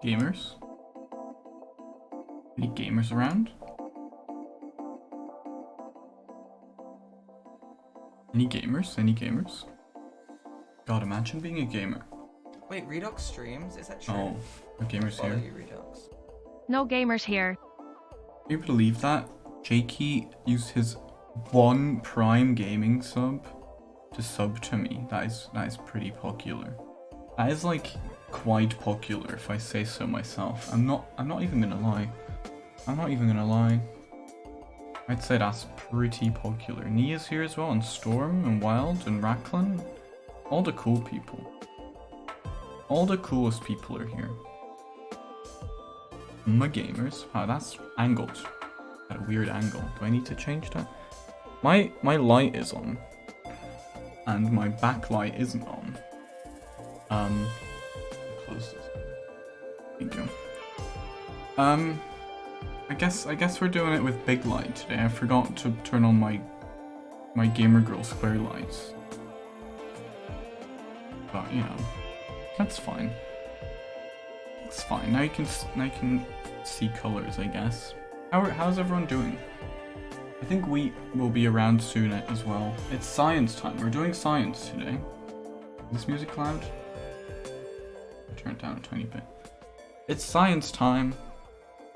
Gamers? Any gamers around? Any gamers? Any gamers? God, imagine being a gamer. Wait, Redux streams? Is that true? Oh, are gamers Follow here? you, Redux. No gamers here. Can you believe that? Jakey used his one Prime Gaming sub to sub to me. That is pretty popular. That is like quite popular if I say so myself. I'm not even gonna lie. I'm not even gonna lie. I'd say that's pretty popular. Nia's here as well, and Storm, and Wild, and Racklin. All the cool people. All the coolest people are here. My gamers. Wow, that's angled. At a weird angle. Do I need to change that? My light is on. And my backlight isn't on. Close this. Thank you. I guess we're doing it with big light today. I forgot to turn on my gamer girl square lights. But you know, that's fine. It's fine. Now you can see colors, I guess. How's everyone doing? I think we will be around soon as well. It's science time. We're doing science today. Is this music loud? I'll turn it down a tiny bit. It's science time.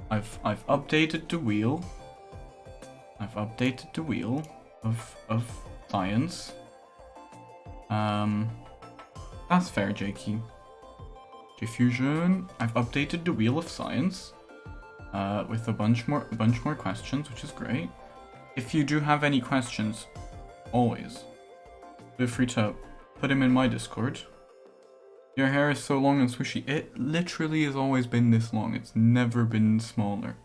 I've updated the wheel. I've updated the wheel of science. That's fair, Jakey. Diffusion. I've updated the wheel of science. With a bunch more questions, which is great. If you do have any questions, always feel free to put them in my Discord. Your hair is so long and swishy. It literally has always been this long. It's never been smaller.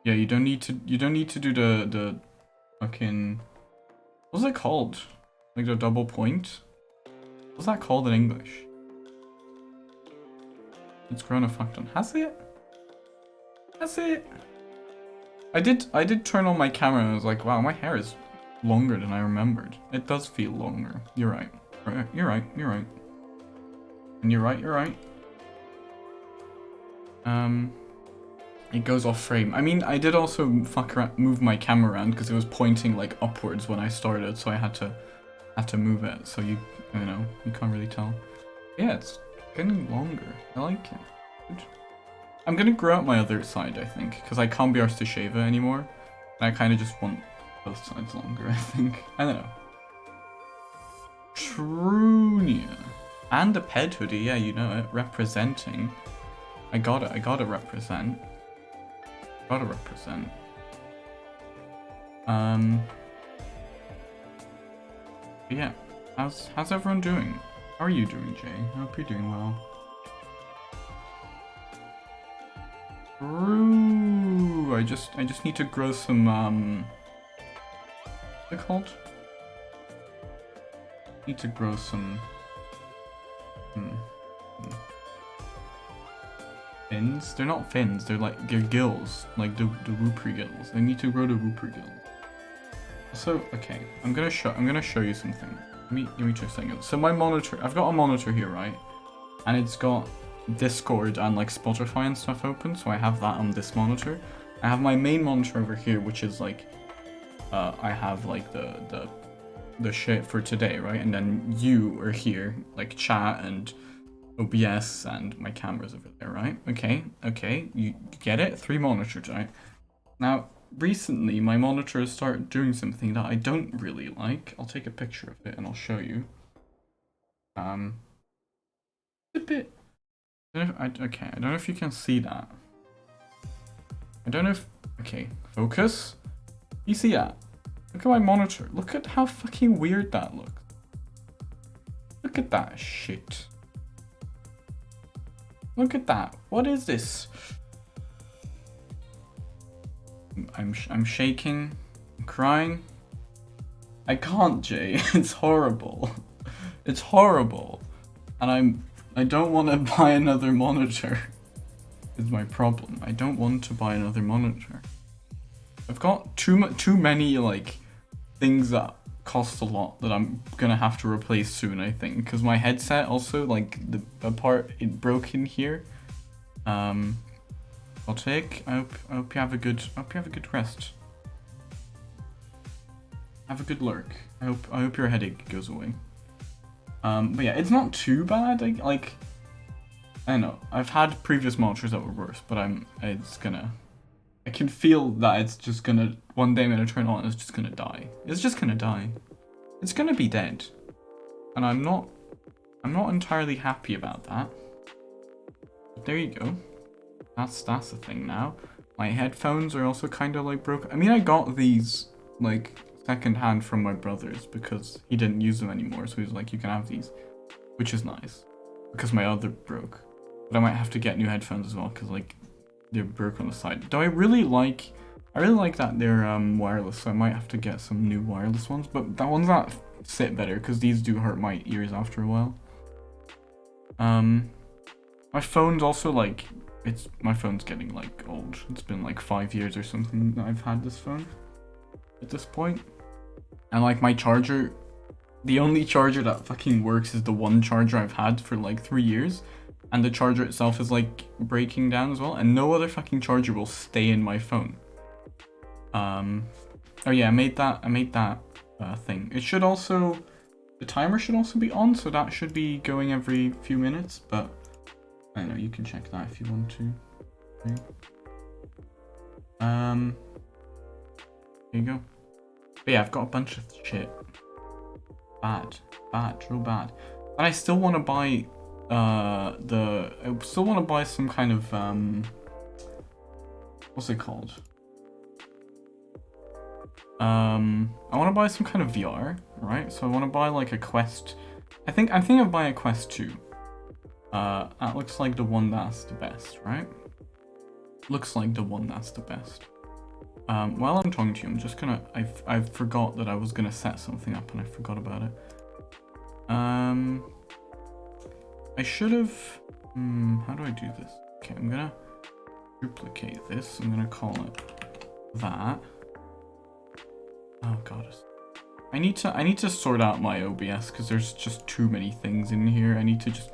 Yeah, you don't need to do the fucking, what's it called? Like the double point? What's that called in English? It's grown a fuck ton. Has it? Has it? I did turn on my camera and I was like, wow, my hair is longer than I remembered. It does feel longer. You're right. You're right. You're right. And you're right. It goes off frame. I mean, I did also move my camera around because it was pointing like upwards when I started, so I had to move it. So you know, you can't really tell. Yeah, it's getting longer. I like it. Good. I'm gonna grow out my other side, I think, because I can't be arsed to shave it anymore. And I kind of just want both sides longer, I think. I don't know. Trunia. And a ped hoodie, yeah, you know it. Representing. I gotta represent. Gotta represent. But yeah. How's everyone doing? How are you doing, Jay? I hope you're doing well. Ooh, I just need to grow some what's it called? Need to grow some fins? They're not fins, they're gills, like the whooper gills. I need to grow the whooper gills. So okay, I'm gonna show you something. Give me 2 seconds. So my monitor, I've got a monitor here, right? And it's got Discord and like Spotify and stuff open, so I have that on this monitor. I have my main monitor over here, which is like I have like the shit for today, right? And then you are here, like chat and OBS, and my camera's over there, right? Okay, you get it? 3 monitors, right? Now recently my monitor has started doing something that I don't really like. I'll take a picture of it and I'll show you. A bit. I don't know if you can see that. I don't know if... Okay, focus. You see that? Look at my monitor. Look at how fucking weird that looks. Look at that shit. Look at that. What is this? I'm shaking. I'm crying. I can't, Jay. It's horrible. It's horrible. And I don't want to buy another monitor. Is my problem. I don't want to buy another monitor. I've got too many like things that cost a lot that I'm gonna have to replace soon, I think, because my headset also, like the part it broke in here, I'll take. I hope you have a good. I hope you have a good rest. Have a good lurk. I hope your headache goes away. But yeah, it's not too bad. I know I've had previous monitors that were worse, but I can feel that it's just gonna, one day I'm gonna turn it on and it's just gonna die. It's just gonna die. It's gonna be dead. And I'm not entirely happy about that. But there you go. That's the thing now. My headphones are also kind of like broken. I mean, I got these like secondhand from my brother's because he didn't use them anymore, so he was like, you can have these, which is nice because my other broke. But I might have to get new headphones as well because like they're broke on the side. Though I really like that they're wireless, so I might have to get some new wireless ones, but that ones that sit better because these do hurt my ears after a while. My phone's also like, my phone's getting like old. It's been like 5 years or something that I've had this phone at this point. And like my charger, the only charger that fucking works is the one charger I've had for like 3 years. And the charger itself is like breaking down as well. And no other fucking charger will stay in my phone. Oh yeah, I made that thing. It should also, the timer should also be on. So that should be going every few minutes. But I don't know, you can check that if you want to. Okay. There you go. But yeah, I've got a bunch of shit. Bad, real bad. But I still want to buy I still want to buy some kind of what's it called? I want to buy some kind of VR, right? So I want to buy like a Quest. I'm thinking of buying a Quest 2. That looks like the one that's the best, right? Looks like the one that's the best. While I'm talking to you, I'm just gonna, I forgot that I was gonna set something up and I forgot about it. I should have, how do I do this? Okay, I'm gonna duplicate this. I'm gonna call it that. Oh god. I need to sort out my OBS because there's just too many things in here. I need to just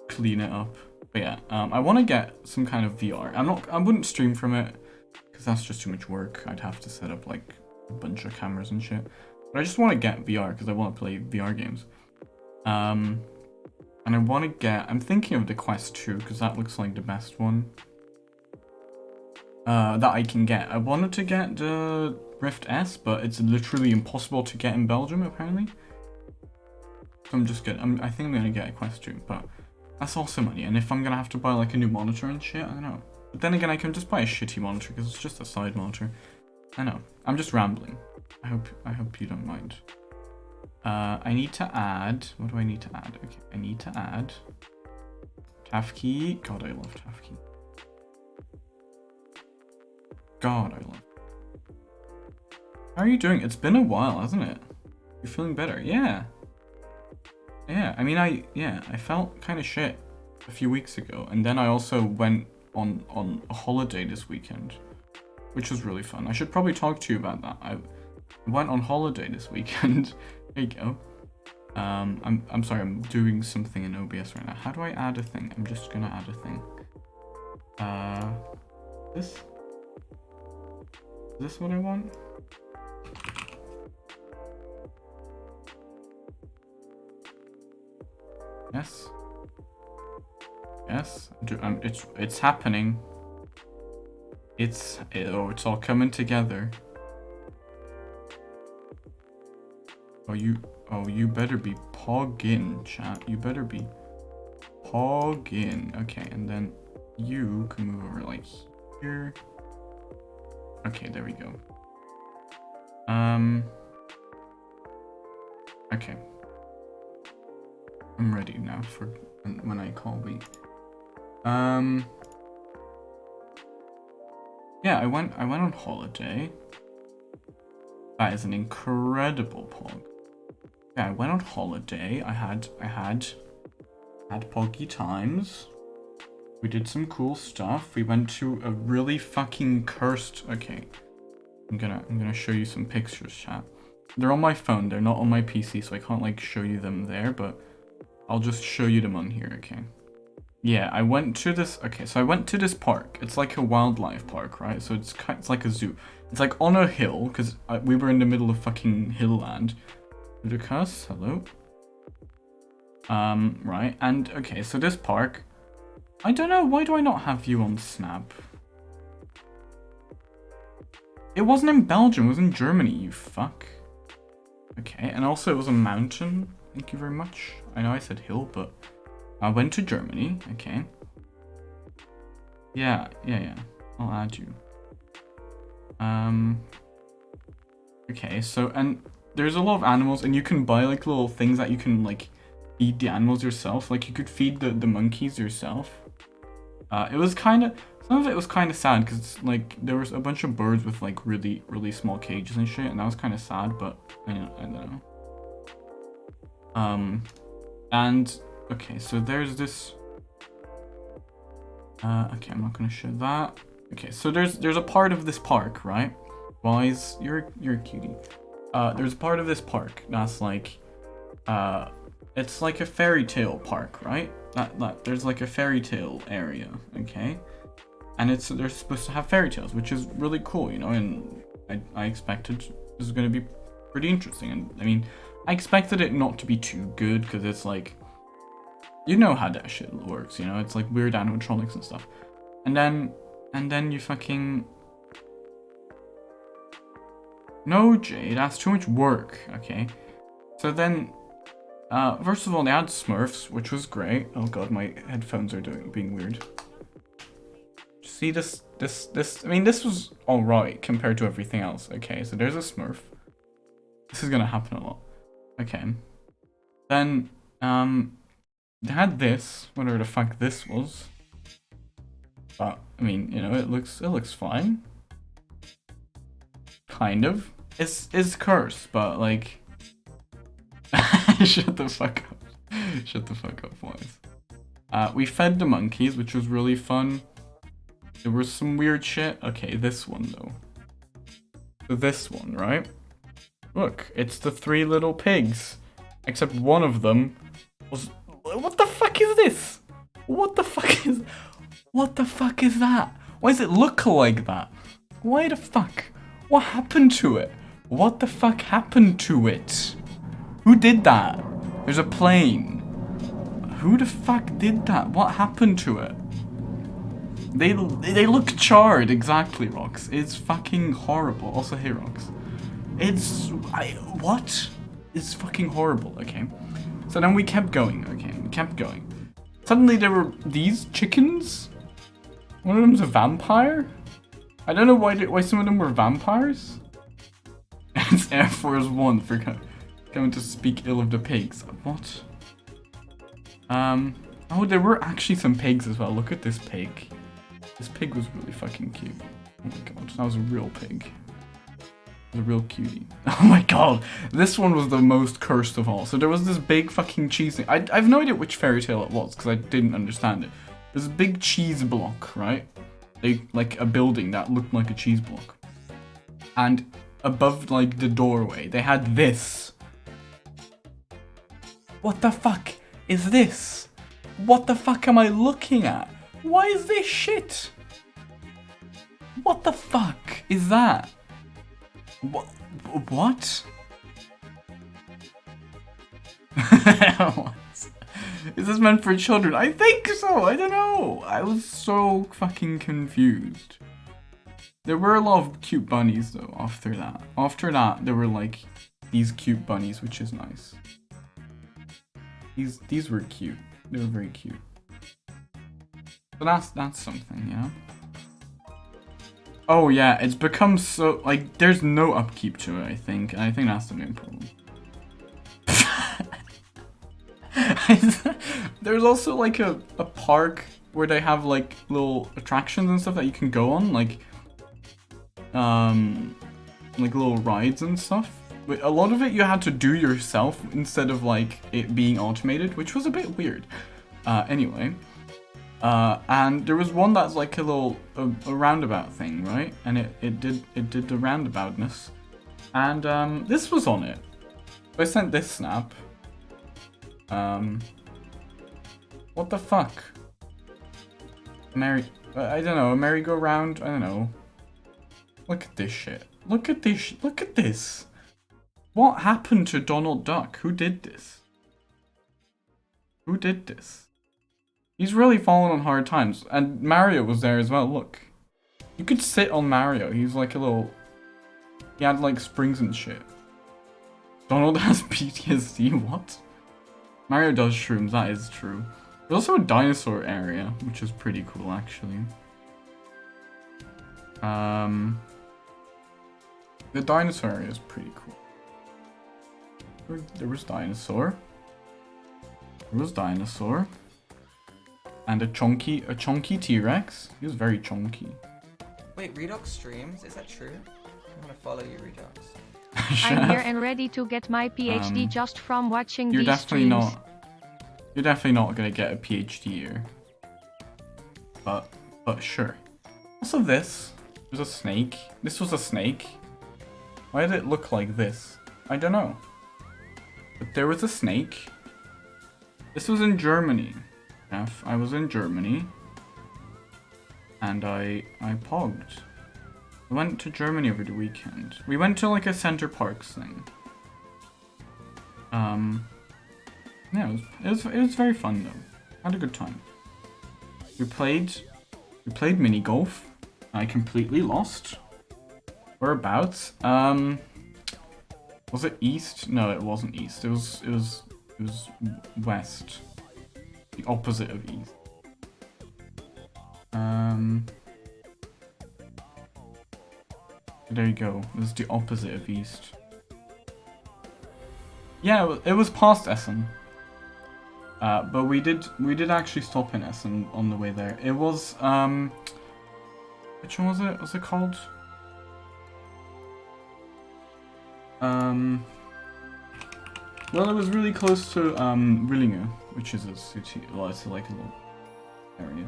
clean it up. But yeah, I want to get some kind of VR. I wouldn't stream from it because that's just too much work. I'd have to set up like a bunch of cameras and shit. But I just want to get VR because I want to play VR games. And I want to get, I'm thinking of the Quest 2 because that looks like the best one that I can get. I wanted to get the Rift S, but it's literally impossible to get in Belgium apparently. So I'm just gonna, I think I'm gonna get a Quest 2, but that's also money. And if I'm gonna have to buy like a new monitor and shit, I don't know. But then again, I can just buy a shitty monitor because it's just a side monitor. I know. I'm just rambling. I hope you don't mind. I need to add, what do I need to add? Okay, I need to add Tafkey. God, I love Tafkey. God, I love. How are you doing? It's been a while, hasn't it? You're feeling better? Yeah. Yeah, I mean, I felt kind of shit a few weeks ago, and then I also went on a holiday this weekend, which was really fun. I should probably talk to you about that. I went on holiday this weekend. There you go. I'm sorry, I'm doing something in OBS right now. How do I add a thing? I'm just gonna add a thing. Is this what I want? Yes. Yes. It's happening. It's all coming together. Oh, you better be poggin, chat. You better be poggin. Okay, and then you can move over like here. Okay, there we go. Okay. I'm ready now for when I call we. Yeah, I went on holiday. That is an incredible pog. Yeah, I went on holiday. I had poggy times. We did some cool stuff. We went to a really fucking cursed. Okay, I'm gonna show you some pictures, chat. They're on my phone. They're not on my PC, so I can't like show you them there. But I'll just show you them on here. Okay. Yeah, I went to this. Okay, so I went to this park. It's like a wildlife park, right? So it's like a zoo. It's like on a hill because we were in the middle of fucking hill land. Lucas, hello. Right, and okay, so this park. I don't know. Why do I not have you on Snap? It wasn't in Belgium. It was in Germany. You fuck. Okay, and also it was a mountain. Thank you very much. I know I said hill, but I went to Germany. Okay. Yeah. I'll add you. Okay, so, and there's a lot of animals, and you can buy, like, little things that you can, like, feed the animals yourself. Like, you could feed the monkeys yourself. It was kind of, some of it was kind of sad, because, like, there was a bunch of birds with, like, really, really small cages and shit, and that was kind of sad, but, I don't know. And, okay, so there's this, okay, I'm not gonna show that. Okay, so there's a part of this park, right? Wise, you're a cutie. There's a part of this park that's like, it's like a fairy tale park, right? That there's like a fairy tale area, okay? And they're supposed to have fairy tales, which is really cool, you know. And I expected this is gonna be pretty interesting. And I mean, I expected it not to be too good because it's like, you know how that shit works, you know. It's like weird animatronics and stuff. And then you fucking. No, Jay, that's too much work, okay? So then, first of all, they had Smurfs, which was great. Oh god, my headphones are being weird. See this, I mean, this was alright compared to everything else. Okay, so there's a Smurf. This is gonna happen a lot. Okay. Then, they had this, whatever the fuck this was. But, I mean, you know, it looks fine. Kind of. It's cursed, but like shut the fuck up. Shut the fuck up, Wise. We fed the monkeys, which was really fun. There was some weird shit. Okay, this one though. So this one, right? Look, it's the 3 little pigs. Except one of them was. What the fuck is this? What the fuck is that? Why does it look like that? Why the fuck? What happened to it? What the fuck happened to it? Who did that? There's a plane. Who the fuck did that? What happened to it? They look charred, exactly, Rox. It's fucking horrible. Also, hey, Rox. What? It's fucking horrible, okay? So then we kept going, okay? We kept going. Suddenly there were these chickens. One of them's a vampire? I don't know why some of them were vampires. It's Air Force One for coming to speak ill of the pigs. What? Oh, there were actually some pigs as well. Look at this pig. This pig was really fucking cute. Oh my god, that was a real pig. It was a real cutie. Oh my god, this one was the most cursed of all. So there was this big fucking cheese thing. I have no idea which fairy tale it was because I didn't understand it. There's a big cheese block, right? Like a building that looked like a cheese block. And above like the doorway, they had this. What the fuck is this? What the fuck am I looking at? Why is this shit? What the fuck is that? What? Is this meant for children? I think so. I don't know. I was so fucking confused. There were a lot of cute bunnies though after that. After that, there were like these cute bunnies, which is nice. These were cute. They were very cute. So that's something, yeah. Oh yeah, it's become so like there's no upkeep to it, I think. And I think that's the main problem. There's also like a park where they have like little attractions and stuff that you can go on, like little rides and stuff. But a lot of it you had to do yourself instead of like it being automated, which was a bit weird. Anyway, and there was one that's like a little a roundabout thing, right? And it did the roundaboutness, and this was on it. I sent this snap. What the fuck? I don't know, a merry-go-round? I don't know. Look at this shit. Look at this. Look at this. What happened to Donald Duck? Who did this? Who did this? He's really fallen on hard times. And Mario was there as well, look. You could sit on Mario. He's like a little... He had like springs and shit. Donald has PTSD, what? Mario does shrooms, that is true. There's also a dinosaur area, which is pretty cool actually. The dinosaur area is pretty cool. There was dinosaur. There was dinosaur. And a chunky T-Rex. He was very chunky. Wait, Redux streams? Is that true? I'm gonna follow you, Redux. I'm here and ready to get my PhD just from watching these streams. You're definitely not gonna get a PhD here. But sure. Also this. There's a snake. This was a snake. Why did it look like this? I don't know. But there was a snake. This was in Germany. Jeff, I was in Germany. And I pogged. I went to Germany over the weekend. We went to like a Center Parks thing. Yeah, it was very fun though. Had a good time. We played mini golf. I completely lost. Whereabouts? Was it east? No, it wasn't east. It was west. The opposite of east. There you go. It was the opposite of east. Yeah, it was past Essen. But we did actually stop in Essen on the way there. It was which one was it? What's it called? Well, it was really close to Rillinge, which is a city. Well, it's like a little area.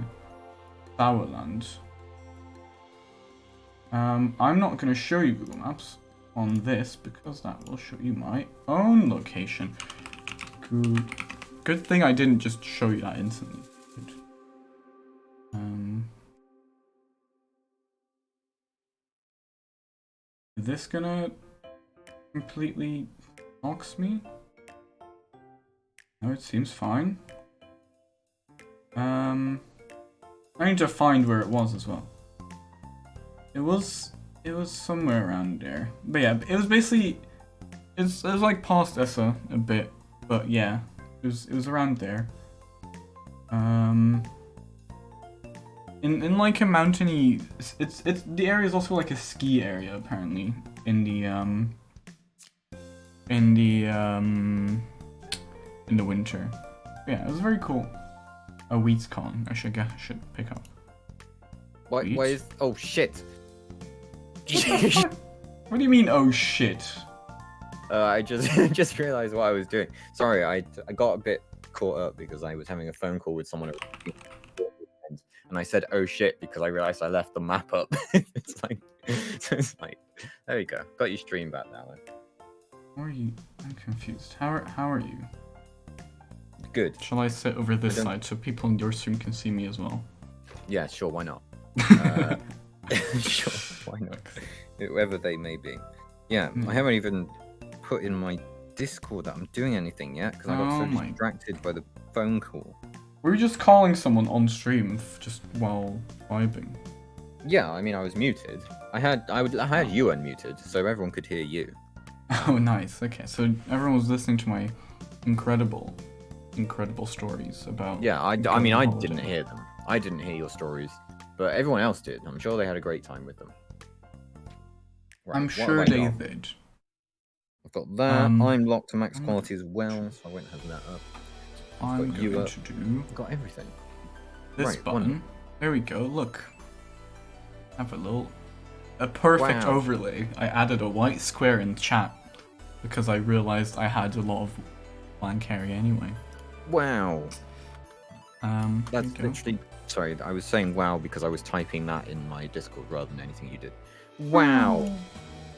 Sauerland. I'm not going to show you Google Maps on this because that will show you my own location. Good thing I didn't just show you that instantly. Good. Is this gonna completely box me? No, it seems fine. I need to find where it was as well. It was somewhere around there. But yeah, it was basically it was like past Essa a bit, but yeah, it was around there. In like a mountainy, it's the area is also like a ski area apparently in the winter. Yeah, it was very cool. A WheatCon. I should pick up. What is? Oh shit! What do you mean? Oh shit! I just realized what I was doing. Sorry, I got a bit caught up because I was having a phone call with someone, and I said "oh shit" because I realized I left the map up. it's like, there we go. Got your stream back now. How are you? I'm confused. How are you? Good. Shall I sit over this side so people in your stream can see me as well? Yeah, sure. Why not? Sure. Why not? Whoever they may be. Yeah, I haven't even put in my Discord that I'm doing anything yet because I got so distracted by the phone call. Were you just calling someone on stream just while vibing? Yeah, I mean I was muted. I had you unmuted so everyone could hear you. Oh, nice. Okay, so everyone was listening to my incredible stories about. Yeah, I mean I didn't hear them. I didn't hear your stories, but everyone else did. I'm sure they had a great time with them. Right, I'm sure they did. I've got that. I'm locked to max quality as well, so I won't have that up. I'm going to do. I've got everything. This button. There we go. Look. I have a perfect overlay. I added a white square in chat because I realized I had a lot of blank area anyway. Wow. That's literally. Sorry, I was saying wow because I was typing that in my Discord rather than anything you did. Wow.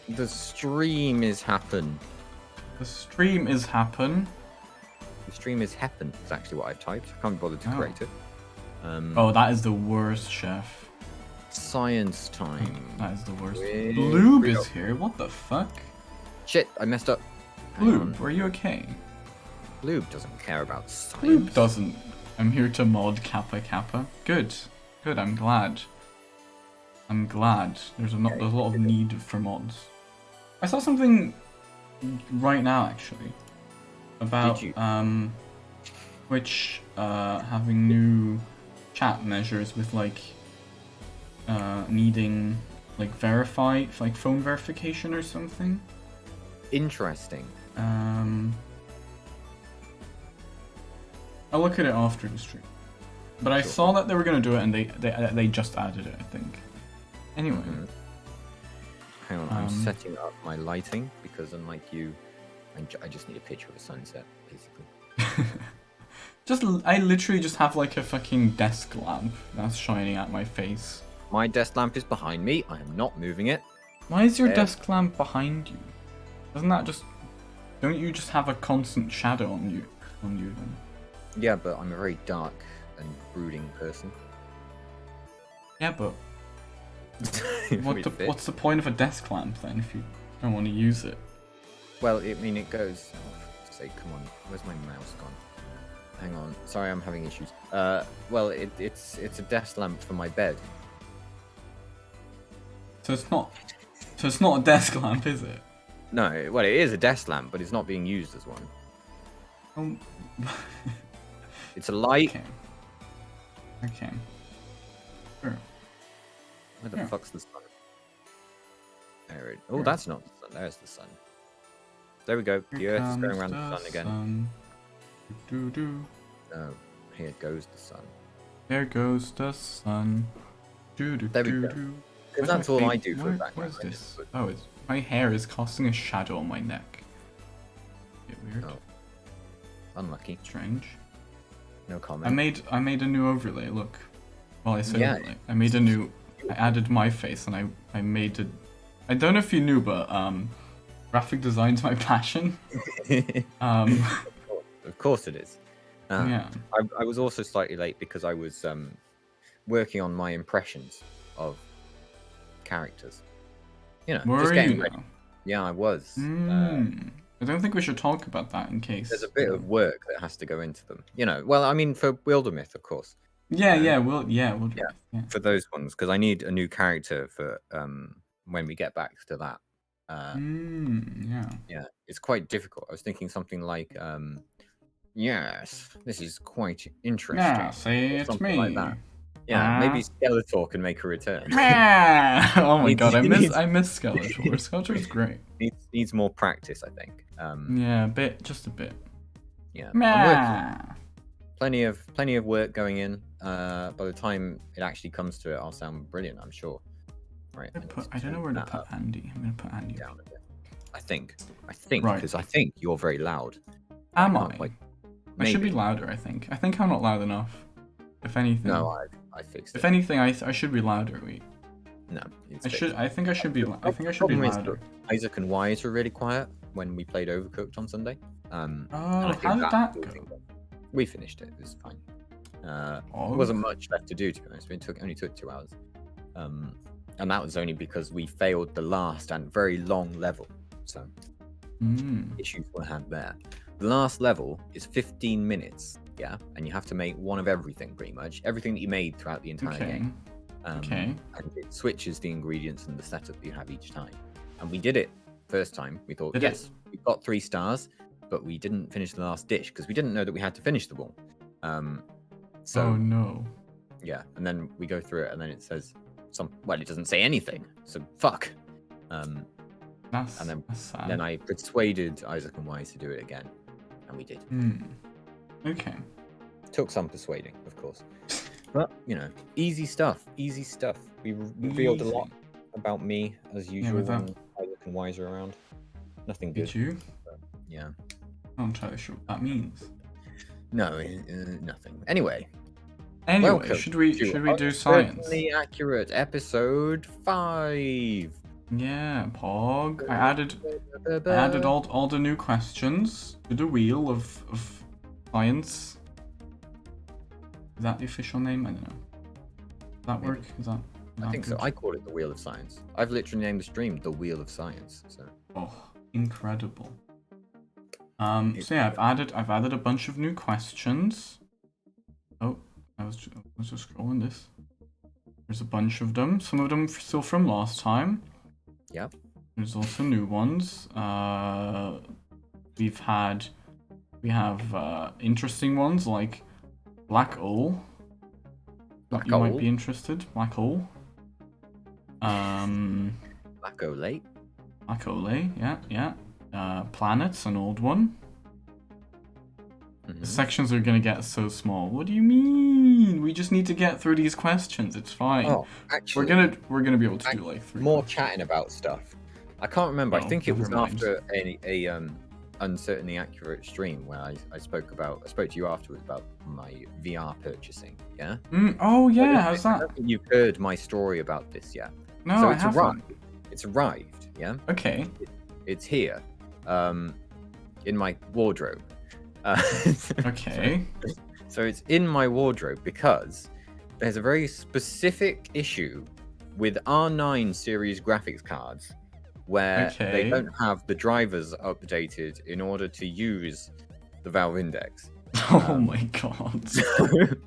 The stream is happen. The stream is happen. The stream is happen. Is actually what I've typed. I can't bother to correct it. Oh, that is the worst, chef. Science time. That is the worst. With Lube redox. is here. What the fuck? Shit, I messed up. Hang on. Lube, are you okay? Lube doesn't care about science. Lube doesn't. I'm here to mod Kappa Kappa. Good. Good, I'm glad. I'm glad. There's a lot of need for mods. I saw something right now actually about Did you? Twitch having new chat measures with like needing like phone verification or something. Interesting. I'll look at it after the stream. But I Sure. saw that they were gonna do it and they just added it, I think. Anyway. Mhm. Hang on, I'm setting up my lighting because unlike you, I just need a picture of a sunset, basically. I literally just have like a fucking desk lamp that's shining at my face. My desk lamp is behind me. I am not moving it. Why is your There. desk lamp behind you? Don't you just have a constant shadow on you then? Yeah, but I'm a very dark and brooding person. Yeah, but Would fit. what's the point of a desk lamp then if you don't want to use it? Well, I mean, it goes. Oh, for fuck's sake, come on. Where's my mouse gone? Hang on. Sorry, I'm having issues. Well, it's a desk lamp for my bed. So it's not a desk lamp, is it? No, well, it is a desk lamp, but it's not being used as one. It's a light. Okay. Okay. Sure. Where the Yeah. fuck's the sun? There it. Oh, Sure. that's not the sun. There's the sun. There we go. The Here Earth is going comes around the sun again. sun. Do. No, here goes the sun. There goes the sun. Do. There we go. do. Because that's all I do for Where, background. Where's this? Oh, my hair is casting a shadow on my neck. Bit weird. Oh. Unlucky. Strange. No I comment. made a new overlay. Look. Well, I say Yeah. overlay. I added my face and I made it. I don't know if you knew, but graphic design's my passion. Of course it is. Yeah. I was also slightly late because I was working on my impressions of characters. You know, Were just getting you ready. though? Yeah, I was. I don't think we should talk about that in case. There's a bit of work that has to go into them. You know, well, I mean, for Wildermyth, of course. Yeah, we'll do it. Yeah. For those ones, because I need a new character for when we get back to that. Yeah. Yeah, it's quite difficult. I was thinking something like, yes, this is quite interesting. Yeah, say or it's something me. like that. Yeah, maybe Skeletor can make a return. Oh my god, I Needs- miss Skeletor. Skeletor's great. Needs more practice, I think. Yeah, just a bit. Yeah, I'm working. Meh. Plenty of work going in. By the time it actually comes to it, I'll sound brilliant, I'm sure. Right. I don't know where to put Andy. I'm gonna put Andy down a bit. I think, Right. because I think you're very loud. Am can't I? quite- I should be maybe. louder. I think I'm not loud enough. If anything. No, I fixed If it. anything, I should be louder. Wait. No, it's I fixed. should. I think I should be. I think I should be Problem is louder. Isaac and Wise were really quiet when we played Overcooked on Sunday. And I Oh, think how did that was go? thing. We finished it. It was fine. There Oh. wasn't much left to do, to be honest. It only took 2 hours. And that was only because we failed the last and very long level. So issues were had there. The last level is 15 minutes, yeah? And you have to make one of everything, pretty much. Everything that you made throughout the entire Okay. game. Okay. And it switches the ingredients and the setup that you have each time. And we did it first time. We thought, Did it? yes, we got 3 stars, but we didn't finish the last dish because we didn't know that we had to finish them all. So Oh no. yeah, and then we go through it, and then it says well, it doesn't say anything. So fuck. That's That's sad. Then I persuaded Isaac and Wise to do it again, and we did. Okay. Took some persuading, of course, but you know, easy stuff. Easy stuff. We revealed a lot about me as usual with that. when Isaac and Wise are around. Nothing good. Did you? Yeah. I'm not entirely sure what that means. No, nothing. Anyway, Anyway, welcome should we to do science? Uncertainly Accurate, episode 5. Yeah, Pog. I added all the new questions to the wheel of science. Is that the official name? I don't know. Does that work? Is that I think so. good? I call it the Wheel of Science. I've literally named the stream the Wheel of Science. So. Oh, incredible. So yeah, I've added a bunch of new questions. Oh, I was just scrolling this. There's a bunch of them. Some of them still from last time. Yep. There's also new ones. We have interesting ones like Black Hole. Black You Hole. might be interested. Black Hole. Black Hole. Black Hole, yeah. Planets, an old one. The sections are gonna get so small. What do you mean? We just need to get through these questions. It's fine. Oh, actually, we're gonna be able to do like 3 more questions. chatting about stuff. I can't remember. I Oh, think it was never mind. after a uncertainly accurate stream where I spoke to you afterwards about my VR purchasing. Yeah. Oh I yeah, how's don't that? think you've heard my story about this yet. No, so I it's haven't. arrived. It's arrived. Yeah. Okay. It's here. In my wardrobe. Okay. So it's in my wardrobe because there's a very specific issue with R9 series graphics cards where they Okay. don't have the drivers updated in order to use the Valve Index. Oh my god.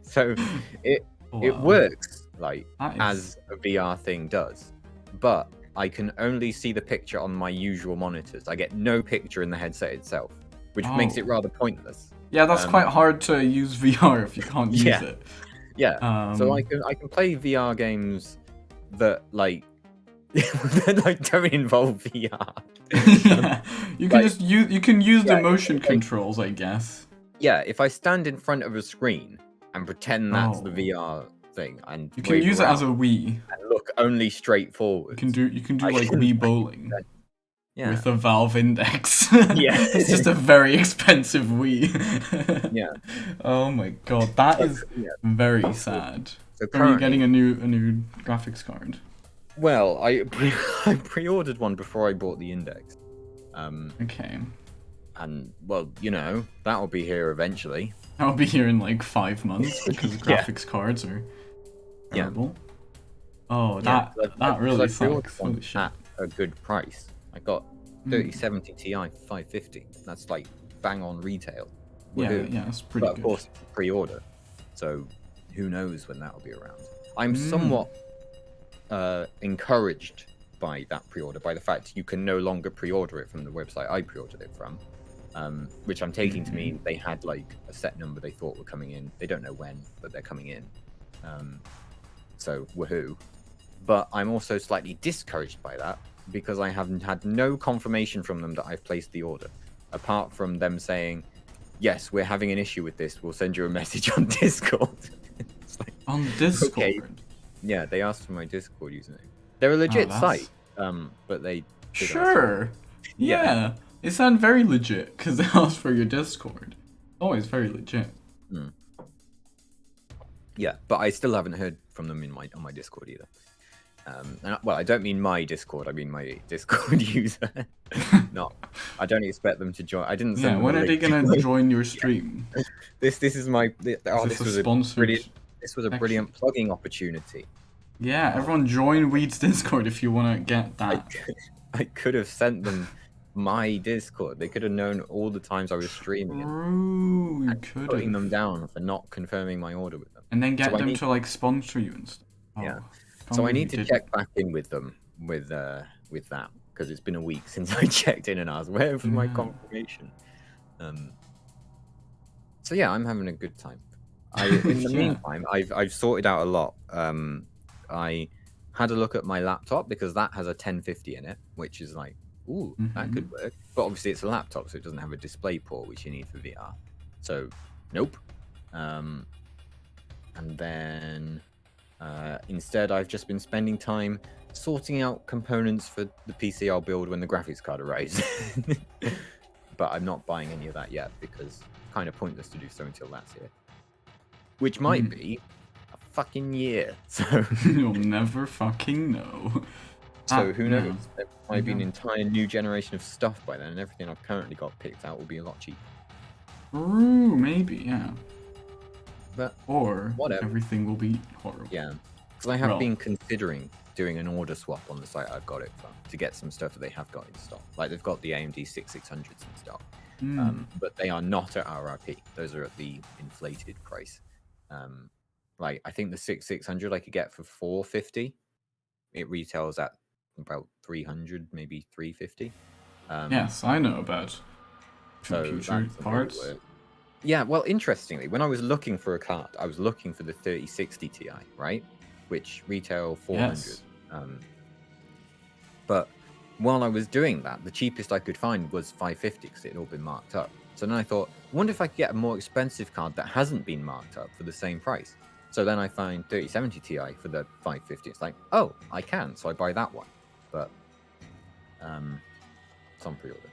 So it Wow. works like That is- as a VR thing does, but I can only see the picture on my usual monitors. I get no picture in the headset itself, which makes it Oh. rather pointless. Yeah, that's quite hard to use VR if you can't use Yeah. it. Yeah. So I can play VR games that like that like don't involve VR. Yeah. You can Like- just use the Yeah, motion like- controls, I guess. Yeah, if I stand in front of a screen and pretend that's the Oh. VR thing, and You can wave use it as a around Wii. and look only straight forward. You can do I like can- Wii bowling Yeah. with the Valve Index. Yeah. It's just a very expensive Wii. Yeah. Oh my god, that is Yeah. very sad. So Are you currently, getting a new graphics card? well, I pre-ordered one before I bought the Index. Okay. And well, you know, that'll be here eventually. I'll be here in like 5 months because Yeah. graphics cards are Yeah. terrible. Oh, Yeah, that really I pre-ordered sucks. one Holy shit. at a good price. I got 3070 Ti 550. That's like bang on retail. Yeah, Woohoo. yeah, that's pretty But good. of course, it's a pre-order, so who knows when that'll be around. I'm somewhat encouraged by that pre-order, by the fact you can no longer pre-order it from the website I pre-ordered it from, which I'm taking to mean they had like a set number they thought were coming in. They don't know when, but they're coming in. So woohoo. But I'm also slightly discouraged by that because I haven't had no confirmation from them that I've placed the order, apart from them saying, yes, we're having an issue with this. We'll send you a message on Discord. It's like, On Discord. Okay. yeah, they asked for my Discord username. They're a legit that's- site, but they did ask for it. Sure. Yeah. Yeah. It sounds very legit because they asked for your Discord. Always very legit. Yeah, but I still haven't heard from them on my Discord either. Well, I don't mean my Discord. I mean my Discord user. I don't expect them to join. I didn't send Yeah, them when a are they link. gonna join your stream? This is my. Is Oh, this this was a a sponsored? brilliant. This was a brilliant plugging opportunity. Yeah, everyone join Weed's Discord if you want to get I, that. I could have sent them my Discord. They could have known all the times I was streaming and True, you could putting them have. down for not confirming my order with them. And then get So I them need- to like sponsor you and stuff. Oh, Yeah. can't So I believe need you to did check back in with them with that because it's been a week since I checked in and asked where for my Yeah. confirmation. So yeah, I'm having a good time. In the Yeah. meantime, I've sorted out a lot. I had a look at my laptop because that has a 1050 in it, which is like, ooh, that could work. But obviously it's a laptop, so it doesn't have a display port, which you need for VR. So, nope. And then instead, I've just been spending time sorting out components for the PC I'll build when the graphics card arrives. But I'm not buying any of that yet because it's kind of pointless to do so until that's here. Which might be a fucking year. So, You'll never fucking know. so who knows? Yeah. There might be an Yeah. entire new generation of stuff by then, and everything I've currently got picked out will be a lot cheaper. True, maybe, yeah. But or whatever. everything will be horrible. Yeah, because I have Well- been considering doing an order swap on the site I've got it from to get some stuff that they have got in stock. Like they've got the AMD 6600s in stock, but they are not at RRP. Those are at the inflated price. Like I think the 6600 I could get for 450. It retails at about 300, maybe 350. Yes, I know about So computer that's parts. Yeah, well, interestingly, when I was looking for a card, I was looking for the 3060 Ti, right? Which retail 400. Yes. But while I was doing that, the cheapest I could find was 550 because it had all been marked up. So then I thought, I wonder if I could get a more expensive card that hasn't been marked up for the same price. So then I find 3070 Ti for the 550. It's like, oh, I can. So I buy that one. But it's on pre-order.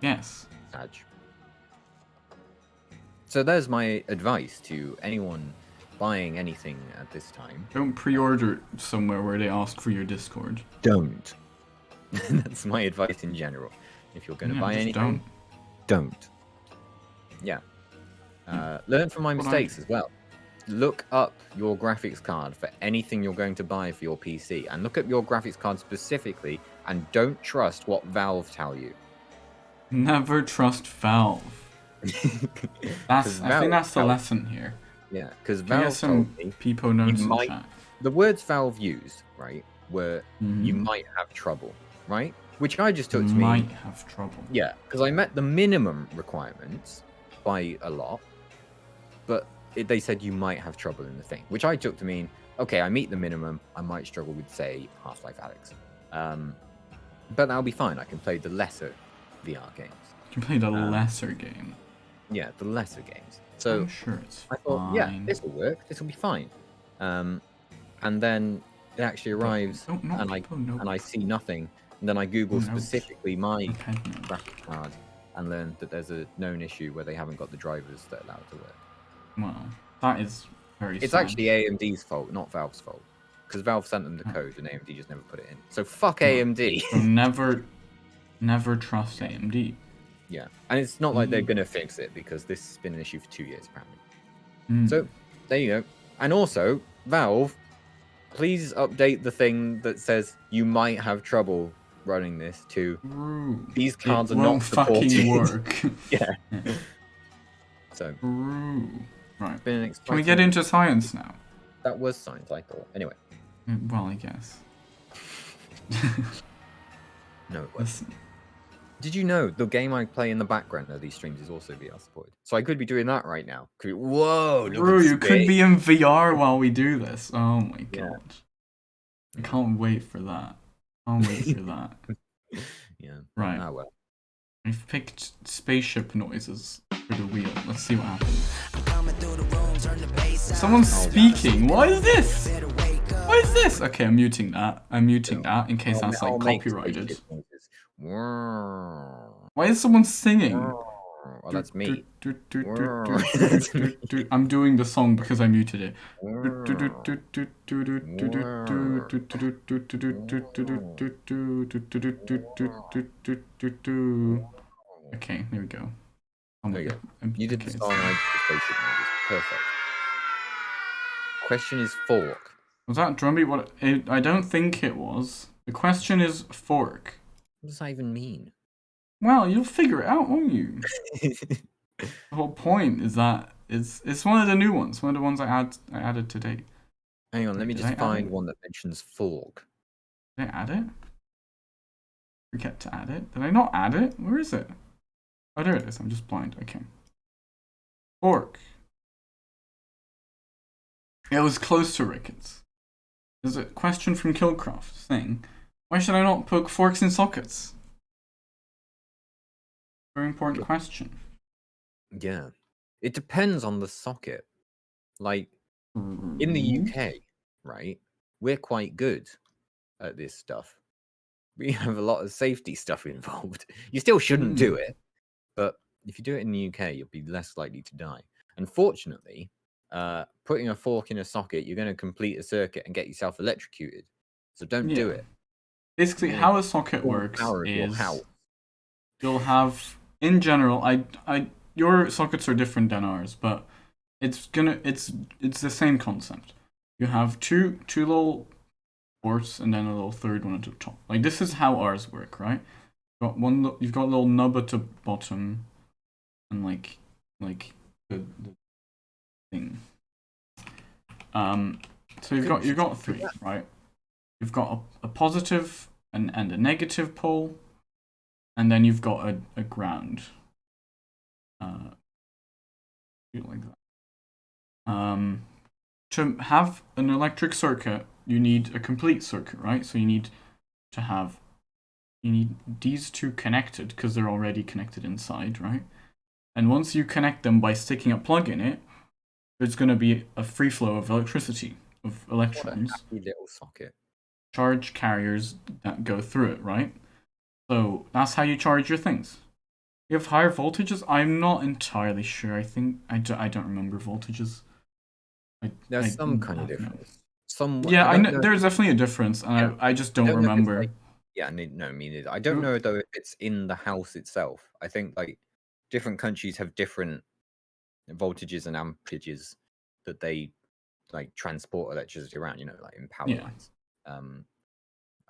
Yes. Sag. So there's my advice to anyone buying anything at this time. Don't pre-order somewhere where they ask for your Discord. Don't. That's my advice in general. If you're going to buy just anything, don't. Yeah. Learn from my What I mistakes do. as well. Look up your graphics card for anything you're going to buy for your PC, and look at your graphics card specifically, and don't trust what Valve tell you. Never trust Valve. I think that's the lesson here. Yeah, because Can you get Valve some told me people notes in might- chat? the words Valve used, right, were Mhm. you might have trouble, right? Which I just took to might mean, have trouble. yeah, because I met the minimum requirements by a lot, but they said you might have trouble in the thing, which I took to mean, okay, I meet the minimum, I might struggle with, say, Half-Life Alyx. But that'll be fine, I can play the lesser VR games. You can play the lesser game. Yeah, the lesser games. So I'm sure it's I thought, fine. yeah, this will work, this will be fine. And then it actually arrives, and I see nothing. And then I Google specifically my Okay. graphics card and learn that there's a known issue where they haven't got the drivers that allow it to work. Well, that is very It's sad. actually AMD's fault, not Valve's fault. Because Valve sent them the code and AMD just never put it in. So fuck AMD. So never trust AMD. Yeah. And it's not like they're going to fix it because this has been an issue for 2 years apparently. Mm. So there you go. And also, Valve, please update the thing that says you might have trouble running this to True. these cards it are won't not supported. fucking work. Yeah. So True. Right. it's been an Can we exciting- get into science now? That was science, I thought. Anyway, Well, I guess. no, it wasn't. Listen. Did you know the game I play in the background of these streams is also VR supported? So I could be doing that right now. Whoa, look Bro, at you could space. be in VR while we do this. Oh my Yeah. god. I can't wait for that. Can't wait for that. Yeah. Right. Ah, well. I've picked spaceship noises for the wheel. Let's see what happens. Someone's speaking. What is this? What is this? Okay, I'm muting that. I'm muting that in case that's like I'll make copyrighted. spaceship noises. Wow. Why is someone singing? Well, that's me. I'm doing the song because I muted it. Okay, here we go. There you go. You did the song, I did the spaceship noises. Perfect. Question is fork. Was that drumbeat? What? I don't think it was. The question is fork. What does that even mean? Well, you'll figure it out, won't you? The whole point is that it's one of the new ones. One of the ones I added today. Hang on, let me Did just I add find it? one that mentions fork. Did I add it? Forget to add it. Did I not add it? Where is it? Oh, there it is. I'm just blind. Okay. Fork. It was close to Ricketts. There's a question from Killcraft saying, why should I not poke forks in sockets? Very important question. Yeah. It depends on the socket. Like, in the UK, right, we're quite good at this stuff. We have a lot of safety stuff involved. You still shouldn't do it, but if you do it in the UK, you'll be less likely to die. Unfortunately, putting a fork in a socket, you're going to complete a circuit and get yourself electrocuted. So don't do it. Basically, Yeah. how a socket works is you'll have, in general, your sockets are different than ours, but it's the same concept. You have two little ports and then a little third one at the top. Like this is how ours work, right? You've got a little nub at the bottom, and like the thing. So you've got three, right? You've got a positive and a negative pole, and then you've got a ground. Like that. To have an electric circuit, you need a complete circuit, right? So you need these two connected because they're already connected inside, right? And once you connect them by sticking a plug in it, there's going to be a free flow of electricity, of electrons. What a happy little socket. Charge carriers that go through it, right? So that's how you charge your things. You have higher voltages? I'm not entirely sure. I think I don't remember voltages. There's some kind of difference. Yeah, I know there's definitely a difference, and I just don't remember. Like, yeah, no, me neither. I don't know though if it's in the house itself. I think like different countries have different voltages and amperages that they like transport electricity around. You know, like in power lines. I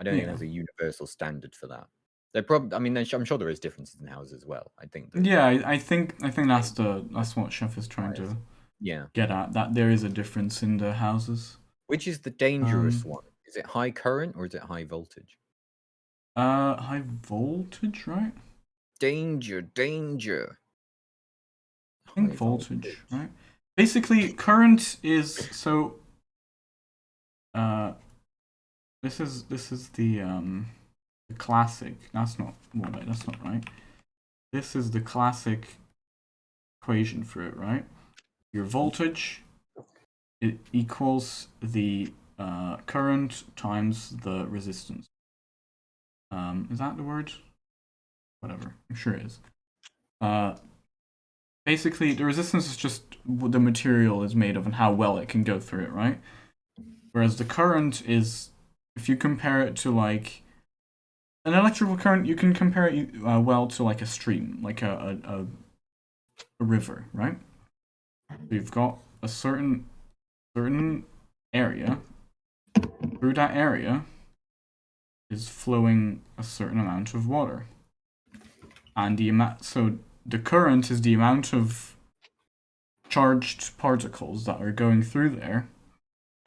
don't think there's a universal standard for that. I mean, I'm sure there is differences in houses as well. I think. Yeah, I think that's what Chef is trying to get at. That there is a difference in the houses. Which is the dangerous one? Is it high current or is it high voltage? High voltage, right? Danger. I think voltage, right? Basically, current is so. This is the classic. That's not right. This is the classic equation for it, right? Your voltage it equals the current times the resistance. Is that the word? Whatever. I'm sure it is. Basically, the resistance is just what the material is made of and how well it can go through it, right? Whereas the current is, if you compare it to like an electrical current, you can compare it well to like a stream, like a river, right? So you've got a certain area. Through that area is flowing a certain amount of water, and the current is the amount of charged particles that are going through there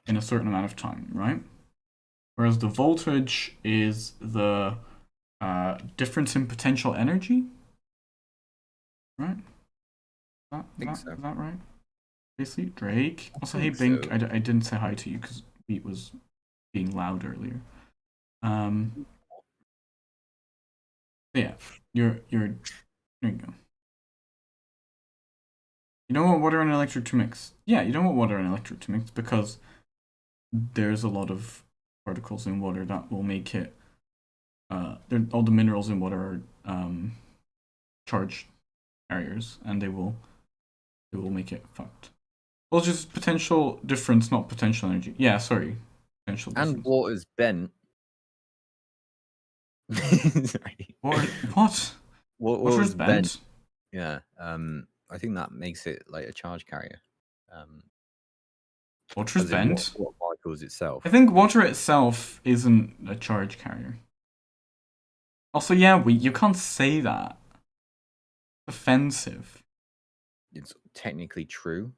in a certain amount of time, right? Whereas the voltage is the difference in potential energy, right? Is that right? Basically, Drake. Also, hey Bink, so. I didn't say hi to you because Beat was being loud earlier. Yeah, there you go. You don't want water and electric to mix. Yeah, you don't want water and electric to mix because there's a lot of particles in water that will make it. All the minerals in water are charged carriers, and they will make it fucked. Well, just potential difference, not potential energy. Yeah, sorry, potential difference. And water's bent. Sorry. What? Water's bent. Yeah. I think that makes it like a charge carrier. Water's bent. What molecules itself? I think water itself isn't a charge carrier. Also, yeah, you can't say that. It's offensive. It's technically true.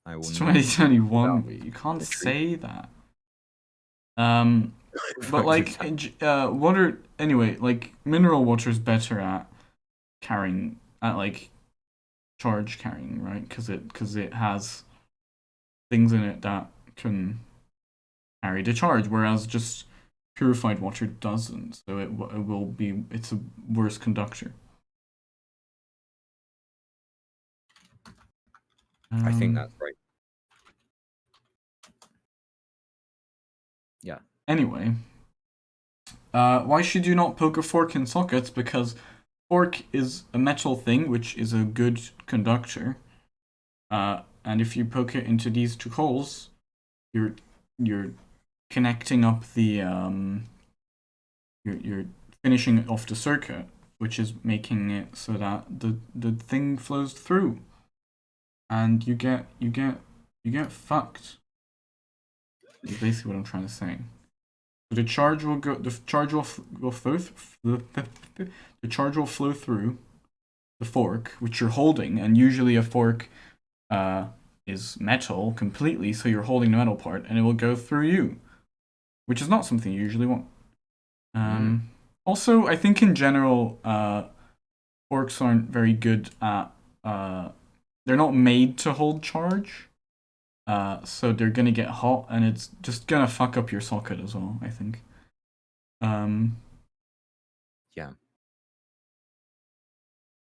It's 2021. You can't say that. But like water, anyway, like mineral water is better at carrying, at like charge carrying, right? Because it has things in it that can carry the charge, whereas just purified water doesn't. So it's a worse conductor. I think that's right. Yeah. Anyway, why should you not poke a fork in sockets? Because fork is a metal thing, which is a good conductor. And if you poke it into these two holes, you're connecting up the you're finishing off the circuit, which is making it so that the thing flows through. and you get fucked. Is basically what I'm trying to say. So the charge will go. The charge will flow. The charge will flow through the fork, which you're holding, and usually a fork is metal completely, so you're holding the metal part, and it will go through you, which is not something you usually want. Also, I think in general, forks aren't very good at. They're not made to hold charge. So they're gonna get hot, and it's just gonna fuck up your socket as well, I think. Yeah.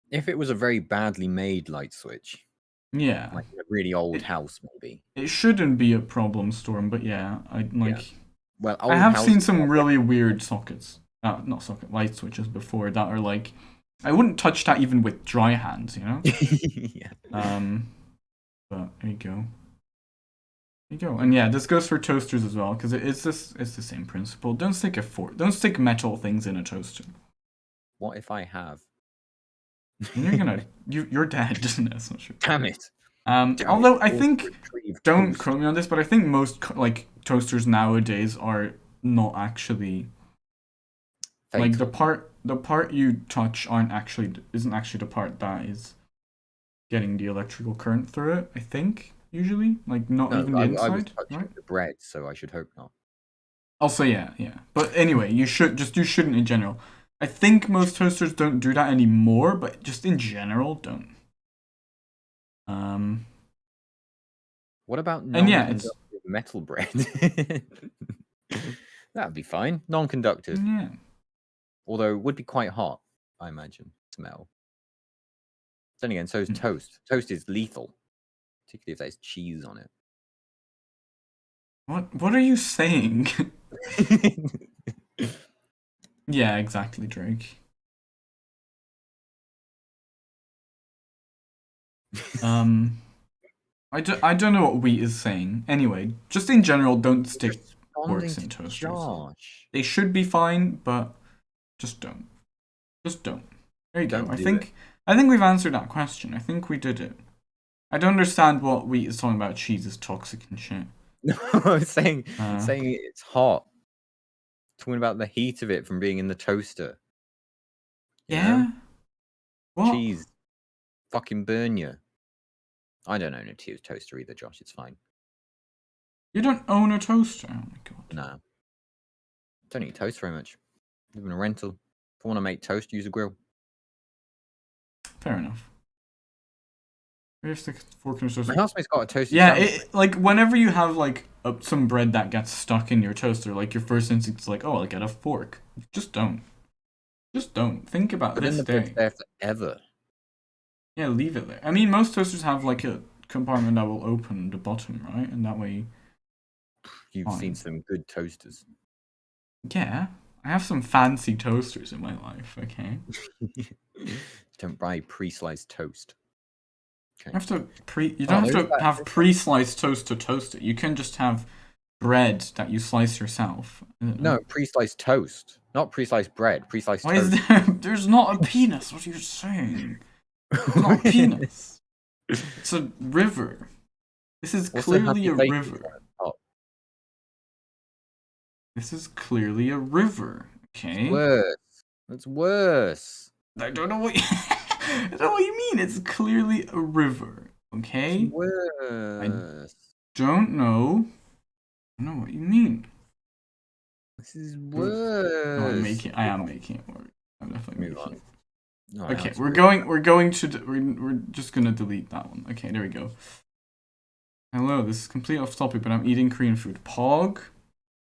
If it was a very badly made light switch, Yeah. like a really old house, maybe. It shouldn't be a problem, Storm, but yeah, Well, I have seen some really weird sockets. Not socket, light switches before that are like, I wouldn't touch that even with dry hands, you know? Yeah. But there you go. There you go. And yeah, this goes for toasters as well, because it's the same principle. Don't stick metal things in a toaster. What if I have? And you're dead, isn't it? That's not true. Damn it. Although I think, don't quote me on this, but I think most like toasters nowadays are not actually fatal. Like the part you touch isn't actually the part that is getting the electrical current through it. I think usually, like not even the inside. I was touching right? the bread, so I should hope not. Also, yeah. But anyway, you shouldn't in general. I think most toasters don't do that anymore, but just in general, don't. What about it's metal bread? That'd be fine. Non-conductive. Yeah. Although it would be quite hot, I imagine. Smell. Then again, so is toast. Toast is lethal, particularly if there's cheese on it. What are you saying? Yeah, exactly, Drake. I don't know what Wheat is saying. Anyway, just in general, don't stick forks in toasters. Josh. They should be fine, but just don't. Just don't. There you go. I think we've answered that question. I think we did it. I don't understand what Wheat is talking about. Cheese is toxic and shit. No, I was saying it's hot. Talking about the heat of it from being in the toaster. Yeah. What? Cheese. Fucking burn you. I don't own a toaster either, Josh. It's fine. You don't own a toaster? Oh my god. Nah. Don't eat toast very much. Live in a rental. If I want to make toast, use a grill. Fair enough. Maybe stick fork in a toaster. My housemate's got a toaster. Yeah, like whenever you have like some bread that gets stuck in your toaster, like your first instinct is like, oh, I'll get a fork. Just don't. Just don't. Think about this day. It's there forever. Yeah, leave it there. I mean, most toasters have like a compartment that will open the bottom, right? And that way. You've seen some good toasters. Yeah, I have some fancy toasters in my life. Okay. Don't buy pre-sliced toast. Okay. You don't have to have pre-sliced toast to toast it. You can just have bread that you slice yourself. No, pre-sliced toast, not pre-sliced bread. Pre-sliced toast. Why is there? There's not a penis. What are you saying? It's not a penis. It's a river. This is clearly a river. This is clearly a river. Okay. It's worse. I don't know what. I don't know what you mean. It's clearly a river. Okay. It's worse. I don't know. I don't know what you mean. This is worse. No, I am making it worse. I'm definitely making it. No, Okay, we're just gonna delete that one. Okay, there we go. Hello, this is completely off topic, but I'm eating Korean food. Pog?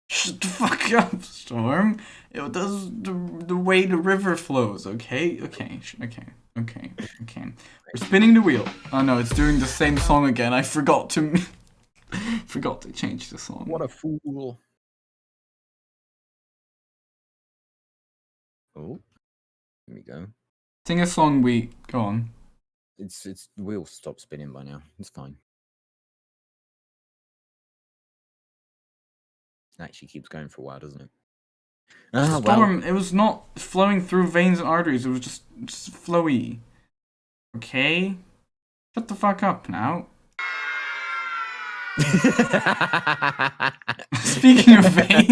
Shut the fuck up, Storm. It does the way the river flows, okay? Okay. We're spinning the wheel. Oh no, it's doing the same song again. I forgot to change the song. What a fool. Oh, here we go. Sing a song, go on. It's the wheel stopped spinning by now. It's fine. It actually keeps going for a while, doesn't it? Storm, it was not flowing through veins and arteries. It was just flowy. Okay? Shut the fuck up now. Speaking of veins.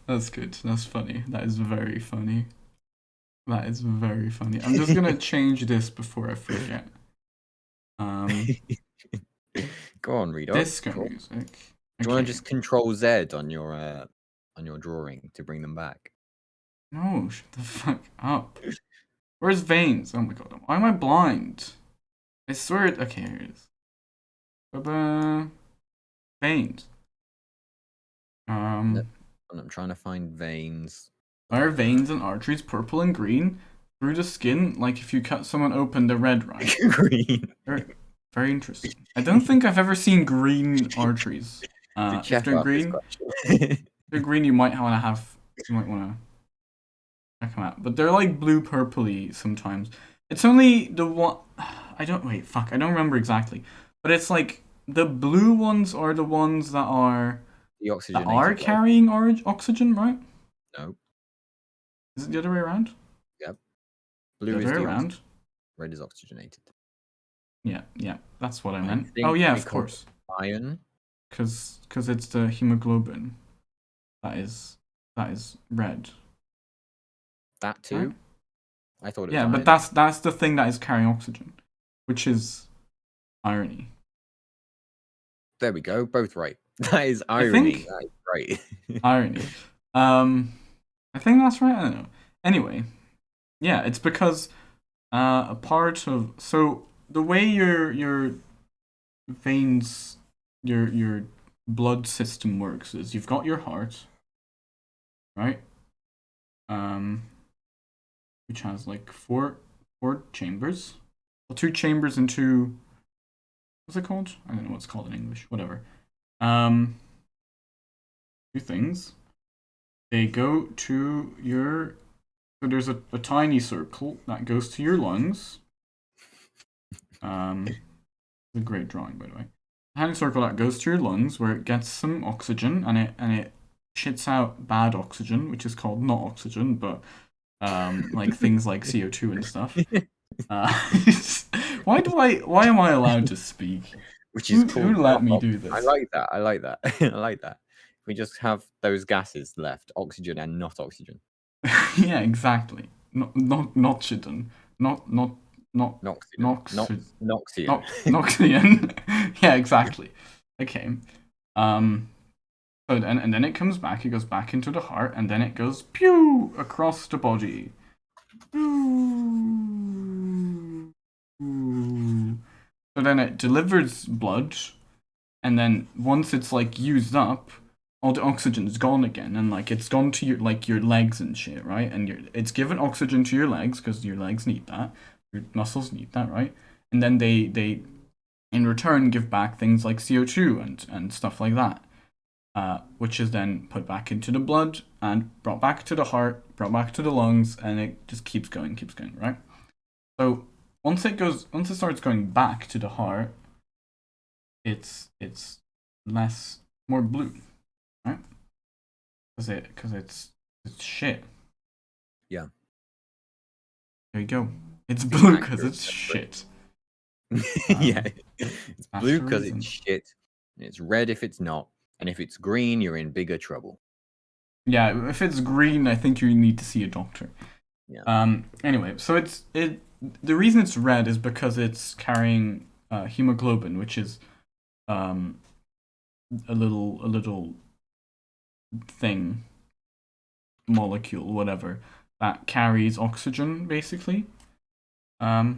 That's good. That's funny. That is very funny. That is very funny. I'm just gonna change this before I forget. Go on, Redox. Disco Cool. music. Do you want to just Control Z on your drawing to bring them back? No, shut the fuck up. Where's veins? Oh my god, why am I blind? I swear it. Okay, here it is. Veins. And I'm trying to find veins. Why are veins and arteries purple and green through the skin? Like if you cut someone open, they're red, right? Green. Very, very interesting. I don't think I've ever seen green arteries. If they're green, you might want to have. You might want to check them out. But they're like blue purpley sometimes. It's only the one. I don't remember exactly. But it's like the blue ones are the ones that are carrying oxygen, right? No. Is it the other way around? Yep. Blue the is other way around. Red is oxygenated. Yeah, that's what I meant. Oh yeah, of course. Iron. Because it's the hemoglobin. That is red. That too. Right? I thought it was yeah, iron. But that's the thing that is carrying oxygen, which is irony. There we go, both right. That is irony. That is right. Irony. I think that's right. I don't know. Anyway, yeah, it's because a part of the way your veins, your blood system works is you've got your heart, right? Which has like four chambers. Well, 2 chambers and 2. What's it called? I don't know what it's called in English. Whatever. 2 things. They go to your. So there's a tiny circle that goes to your lungs. It's a great drawing, by the way. A tiny circle that goes to your lungs where it gets some oxygen and it shits out bad oxygen, which is called not oxygen, but like things like CO2 and stuff. Why am I allowed to speak? Which is cool. Who let me do this? I like that. I like that. We just have those gases left, oxygen and not oxygen. Yeah, exactly. Not oxygen. Noxian. Yeah, exactly. Okay. So and then it comes back. It goes back into the heart, and then it goes pew across the body. So then it delivers blood, and then once it's like used up, all the oxygen is gone again, and like it's gone to your legs and shit, right? And it's given oxygen to your legs because your legs need that, your muscles need that, right? And then they in return give back things like CO2 and stuff like that, which is then put back into the blood and brought back to the heart, brought back to the lungs, and it just keeps going, right? So once it starts going back to the heart, it's more blue, right? Because it's shit. Yeah. There you go. It's blue because it's shit. Yeah. It's blue because it's shit. And it's red if it's not. And if it's green, you're in bigger trouble. Yeah, if it's green, I think you need to see a doctor. Yeah. Anyway, so the reason it's red is because it's carrying hemoglobin, which is a little thing, molecule, whatever, that carries oxygen, basically. I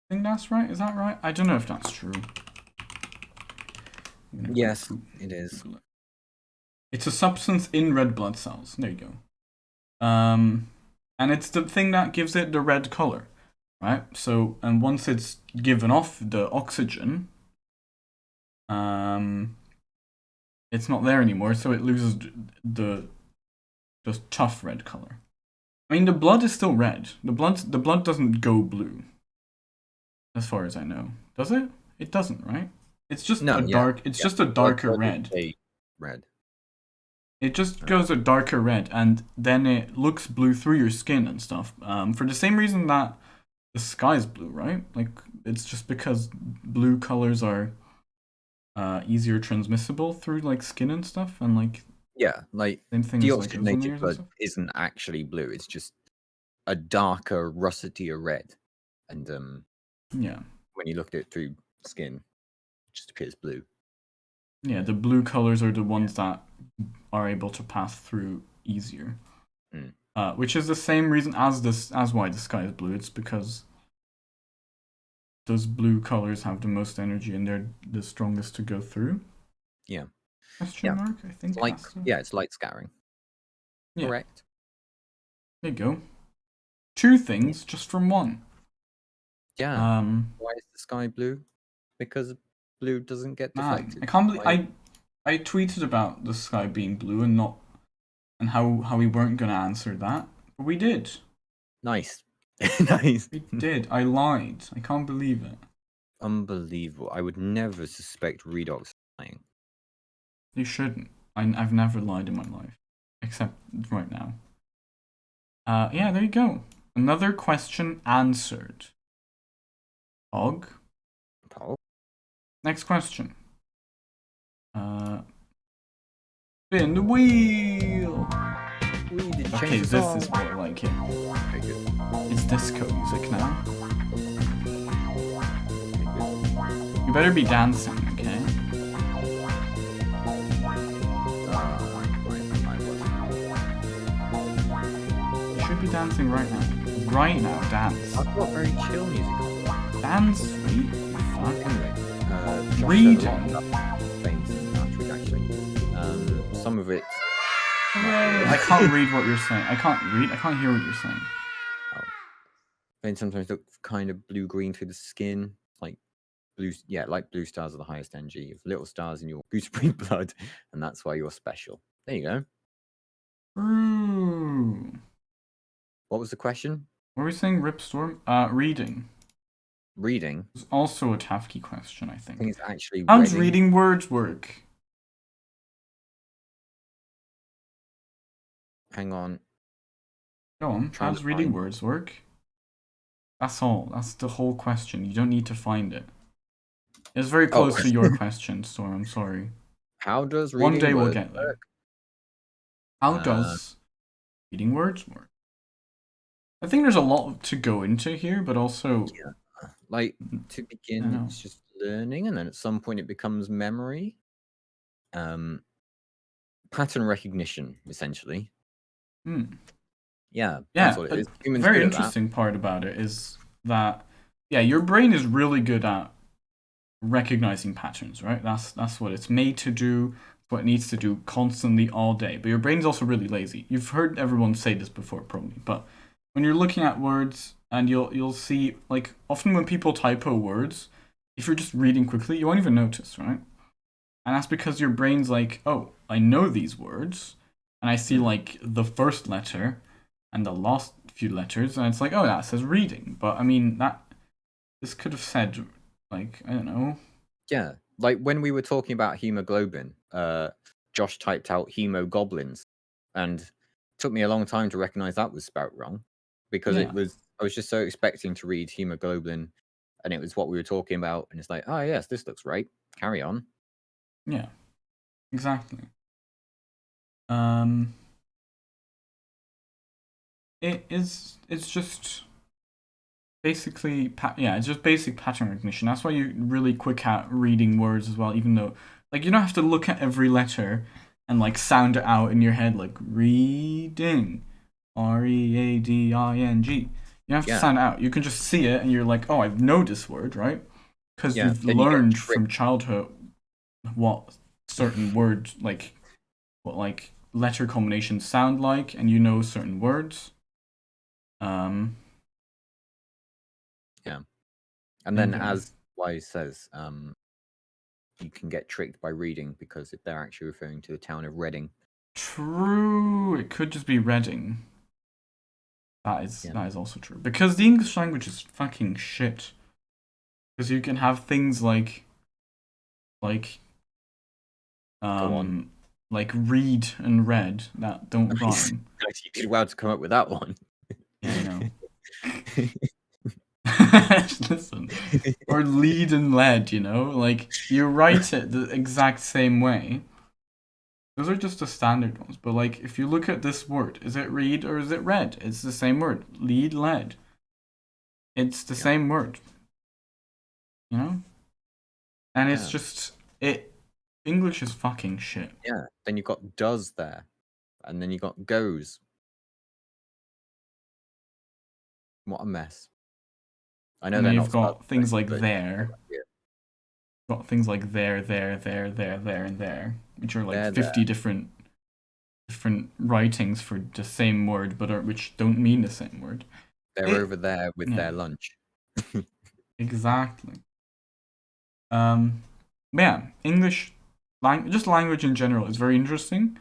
think that's right. Is that right? I don't know if that's true. Yes, it is. It's a substance in red blood cells. There you go. And it's the thing that gives it the red color, right? So, and once it's given off the oxygen, it's not there anymore, so it loses the just tough red color. I mean, the blood is still red. The blood doesn't go blue, as far as I know. Does it? It doesn't, right? It's just just a darker red. Red. It just goes a darker red, and then it looks blue through your skin and stuff. For the same reason that the sky's blue, right? Like it's just because blue colors are easier transmissible through like skin and stuff, and like Yeah, like same thing as like ozone deoxygenated layers and blood stuff. isn't actually blue. It's just a darker, russetier red, and Yeah, when you look at it through skin, it just appears blue. yeah. The blue colors are the ones that are able to pass through easier. Mm. Which is the same reason as why the sky is blue. It's because those blue colors have the most energy and they're the strongest to go through. Yeah. Question mark? I think. Like it's light scattering. Yeah. Correct. There you go. Two things just from one. Yeah. Why is the sky blue? Because blue doesn't get Man, deflected. I can't believe I tweeted about the sky being blue and not and how we weren't gonna answer that, but we did. Nice. Nice. We did. I lied. I can't believe it. Unbelievable. I would never suspect Redox lying. You shouldn't. I've never lied in my life, except right now. Yeah, there you go. Another question answered. Pog. Next question. Spin the wheel. Okay, this is more like it. Okay, good. It's disco music now. You better be dancing, okay? You should be dancing right now. Right now, dance. I've got very chill music on. Dance, sweet. Fuck. Anyway, Reading. Some of it. I can't read what you're saying. I can't hear what you're saying. Oh. Then sometimes look kind of blue-green through the skin, like blue. Yeah, like blue stars are the highest energy. You have little stars in your gooseberry blood, and that's why you're special. There you go. Ooh. What was the question? What were we saying, Ripstorm? Reading. Reading. It's also a Tafky question, I think. I think it's actually. How does reading words work? Hang on. Go on. How does reading words work? That's all. That's the whole question. You don't need to find it. It's very close to your question, Storm. I'm sorry. How does reading One day words we'll get there. work? How does reading words work? I think there's a lot to go into here, but also... Yeah. Like, to begin, it's just learning, and then at some point it becomes memory. Pattern recognition, essentially. Yeah, that's what it is. The very interesting part about it is that, yeah, your brain is really good at recognizing patterns, right? That's what it's made to do, what it needs to do constantly all day. But your brain's also really lazy. You've heard everyone say this before, probably, but when you're looking at words and you'll see, like, often when people typo words, if you're just reading quickly, you won't even notice, right? And that's because your brain's like, oh, I know these words, and I see like the first letter and the last few letters, and it's like, oh, that says reading. But I mean, this could have said, like, I don't know. Yeah, like when we were talking about hemoglobin, Josh typed out hemogoblins, and it took me a long time to recognize that was spelt wrong, because I was just so expecting to read hemoglobin, and it was what we were talking about, and it's like, oh yes, this looks right. Carry on. Yeah, exactly. It's just basically it's just basic pattern recognition. That's why you're really quick at reading words as well, even though like you don't have to look at every letter and like sound it out in your head like reading, reading. You don't have to sound it out. You can just see it and you're like, oh, I know this word, right? Because you've learned from childhood what certain words what letter combinations sound like, and you know certain words. Yeah, and then as Wise says, you can get tricked by reading because if they're actually referring to the town of Reading. True, it could just be Reading. That is also true because the English language is fucking shit. Because you can have things like read and read that don't rhyme. You did well to come up with that one. Yeah, I know. Listen, or lead and led, you know? Like, you write it the exact same way. Those are just the standard ones. But, like, if you look at this word, is it read or is it read? It's the same word. Lead, led. It's the same word. You know? And it's just, English is fucking shit. Yeah. Then you've got does there. And then you got goes. What a mess. I know And they're then not you've got spelled things right, like but there. Got things like there, and there, which are like There, 50 different writings for the same word, but which don't mean the same word. they're over there with yeah. their lunch. Exactly. Yeah, English, just language in general is very interesting.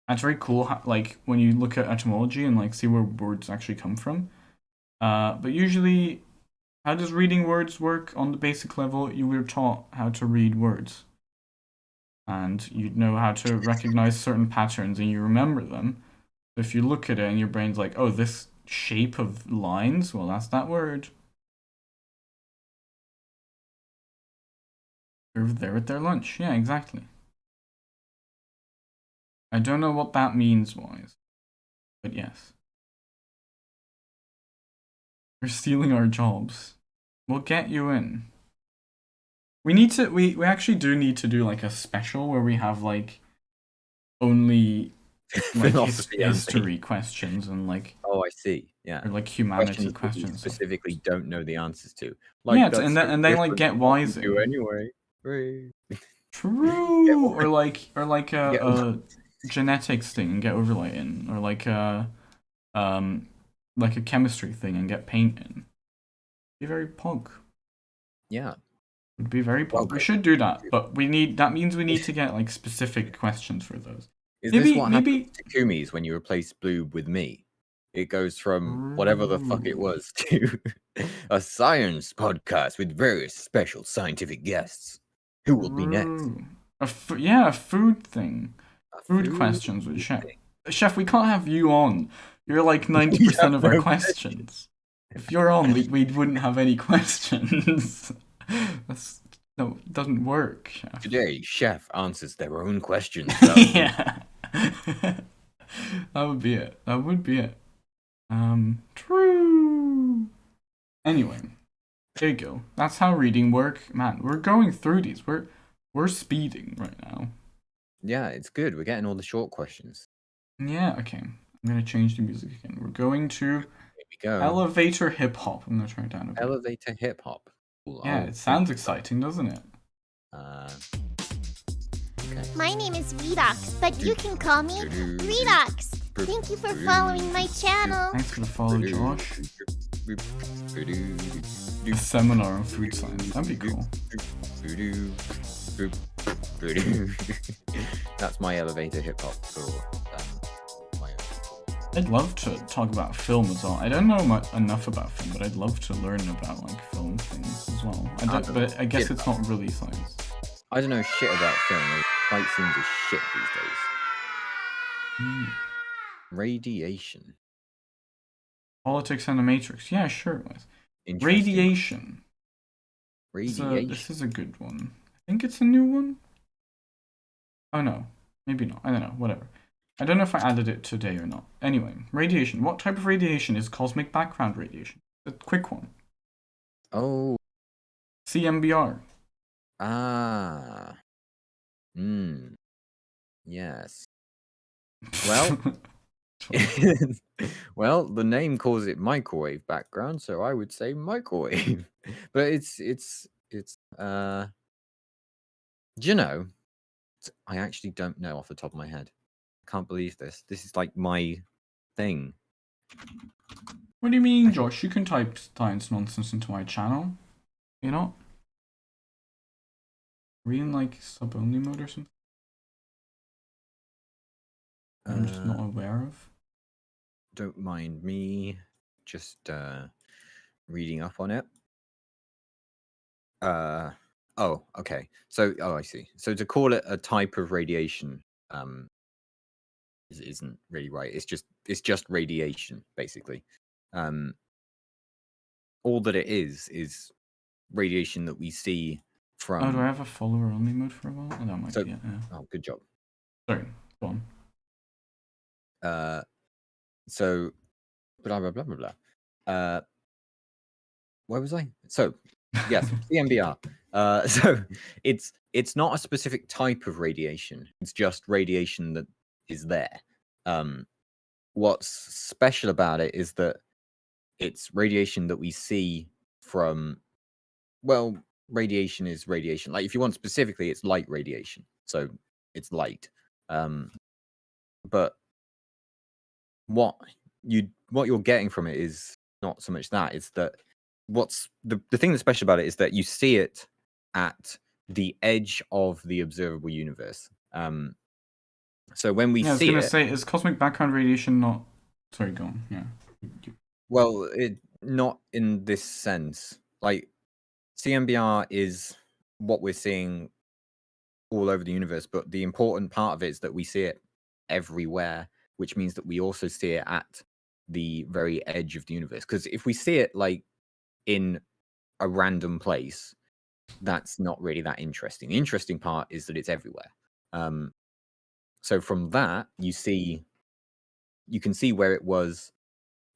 And it's very cool, like when you look at etymology and like see where words actually come from. But usually, how does reading words work on the basic level? You were taught how to read words. And you'd know how to recognize certain patterns and you remember them. If you look at it and your brain's like, oh, this shape of lines, well, that's that word. They're at their lunch. Yeah, exactly. I don't know what that means, wise. But yes. You're stealing our jobs. We'll get you in. We actually do need to do like a special where we have like only like Philosophy history questions and like Oh, I see. Yeah. or like humanity Questions that you questions. specifically don't know the answers to. Yeah, Like that's and so then like different get from what we wise do in. anyway. Right. True. Get Or like Get a genetics thing and get overlay in, or like a chemistry thing and get paint in. Be very pog. Yeah. Would be very pog. We Welcome. should do that, but that means we need to get like specific questions for those. Is this what happens Maybe to Kumi's when you replace blue with me? It goes from whatever the fuck it was to a science podcast with various special scientific guests. Who will be next? A food thing. Food questions with Chef. thing. Chef, we can't have you on. You're like 90% We have of our no questions. If you're on, we wouldn't have any questions. No, it doesn't work, Chef. Today, Chef answers their own questions. Yeah. That would be it. That would be it. True. Anyway, there you go. That's how reading work. Man, we're going through these. We're speeding right now. Yeah, it's good. We're getting all the short questions. Yeah, okay. I'm gonna change the music again. We're going to Here we go. elevator hip hop. I'm gonna turn it down a bit. Elevator hip hop. Yeah, it sounds exciting, doesn't it? Okay. My name is Redox, but you can call me Redox. Thank you for following my channel. Thanks for the follow, Josh. A seminar on food science. That'd be cool. That's my elevator hip hop for my own. I'd love to talk about film as well. I don't know enough about film, but I'd love to learn about like film things as well. But I guess it's not really science. I don't know shit about film. Fight scenes are shit these days. Radiation. Politics and the Matrix. Yeah, sure it was. Radiation. This is a good one. I think it's a new one. Oh no, maybe not. I don't know. Whatever. I don't know if I added it today or not. Anyway, radiation. What type of radiation is cosmic background radiation? A quick one. Oh. CMBR. Ah. Yes. Well. Well, the name calls it microwave background, so I would say microwave. But it's do you know? I actually don't know off the top of my head. I can't believe this. This is like my thing. What do you mean, Josh? You can type science nonsense into my channel. You know? Are we in like sub-only mode or something? I'm just not aware of. Don't mind me just reading up on it. Oh, okay. So, I see. So to call it a type of radiation, isn't really right. It's just radiation, basically. all that it is radiation that we see from. Oh, do I have a follower only mode for a while? Oh, that might So- be it. Yeah. Oh, good job. Sorry, go on. So blah blah blah blah blah. Where was I? So yes, CMBR. So it's not a specific type of radiation. It's just radiation that is there. What's special about it is that it's radiation that we see from. Well, radiation is radiation. Like if you want specifically, it's light radiation. So it's light. But what you're getting from it is not so much that. It's that what's the thing that's special about it is that you see it at the edge of the observable universe. So when we Yeah, I was see gonna it, say, is cosmic background radiation not? Sorry, go on. Yeah. well, it not in this sense. Like CMBR is what we're seeing all over the universe, but the important part of it is that we see it everywhere, which means that we also see it at the very edge of the universe. Because if we see it like in a random place, that's not really that interesting. The interesting part is that it's everywhere. So from that, you can see where it was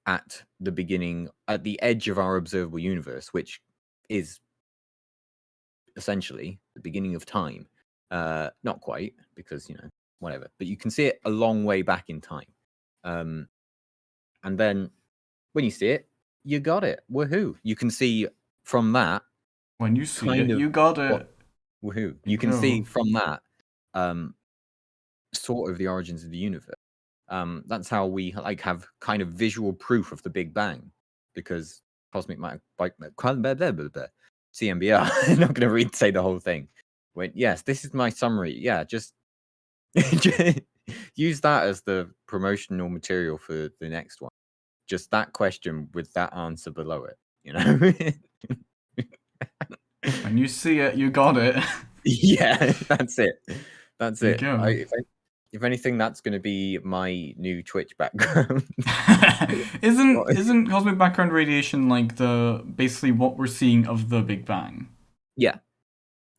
at the beginning, at the edge of our observable universe, which is essentially the beginning of time. Not quite, because whatever, but you can see it a long way back in time. And then when you see it, you got it. Woohoo! You can see from that. When you see Kind it, of you got it. Woohoo! You can see Go. from that sort of the origins of the universe. That's how we like have kind of visual proof of the Big Bang, because cosmic matter, CMBR. I'm not going to say the whole thing. Wait, yes, this is my summary. Yeah, just use that as the promotional material for the next one. Just that question with that answer below it. When you see it, you got it. Yeah, that's it. That's There you it. go. If anything, that's going to be my new Twitch background. Isn't cosmic background radiation like the basically what we're seeing of the Big Bang? Yeah.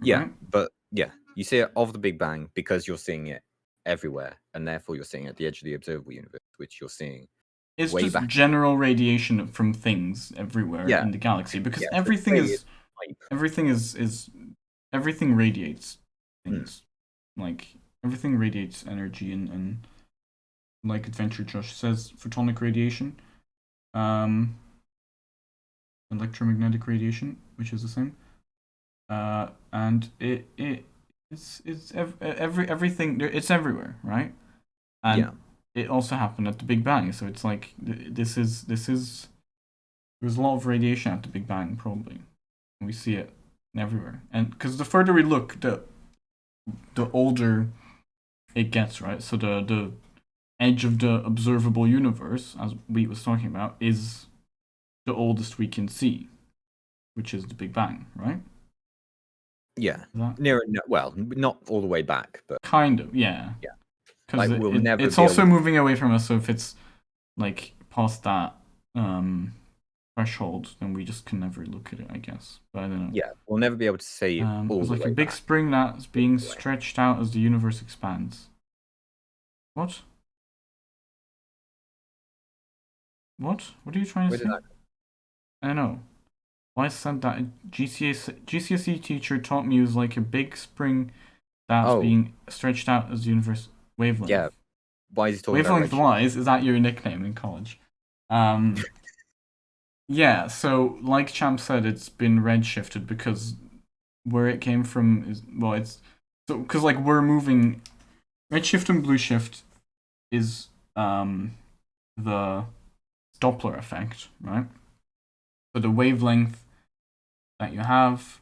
Right? But yeah, you see it of the Big Bang because you're seeing it everywhere, and therefore you're seeing it at the edge of the observable universe, which you're seeing. It's way just back. general radiation from things everywhere Yeah. in the galaxy, because Yeah, so everything say is it's type. everything radiates things. Like everything radiates energy, and like Adventure Josh says, photonic radiation, electromagnetic radiation, which is the same, and everything, it's everywhere, right? And Yeah. it also happened at the Big Bang, so it's like this is there's a lot of radiation at the Big Bang, probably. We see it everywhere, and because the further we look, the older it gets, right? So the edge of the observable universe, as we was talking about, is the oldest we can see, which is the Big Bang, right? Yeah. Is that Well, not all the way back, but kind of, yeah. Yeah. Because Like, we'll never it's be also able to- moving away from us. So if it's like past that threshold, then we just can never look at it, I guess. But I don't know. yeah, we'll never be able to see all It's the like way a big back. spring that's being All the way. stretched out as the universe expands. What? What? What are you trying to Where say? did that I don't know. Why said that? GCSE teacher taught me it was like a big spring that's Oh. being stretched out as the universe wavelength. Yeah. Why is he talking about Wavelength redshift? wise, is that your nickname in college? Yeah, so like Champ said, it's been redshifted because where it came from is, well, it's so because like we're moving. Redshift and blue shift is the Doppler effect, right? So the wavelength that you have,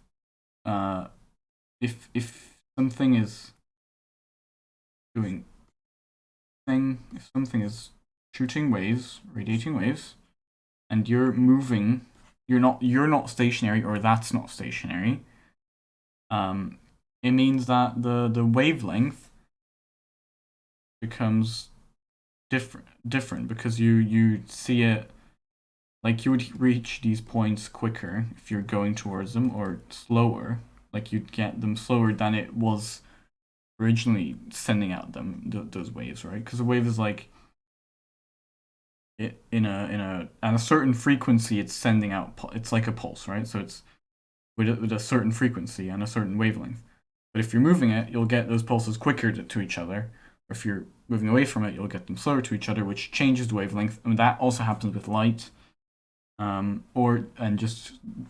if something is doing if something is shooting waves, radiating waves, and you're moving, you're not stationary, or that's not stationary. It means that the wavelength becomes different because you see it like you would reach these points quicker if you're going towards them, or slower. Like you'd get them slower than it was originally sending out those waves, right? Because a wave is like at a certain frequency, it's sending out. It's like a pulse, right? So it's with a certain frequency and a certain wavelength. But if you're moving it, you'll get those pulses quicker to each other. Or if you're moving away from it, you'll get them slower to each other, which changes the wavelength. And that also happens with light.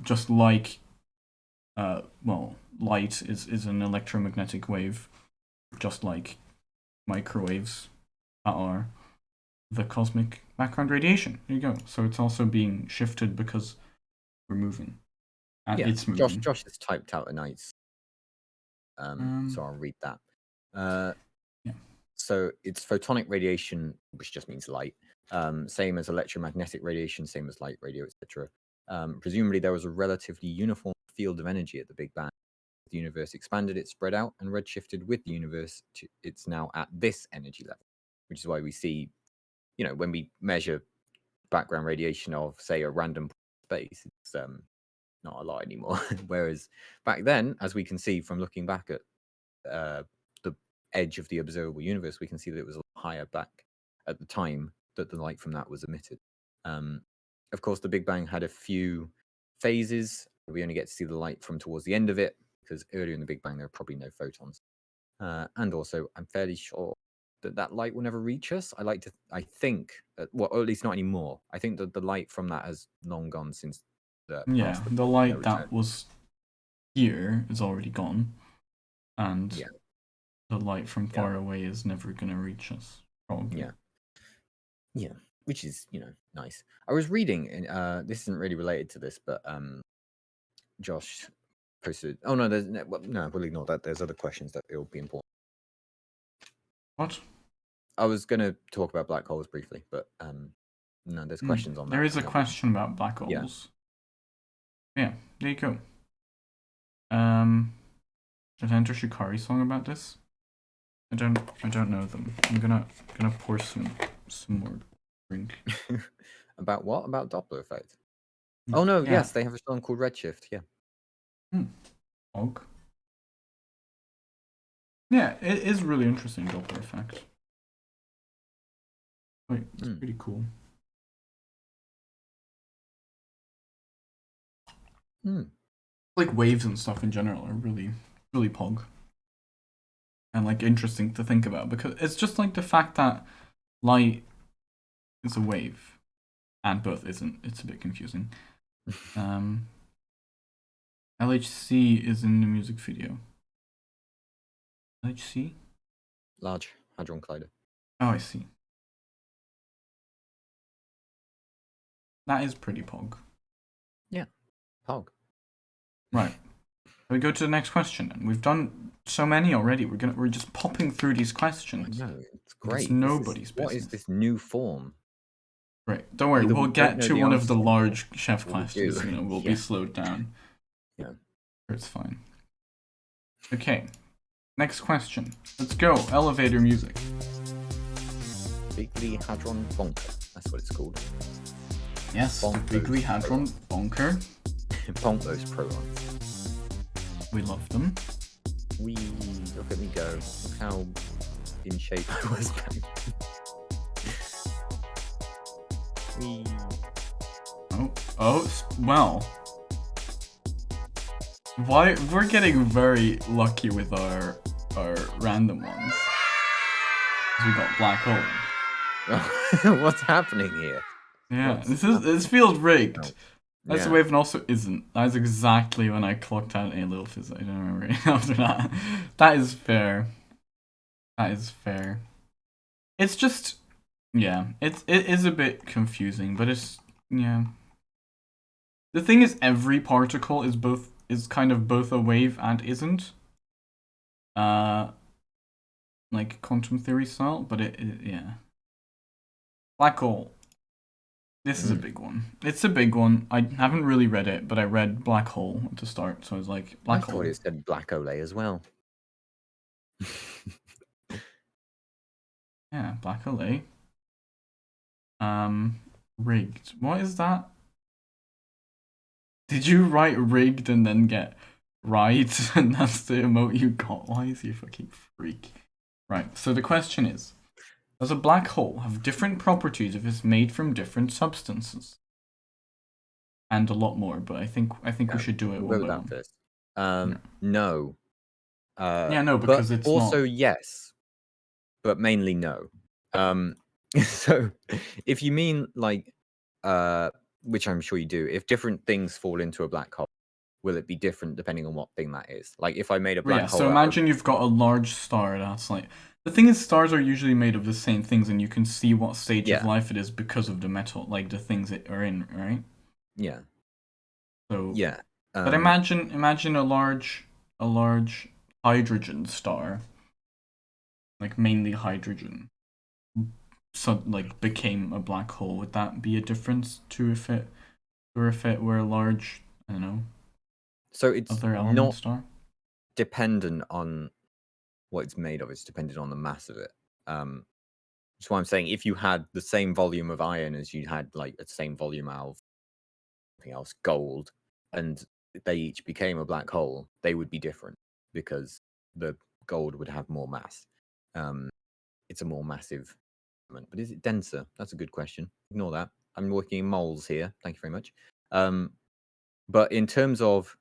Just like light is an electromagnetic wave, just like microwaves are the cosmic background radiation. There you go. So it's also being shifted because we're moving. And it's moving. Josh has typed out a nice. So I'll read that. Yeah. So it's photonic radiation, which just means light. Same as electromagnetic radiation, same as light, radio, etc. Presumably, there was a relatively uniform field of energy at the Big Bang. The universe expanded, it spread out, and redshifted with the universe. It's now at this energy level, which is why we see, when we measure background radiation of, say, a random space, it's not a lot anymore. Whereas back then, as we can see from looking back at the edge of the observable universe, we can see that it was a lot higher back at the time that the light from that was emitted. Of course, the Big Bang had a few phases. We only get to see the light from towards the end of it, because earlier in the Big Bang, there are probably no photons. And also, I'm fairly sure that light will never reach us. I think, or at least not anymore. I think that the light from that has long gone since the light that was here is already gone, and the light from far away is never going to reach us, probably. Yeah, which is nice. I was reading, this isn't really related to this, but Josh posted. Oh no, we'll ignore that. There's other questions that will be important. What? I was going to talk about black holes briefly, but no, there's questions on that. There is a question about black holes. Yeah, there you go. Did I enter Shikari song about this? I don't know them. I'm gonna pour some more drink. About what? About Doppler effect? Oh no, yes, they have a song called Redshift. Yeah. Og. Yeah, it is really interesting, Doppler effect. Wait, it's pretty cool. Like waves and stuff in general are really, really pog. And like interesting to think about, because it's just like the fact that light is a wave and both isn't. It's a bit confusing. LHC is in the music video. LHC? Large Hadron Collider. Oh, I see. That is pretty pog. Yeah, pog. Right. We go to the next question, and we've done so many already. We're just popping through these questions. No, it's great. It's nobody's business. What is this new form? Right. Don't worry. We'll get to one of the large chef questions. do. We'll be slowed down. Yeah. It's fine. Okay. Next question. Let's go. Elevator music. Bigly Hadron Bonker. That's what it's called. Yes, the Bigly Hadron Bonker. Bonk those protons. We love them. Look at me go. Look how in shape I was back. Well. Why we're getting very lucky with our random ones. We got black hole. What's happening here? Yeah, this feels rigged. That's the wave, and also isn't. That is exactly when I clocked out a little fizz. I don't remember after that. That is fair. That is fair. It's just, it is a bit confusing, but it's The thing is, every particle is kind of both a wave and isn't. Like quantum theory style, but yeah. Black hole. This is a big one. It's a big one. I haven't really read it, but I read black hole at the start, so I was like, black hole. I thought it said black ole as well. Yeah, black ole. Rigged. What is that? Did you write rigged and then get right, and that's the emote you got? Why is you fucking freak? Right. So the question is: does a black hole have different properties if it's made from different substances? And a lot more, but I think we should do it We'll one go with by that one. first. Yeah. No. Yeah, no, But because it's also not. yes, but mainly no. So if you mean like, which I'm sure you do, if different things fall into a black hole, will it be different depending on what thing that is? Like if I made a black Yeah. hole So out of, imagine you've got a large star that's like. The thing is, stars are usually made of the same things, and you can see what stage of yeah, life it is because of the metal, like the things it are in, right? yeah, So, yeah, but imagine a large hydrogen star, like mainly hydrogen, so like became a black hole. Would that be a difference to if it were a large, I don't know, so it's other element not star? dependent on what it's made of, it's dependent on the mass of it. That's why I'm saying if you had the same volume of iron as you had like the same volume of something else, gold, and they each became a black hole, they would be different because the gold would have more mass. It's a more massive element, but is it denser? That's a good question. Ignore that. I'm working in moles here. Thank you very much. But in terms of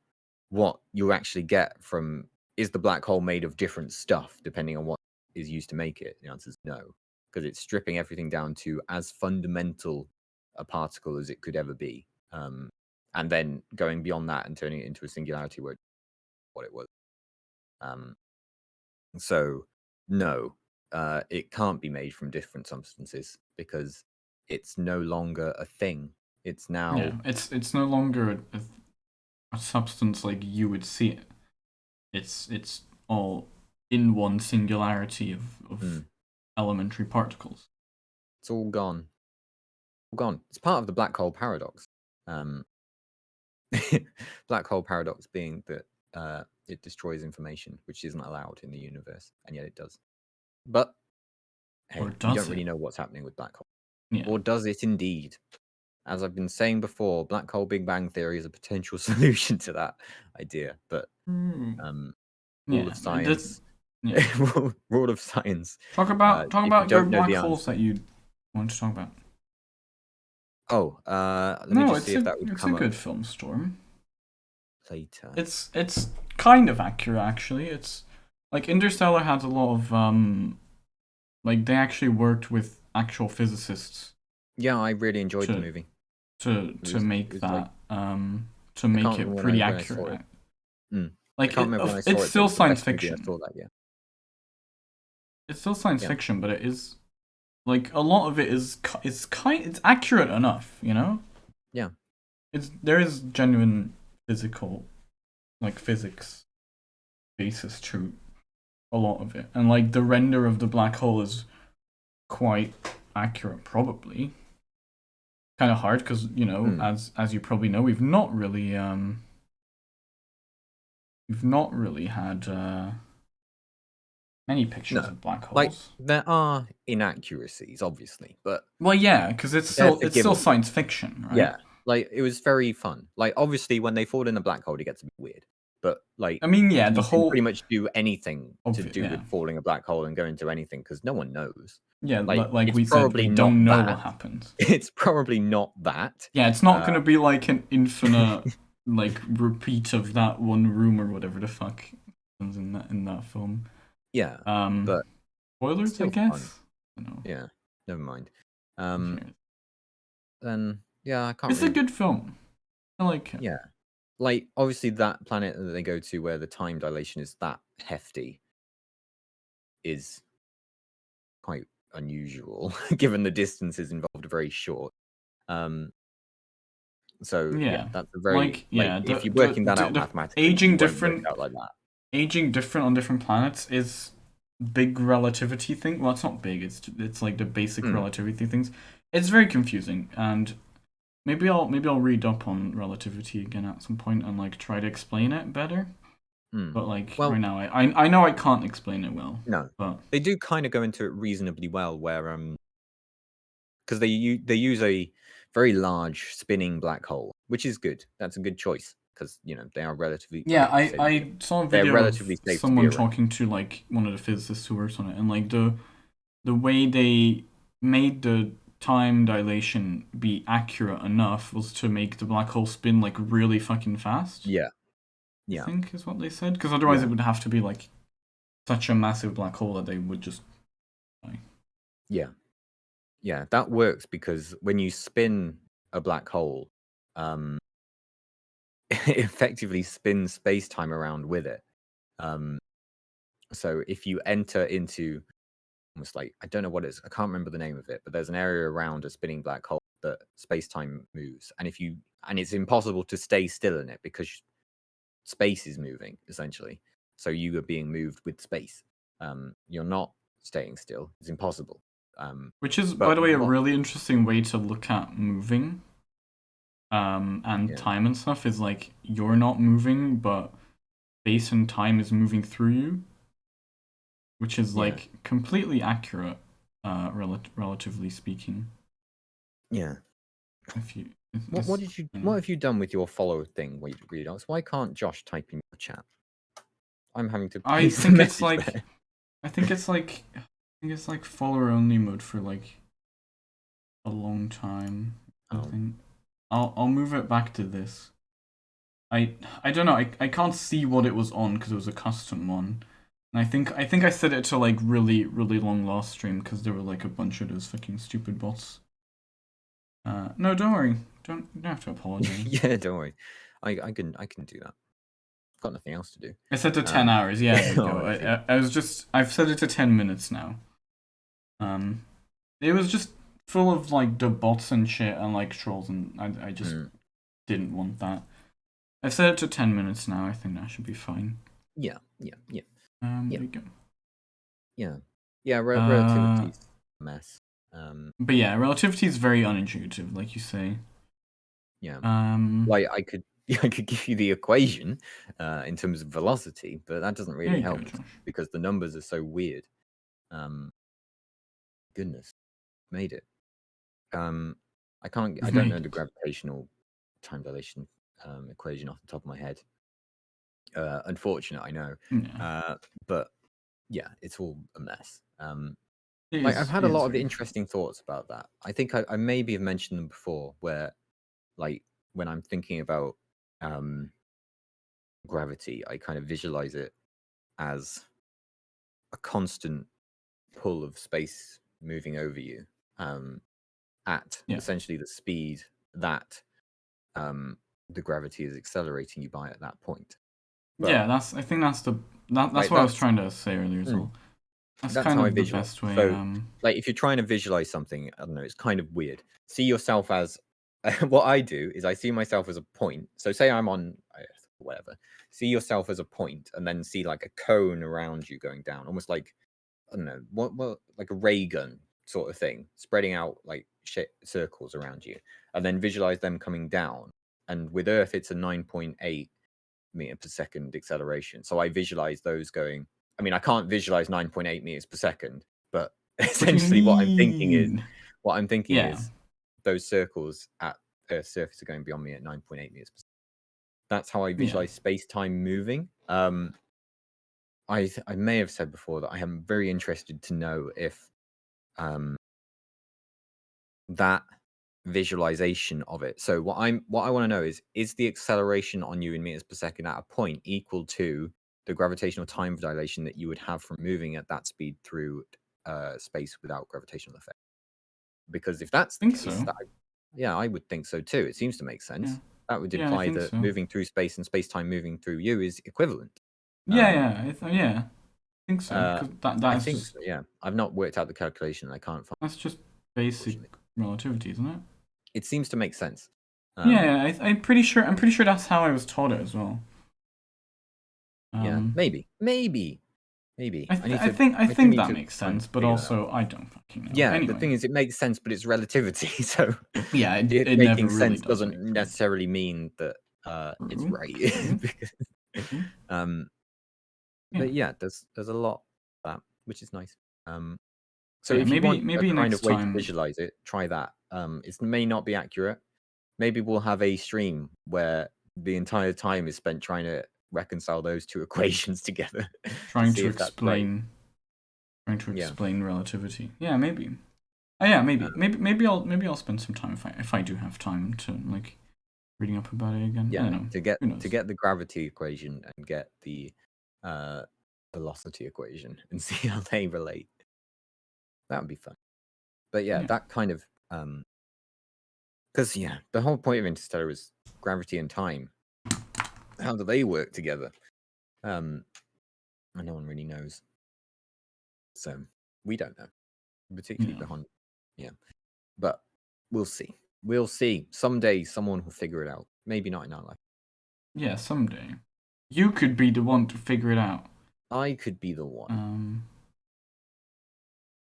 what you actually get from, is the black hole made of different stuff depending on what is used to make it? The answer is no, because it's stripping everything down to as fundamental a particle as it could ever be, and then going beyond that and turning it into a singularity where what it was. So no, it can't be made from different substances because it's no longer a thing. It's now Yeah, it's no longer a substance like you would see it. It's all in one singularity of elementary particles. it's all gone. All gone. It's part of the black hole paradox. Black hole paradox being that it destroys information, which isn't allowed in the universe, and yet it does. But hey, Or we does don't really it? know what's happening with black hole. Yeah. Or does it indeed? As I've been saying before, black hole Big Bang theory is a potential solution to that idea. But rule Yeah. of science, Yeah. rule of science. Talk about If you your don't know black the holes answer. that you want to talk about. Oh, let me No, just see if that would it's come a up good film, Storm. later. It's kind of accurate actually. It's like Interstellar has a lot of like they actually worked with actual physicists Yeah, I really enjoyed the to movie. to make was that like, to I make can't it remember pretty when I saw accurate. it. I Like can't remember when I saw it's it, but still it's the science best movie I fiction. saw that year. It's still science Yeah. fiction, but it is like a lot of it is it's accurate enough, you know? Yeah. There is genuine physical like physics basis to a lot of it. And like the render of the black hole is quite accurate probably. Kind of hard cuz you know, as you probably know, we've not really had many pictures No. of black holes. Like there are inaccuracies, obviously, but well, yeah, because it's they're still forgivable. science fiction, right? Yeah. Like it was very fun. Like obviously when they fall in a black hole it gets a bit weird. But like I mean, yeah, the you can whole pretty much do anything to do yeah. with falling a black hole and go into anything because no one knows. Yeah, Like like it's we said, probably we not don't know that. what happens. It's probably not that. Yeah, it's not gonna be like an infinite like repeat of that one room or whatever the fuck happens in that film. Yeah. But spoilers, I still guess. fun. I don't know. Yeah. Never mind. Cheers. Then yeah, I can't It's really a good film. I like it. Yeah. Like obviously that planet that they go to where the time dilation is that hefty is quite unusual given the distances involved are very short. So yeah, that's a very like yeah. if you're working that out the mathematically, aging you won't work different, out like that. aging different on different planets is big relativity thing. Well, it's not big. It's like the basic relativity things. It's very confusing, and maybe I'll read up on relativity again at some point and like try to explain it better. But like right now, I know I can't explain it well. No, but they do kind of go into it reasonably well, where because they use a very large spinning black hole, which is good. That's a good choice because they are relatively. Yeah, I say I saw a they're video relatively of safe to be someone around. talking to like one of the physicists who works on it, and like the way they made the time dilation be accurate enough was to make the black hole spin like really fucking fast. Yeah, I yeah, think is what they said, because otherwise Yeah. it would have to be like such a massive black hole that they would just die. yeah, yeah. That works because when you spin a black hole, it effectively spins space time around with it. So if you enter into almost like I don't know what it is, I can't remember the name of it, but there's an area around a spinning black hole that space time moves, and it's impossible to stay still in it because space is moving essentially. So you are being moved with space. You're not staying still. It's impossible. Which is, But by the way, a what- really interesting way to look at moving. And Yeah. time and stuff is like you're not moving, but space and time is moving through you, which is Yeah. like completely accurate, relatively speaking. Yeah. If you, What have you done with your follow thing, Redox? Why can't Josh type in your chat? I'm having to. I paste the think it's message like, there. I think it's like follower only mode for like a long time. I Oh. think I'll move it back to this. I don't know. I can't see what it was on because it was a custom one. And I think I set it to like really long last stream because there were like a bunch of those fucking stupid bots. No, don't worry. You don't have to apologize. Yeah, don't worry. I can do that. I've got nothing else to do. I set to 10 hours. Yeah, there you go. Oh, I see. I've set it to 10 minutes now. It was just full of like the bots and shit and like trolls, and I just didn't want that. I've set it to 10 minutes now. I think that should be fine. Yeah. There you go. Yeah. Relativity's a mess. But yeah, relativity is very unintuitive, like you say. Yeah. Like I could give you the equation in terms of velocity, but that doesn't really There you help go, Josh. because the numbers are so weird. Goodness, made it. I don't know the gravitational time dilation equation off the top of my head. Unfortunate, I know. Yeah. But yeah, it's all a mess. I've had a lot of interesting thoughts about that. I think I maybe have mentioned them before, where like when I'm thinking about gravity, I kind of visualize it as a constant pull of space moving over you at essentially the speed that the gravity is accelerating you by at that point. But, yeah, I think that's what I was trying to say earlier as well. That's kind how of I the visualize. best way. So, like if you're trying to visualize something, I don't know, it's kind of weird. See yourself as what I do is I see myself as a point. So say I'm on Earth or whatever. See yourself as a point and then see like a cone around you going down, almost like I don't know, what like a ray gun sort of thing, spreading out like circles around you, and then visualize them coming down. And with Earth, it's a 9.8 meter per second acceleration. So I visualize those going. I mean, I can't visualize 9.8 meters per second, but essentially what I'm thinking is those circles at Earth's surface are going beyond me at 9.8 meters per second. That's how I visualize space-time moving. I may have said before that I am very interested to know if that visualization of it. So what I want to know is the acceleration on you in meters per second at a point equal to the gravitational time dilation that you would have from moving at that speed through space without gravitational effect? Because if that's the case, I would think so too. It seems to make sense. Yeah. That would imply that moving through space and space-time moving through you is equivalent. I think so. I think so, yeah. I've not worked out the calculation. I can't find. That's just basic relativity, isn't it? It seems to make sense. I'm pretty sure that's how I was taught it as well. Yeah, maybe. I think that makes sense, but also I don't fucking know. Yeah, anyway. The thing is, it makes sense, but it's relativity. So yeah, it making never really sense doesn't necessarily mean that it's right. But yeah, there's a lot of that, which is nice. So Yeah, if you want a maybe kind next of way to time. visualize it, try that. It may not be accurate. Maybe we'll have a stream where the entire time is spent trying to reconcile those two equations together to Trying see to if that's right. Yeah. explain relativity. Yeah, maybe. Oh yeah, maybe. Um, Maybe I'll spend some time if I do have time to like reading up about it again. I Yeah, don't know. to get Who knows? the gravity equation and get the velocity equation and see how they relate. That would be fun. But yeah, Yeah. that kind of because the whole point of Interstellar is gravity and time. How do they work together? And no one really knows. So we don't know, particularly Yeah. behind. Yeah, but we'll see. We'll see. Someday someone will figure it out. Maybe not in our life. Yeah, someday. You could be the one to figure it out. I could be the one.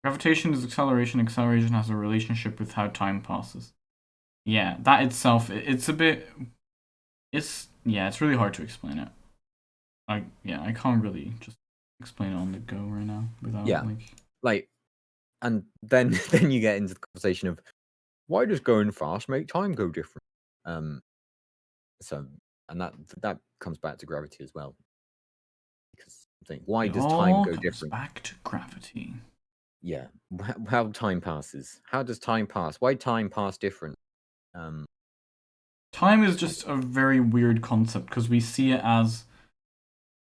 Gravitation is acceleration. Acceleration has a relationship with how time passes. Yeah, that itself, it's a bit. It's really hard to explain it. I can't really just explain it on the go right now without like, and then then you get into the conversation of why does going fast make time go different? So and that comes back to gravity as well. Because I think why it does time all go comes different? back to gravity. Yeah, how time passes. How does time pass? Why time pass different? Time is just a very weird concept because we see it as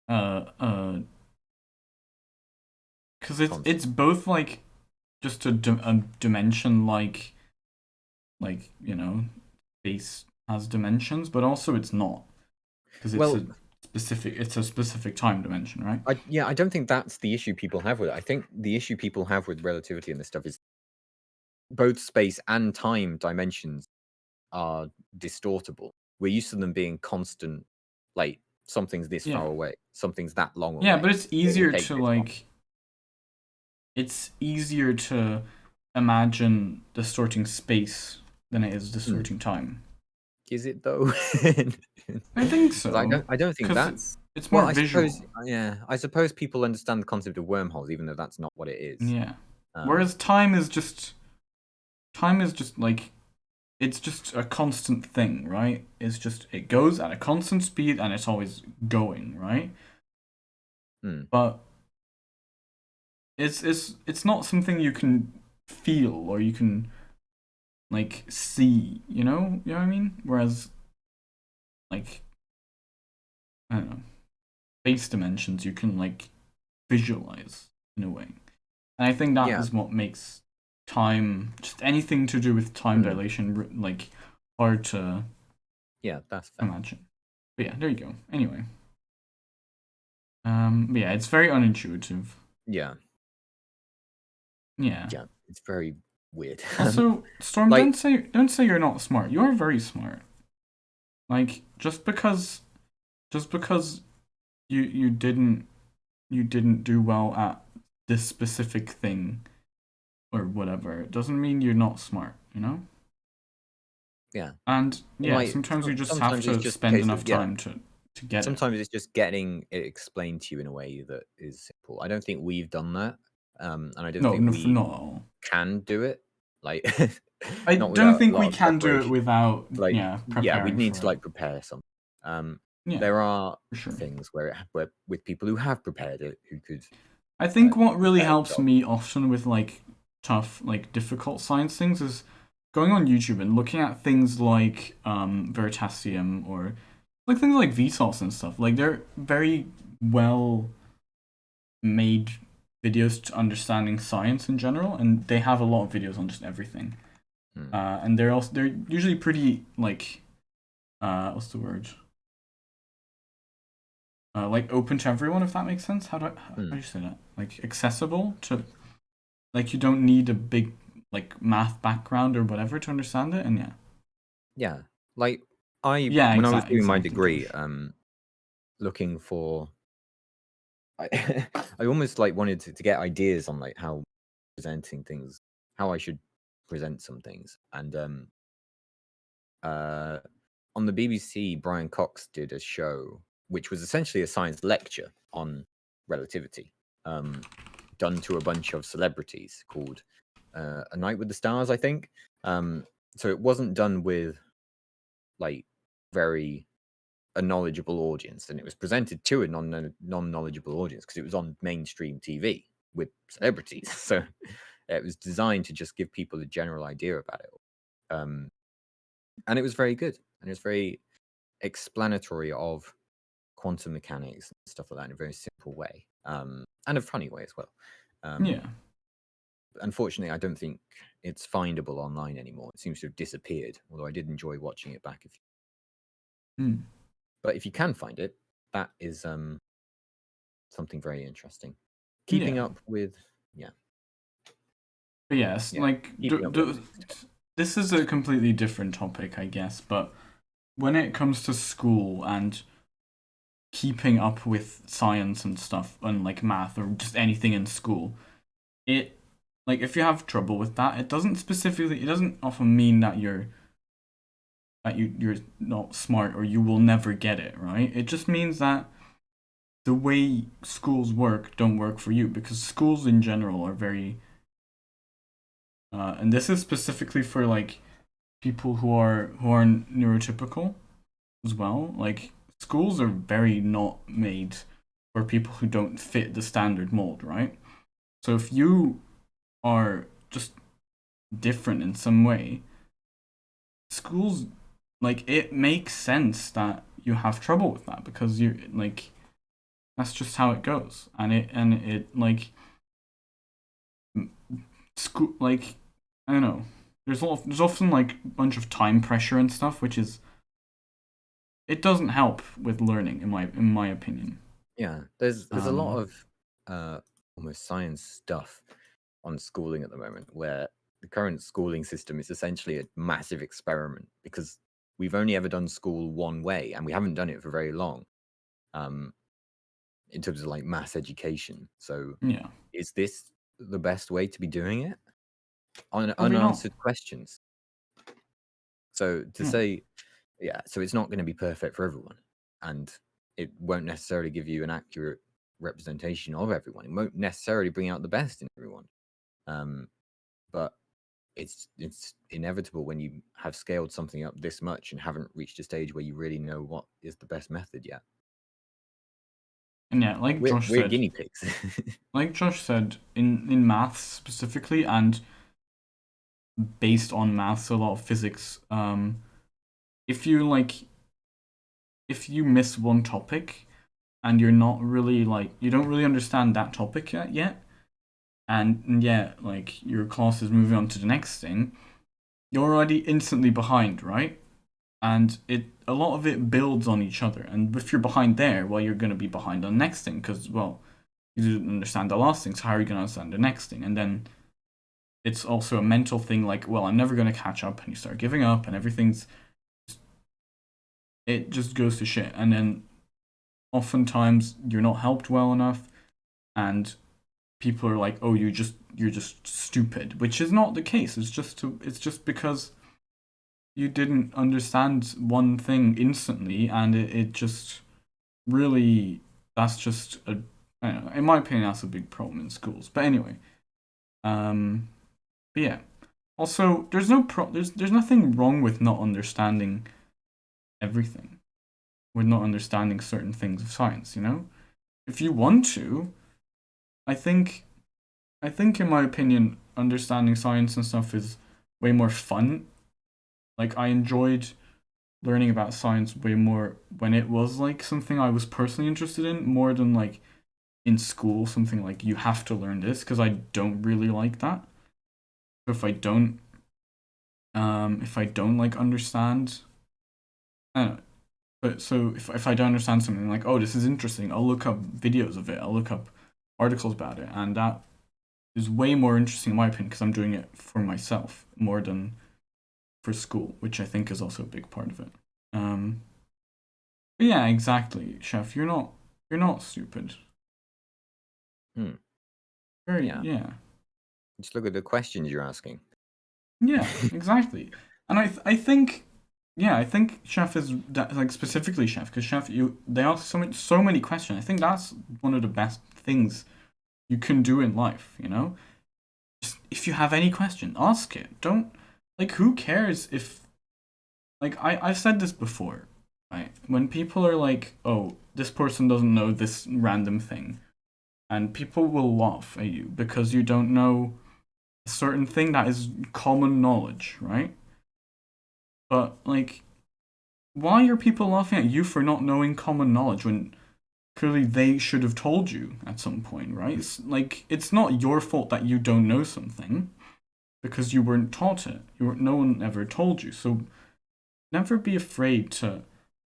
because it's both like just a dimension like space has dimensions, but also it's not because it's a specific time dimension, right? I don't think that's the issue people have with it. I think the issue people have with relativity and this stuff is both space and time dimensions are distortable. We're used to them being constant, like something's this far away, something's that long away. Yeah, but it's It will easier take to this long. like. It's easier to imagine distorting space than it is distorting time. Is it though? I think so. I don't think 'cause that's it's more I visual. suppose, I suppose people understand the concept of wormholes, even though that's not what it is. Yeah. Whereas time is just like it's just a constant thing, right? It's just it goes at a constant speed and it's always going, right? But it's not something you can feel or you can like see, you know what I mean? Whereas like I don't know, space dimensions you can like visualize in a way. And I think that is what makes time, just anything to do with time dilation, like hard to that's fair. imagine. But yeah, there you go. Anyway, but yeah, it's very unintuitive. Yeah, it's very weird. Also, Storm, don't say you're not smart. You are very smart. Like just because you didn't do well at this specific thing or whatever, it doesn't mean you're not smart, you know? Yeah. And sometimes you just have to spend enough time to get sometimes it's just getting it explained to you in a way that is simple. I don't think we've done that. And I don't think we can do it. Like I don't think we can do it without preparing we'd need for to like prepare something. There are things where with people who have prepared it who could. I think what really helps me often with like tough, like difficult science things is going on YouTube and looking at things like Veritasium or like things like Vsauce and stuff. Like they're very well made videos to understanding science in general, and they have a lot of videos on just everything. And they're usually pretty like what's the word? Like open to everyone, if that makes sense. How do you say that? Like accessible to, like you don't need a big like math background or whatever to understand it, and like when I was doing my degree, looking for, I almost like wanted to get ideas on like how presenting things, how I should present some things, and on the BBC, Brian Cox did a show which was essentially a science lecture on relativity. done to a bunch of celebrities called A Night with the Stars, I think. So it wasn't done with like very a knowledgeable audience, and it was presented to a non-knowledgeable audience because it was on mainstream TV with celebrities. So it was designed to just give people a general idea about it. And it was very good, and it was very explanatory of quantum mechanics and stuff like that in a very simple way, and a funny way as well. Yeah. Unfortunately, I don't think it's findable online anymore. It seems to have disappeared, although I did enjoy watching it back. But if you can find it, that is something very interesting. Keeping Yeah. up with, But yes, Yeah, like keeping up with this is a completely different topic, I guess. But when it comes to school and keeping up with science and stuff, and like math or just anything in school, it like if you have trouble with that, it doesn't often mean that you're not smart or you will never get it, right? It just means that the way schools work don't work for you, because schools in general are very and this is specifically for like people who are neurotypical as well. Like schools are very not made for people who don't fit the standard mold, right? So if you are just different in some way, schools, like, it makes sense that you have trouble with that, because you like that's just how it goes. And it like school, like, I don't know, there's often like a bunch of time pressure and stuff, which is, it doesn't help with learning in my opinion. Yeah, there's a lot of almost science stuff on schooling at the moment, where the current schooling system is essentially a massive experiment, because we've only ever done school one way, and we haven't done it for very long, in terms of like mass education. So Yeah. is this the best way to be doing it? On Probably not. unanswered questions. So to Yeah. say, so it's not going to be perfect for everyone, and it won't necessarily give you an accurate representation of everyone. It won't necessarily bring out the best in everyone. But it's inevitable when you have scaled something up this much and haven't reached a stage where you really know what is the best method yet. And yeah, like We're Josh said, guinea pigs. like Josh said, in maths specifically, and based on maths, a lot of physics, if you miss one topic and you're not really like, you don't really understand that topic yet, and like your class is moving on to the next thing, you're already instantly behind, right? And a lot of it builds on each other. And if you're behind there, well, you're going to be behind on the next thing, because, well, you didn't understand the last thing, so how are you going to understand the next thing? And then it's also a mental thing, like, well, I'm never going to catch up, and you start giving up, and it just goes to shit. And then oftentimes you're not helped well enough, and people are like, oh, you're just stupid, which is not the case. It's just because you didn't understand one thing instantly, and it just really, that's just I don't know, in my opinion, that's a big problem in schools. But anyway, but yeah, also there's nothing wrong with not understanding everything, with not understanding certain things of science, you know? If you want to, I think in my opinion, understanding science and stuff is way more fun. Like, I enjoyed learning about science way more when it was like something I was personally interested in, more than like in school, something like you have to learn this, because I don't really like that. So if I don't like understand, I don't know. But so if I don't understand something, like, oh, this is interesting, I'll look up videos of it, I'll look up articles about it, and that is way more interesting in my opinion, because I'm doing it for myself more than for school, which I think is also a big part of it. But yeah, exactly, Chef. You're not stupid. Yeah. Just look at the questions you're asking. Yeah, exactly. And I think Chef is like, specifically Chef, because Chef, they ask so many questions. I think that's one of the best things you can do in life, you know? Just, if you have any question, ask it. Don't, like, who cares if, like, I've said this before, right? When people are like, oh, this person doesn't know this random thing, and people will laugh at you because you don't know a certain thing that is common knowledge, right? But, like, why are people laughing at you for not knowing common knowledge when clearly they should have told you at some point, right? It's like, it's not your fault that you don't know something because you weren't taught it. No one ever told you. So never be afraid to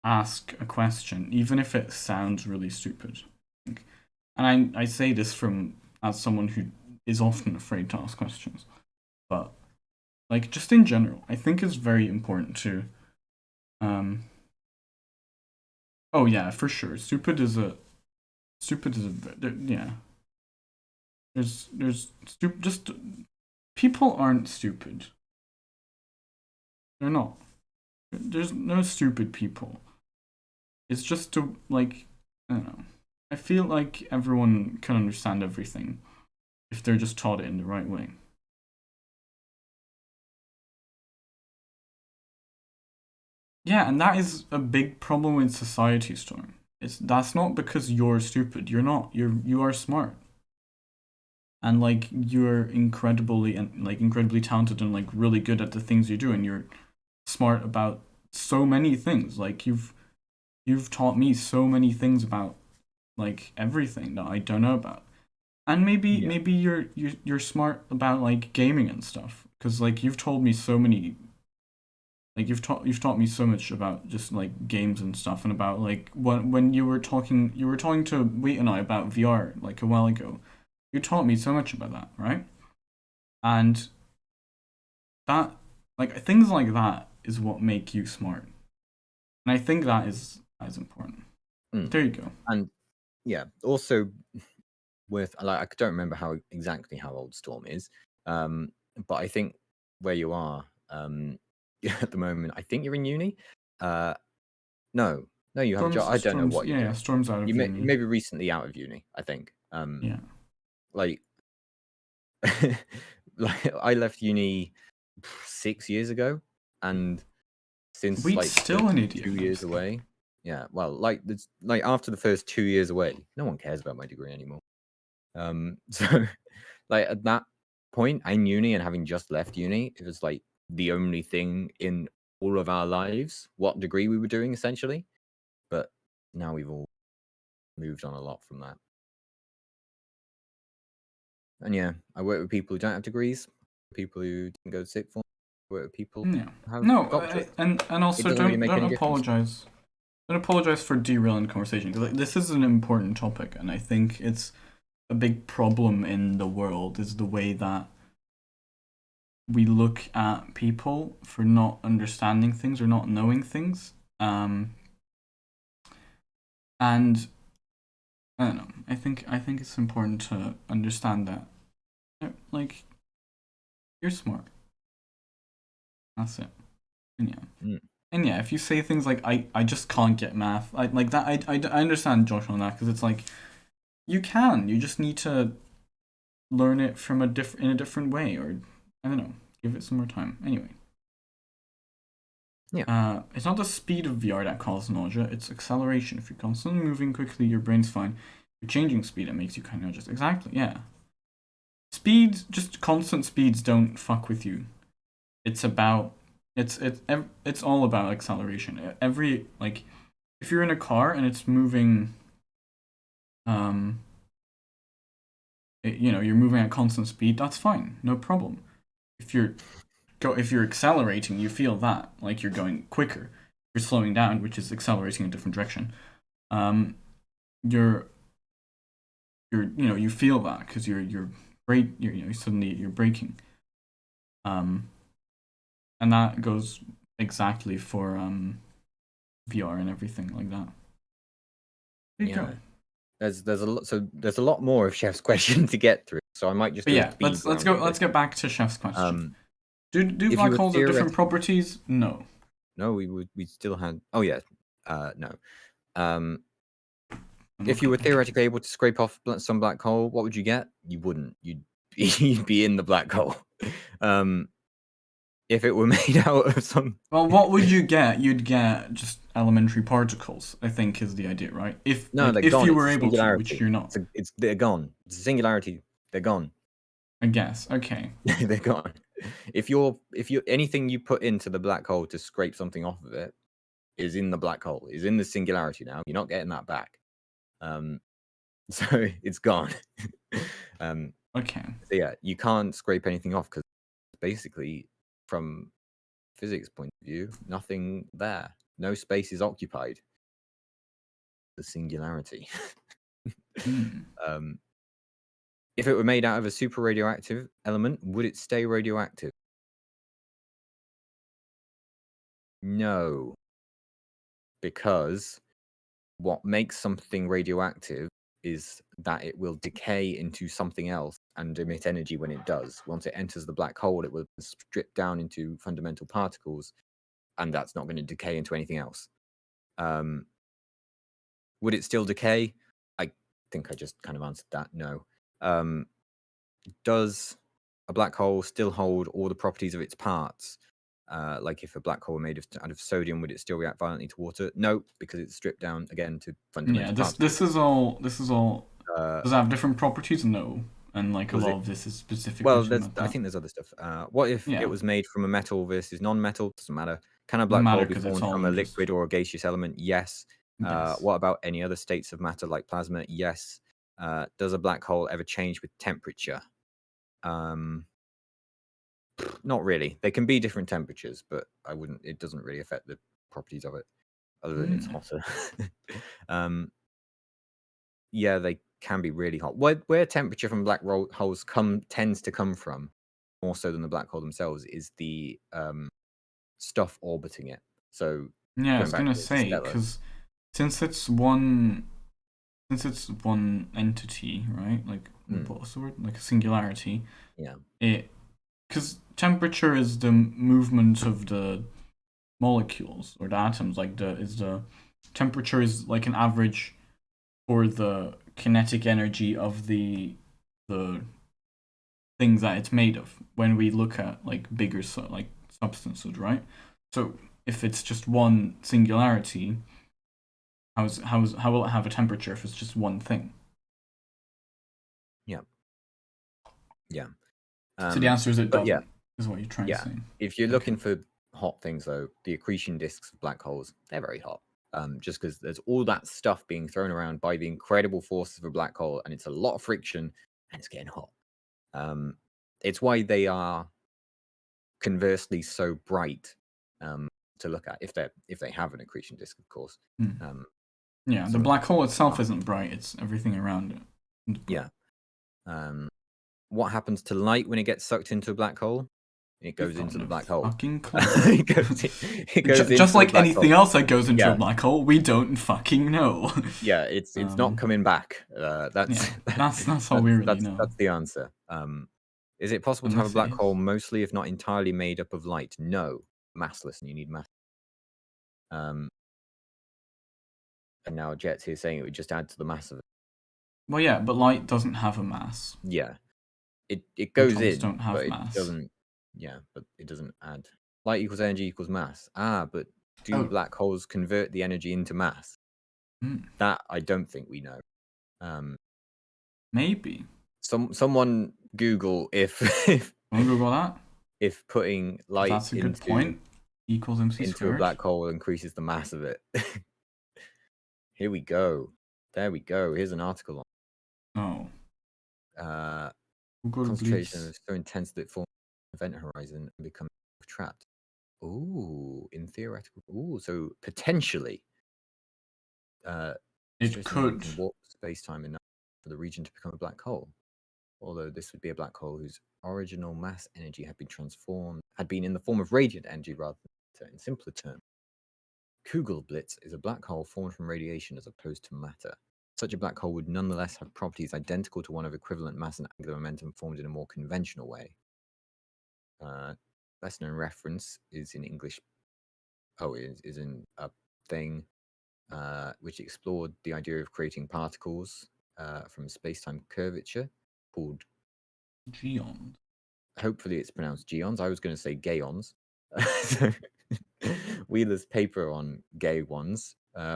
ask a question, even if it sounds really stupid. And I say this from as someone who is often afraid to ask questions. But, like, just in general, I think it's very important to oh yeah, for sure. Stupid is a yeah. There's just people aren't stupid. They're not. There's no stupid people. It's just to, like, I don't know. I feel like everyone can understand everything if they're just taught it in the right way. Yeah, and that is a big problem in society, Storm. That's not because you're stupid. You're not. You are smart. And, like, you're incredibly talented and, like, really good at the things you do, and you're smart about so many things. Like, you've taught me so many things about, like, everything that I don't know about. And maybe you're smart about, like, gaming and stuff, because, like, you've told me so many, like, you've taught me so much about just, like, games and stuff, and about, like, when you were talking to Wheat and I about VR, like, a while ago. You taught me so much about that, right? And that, like, things like that is what make you smart. And I think that is important. There you go. And yeah, also with, like, I don't remember exactly how old Storm is, but I think where you are at the moment, I think you're in uni. No, you have a job. I don't know what you're doing. Storm's out of You uni. maybe recently out of uni, I think. Yeah. Like, like, I left uni 6 years ago, and since Wheat's like still an idiot. 2 years away. Yeah, well, like, after the first 2 years away, no one cares about my degree anymore. So, like, at that point, I'm uni, and having just left uni, it was like the only thing in all of our lives, what degree we were doing, essentially. But now we've all moved on a lot from that. And yeah, I work with people who don't have degrees, people who didn't go to sixth form, I work with people who have doctorates. And also doesn't really make any don't difference. apologize. Don't apologize for derailing the conversation, because, like, this is an important topic, and I think it's a big problem in the world is the way that we look at people for not understanding things or not knowing things. And I don't know. I think it's important to understand that, like, you're smart. That's it. And yeah. And yeah, if you say things like I just can't get math, I like that. I understand Josh on that, because it's like you just need to learn it from in a different way, or I don't know, give it some more time. Anyway. Yeah. It's not the speed of VR that causes nausea, it's acceleration. If you're constantly moving quickly, your brain's fine. If you're changing speed, it makes you kind of nauseous. Exactly, yeah. Speeds, just constant speeds don't fuck with you. It's about, it's all about acceleration. Every, like, if you're in a car and it's moving, you're moving at constant speed, that's fine, no problem. If you're accelerating, you feel that, like, you're going quicker. If you're slowing down, which is accelerating in a different direction. You feel that because you're braking. And that goes exactly for VR and everything like that. There you go. There's a lot more of Chef's question to get through, so I might just do let's get back to Chef's question. Do black holes have different properties? No. No, we still had. Oh yeah, no. If you were Okay. theoretically able to scrape off some black hole, what would you get? You wouldn't. You'd be in the black hole. If it were made out of some. Well, what would you get? You'd get just elementary particles, I think is the idea, right? No, they're If gone. you It's were a able to, which singularity. you're not. They're gone. It's a singularity. They're gone. I guess. Okay. They're gone. If you anything you put into the black hole to scrape something off of it is in the black hole, is in the singularity now. You're not getting that back. So it's gone. Okay. So yeah, you can't scrape anything off because basically, from physics point of view, nothing there. No space is occupied. The singularity. Hmm. If it were made out of a super radioactive element, would it stay radioactive? No, because what makes something radioactive is that it will decay into something else and emit energy when it does. Once it enters the black hole, it will strip down into fundamental particles, and that's not going to decay into anything else. Would it still decay? I think I just kind of answered that. No. Does a black hole still hold all the properties of its parts? Like if a black hole were made out of sodium, would it still react violently to water? No, because it's stripped down again to fundamental Yeah. particles. This is all. Does it have different properties? No. And like a lot of this is specific. Well, I think there's other stuff. What if Yeah. it was made from a metal versus non-metal? Doesn't matter. Can a Doesn't black hole matter be 'cause it's formed all from a just- liquid or a gaseous element? Yes. Yes. What about any other states of matter like plasma? Yes. Does a black hole ever change with temperature? Not really. They can be different temperatures, but I wouldn't. It doesn't really affect the properties of it, other than it's hotter. Yeah, they can be really hot. Where temperature from black holes tends to come from, more so than the black hole themselves, is the stuff orbiting it. So Yeah, I going was back gonna to say Interstellar, because since it's one entity, right? Like what's the word? Like a singularity. yeah, Because temperature is the movement of the molecules or the atoms. Like the temperature is like an average for the kinetic energy of the things that it's made of. When we look at like bigger like substances, right? So if it's just one singularity, how will it have a temperature if it's just one thing? yeah, yeah. So the answer is it but doesn't. yeah, Is what you're trying to say. if you're looking for hot things, though, the accretion disks of black holes, they're very hot. Just because there's all that stuff being thrown around by the incredible forces of a black hole, and it's a lot of friction, and it's getting hot. It's why they are conversely so bright to look at, if they have an accretion disk, of course. Yeah, the black hole itself isn't bright; it's everything around it. Yeah. What happens to light when it gets sucked into a black hole? It goes into the black hole. Fucking clue. it goes just like anything else that goes into a black hole, we don't fucking know. Yeah, it's not coming back. That's all we really know. That's the answer. Is it possible to have a black hole mostly, if not entirely, made up of light? No, massless, and you need mass. And now Jet's here saying it would just add to the mass of it. Well, yeah, but light doesn't have a mass. Yeah, it goes Photons in, don't have but mass. it doesn't. Yeah, but it doesn't add. Light equals energy equals mass. But do black holes convert the energy into mass? That I don't think we know. Maybe. Someone Google if Wanna Google that? If putting light that's a good point. Equals MC into squared. a black hole increases the mass of it. Here we go. There we go. Here's an article on. Concentration is so intense that it forms an event horizon and becomes trapped. Ooh, in theoretical. Ooh, so potentially, it could warp space-time enough for the region to become a black hole. Although this would be a black hole whose original mass energy had been in the form of radiant energy rather than in simpler terms. Kugelblitz is a black hole formed from radiation as opposed to matter. Such a black hole would nonetheless have properties identical to one of equivalent mass and angular momentum formed in a more conventional way. Best known reference is in English. Is in a thing. which explored the idea of creating particles from space-time curvature called, Geon. hopefully it's pronounced geons. I was going to say gayons. So, Wheeler's paper on gayons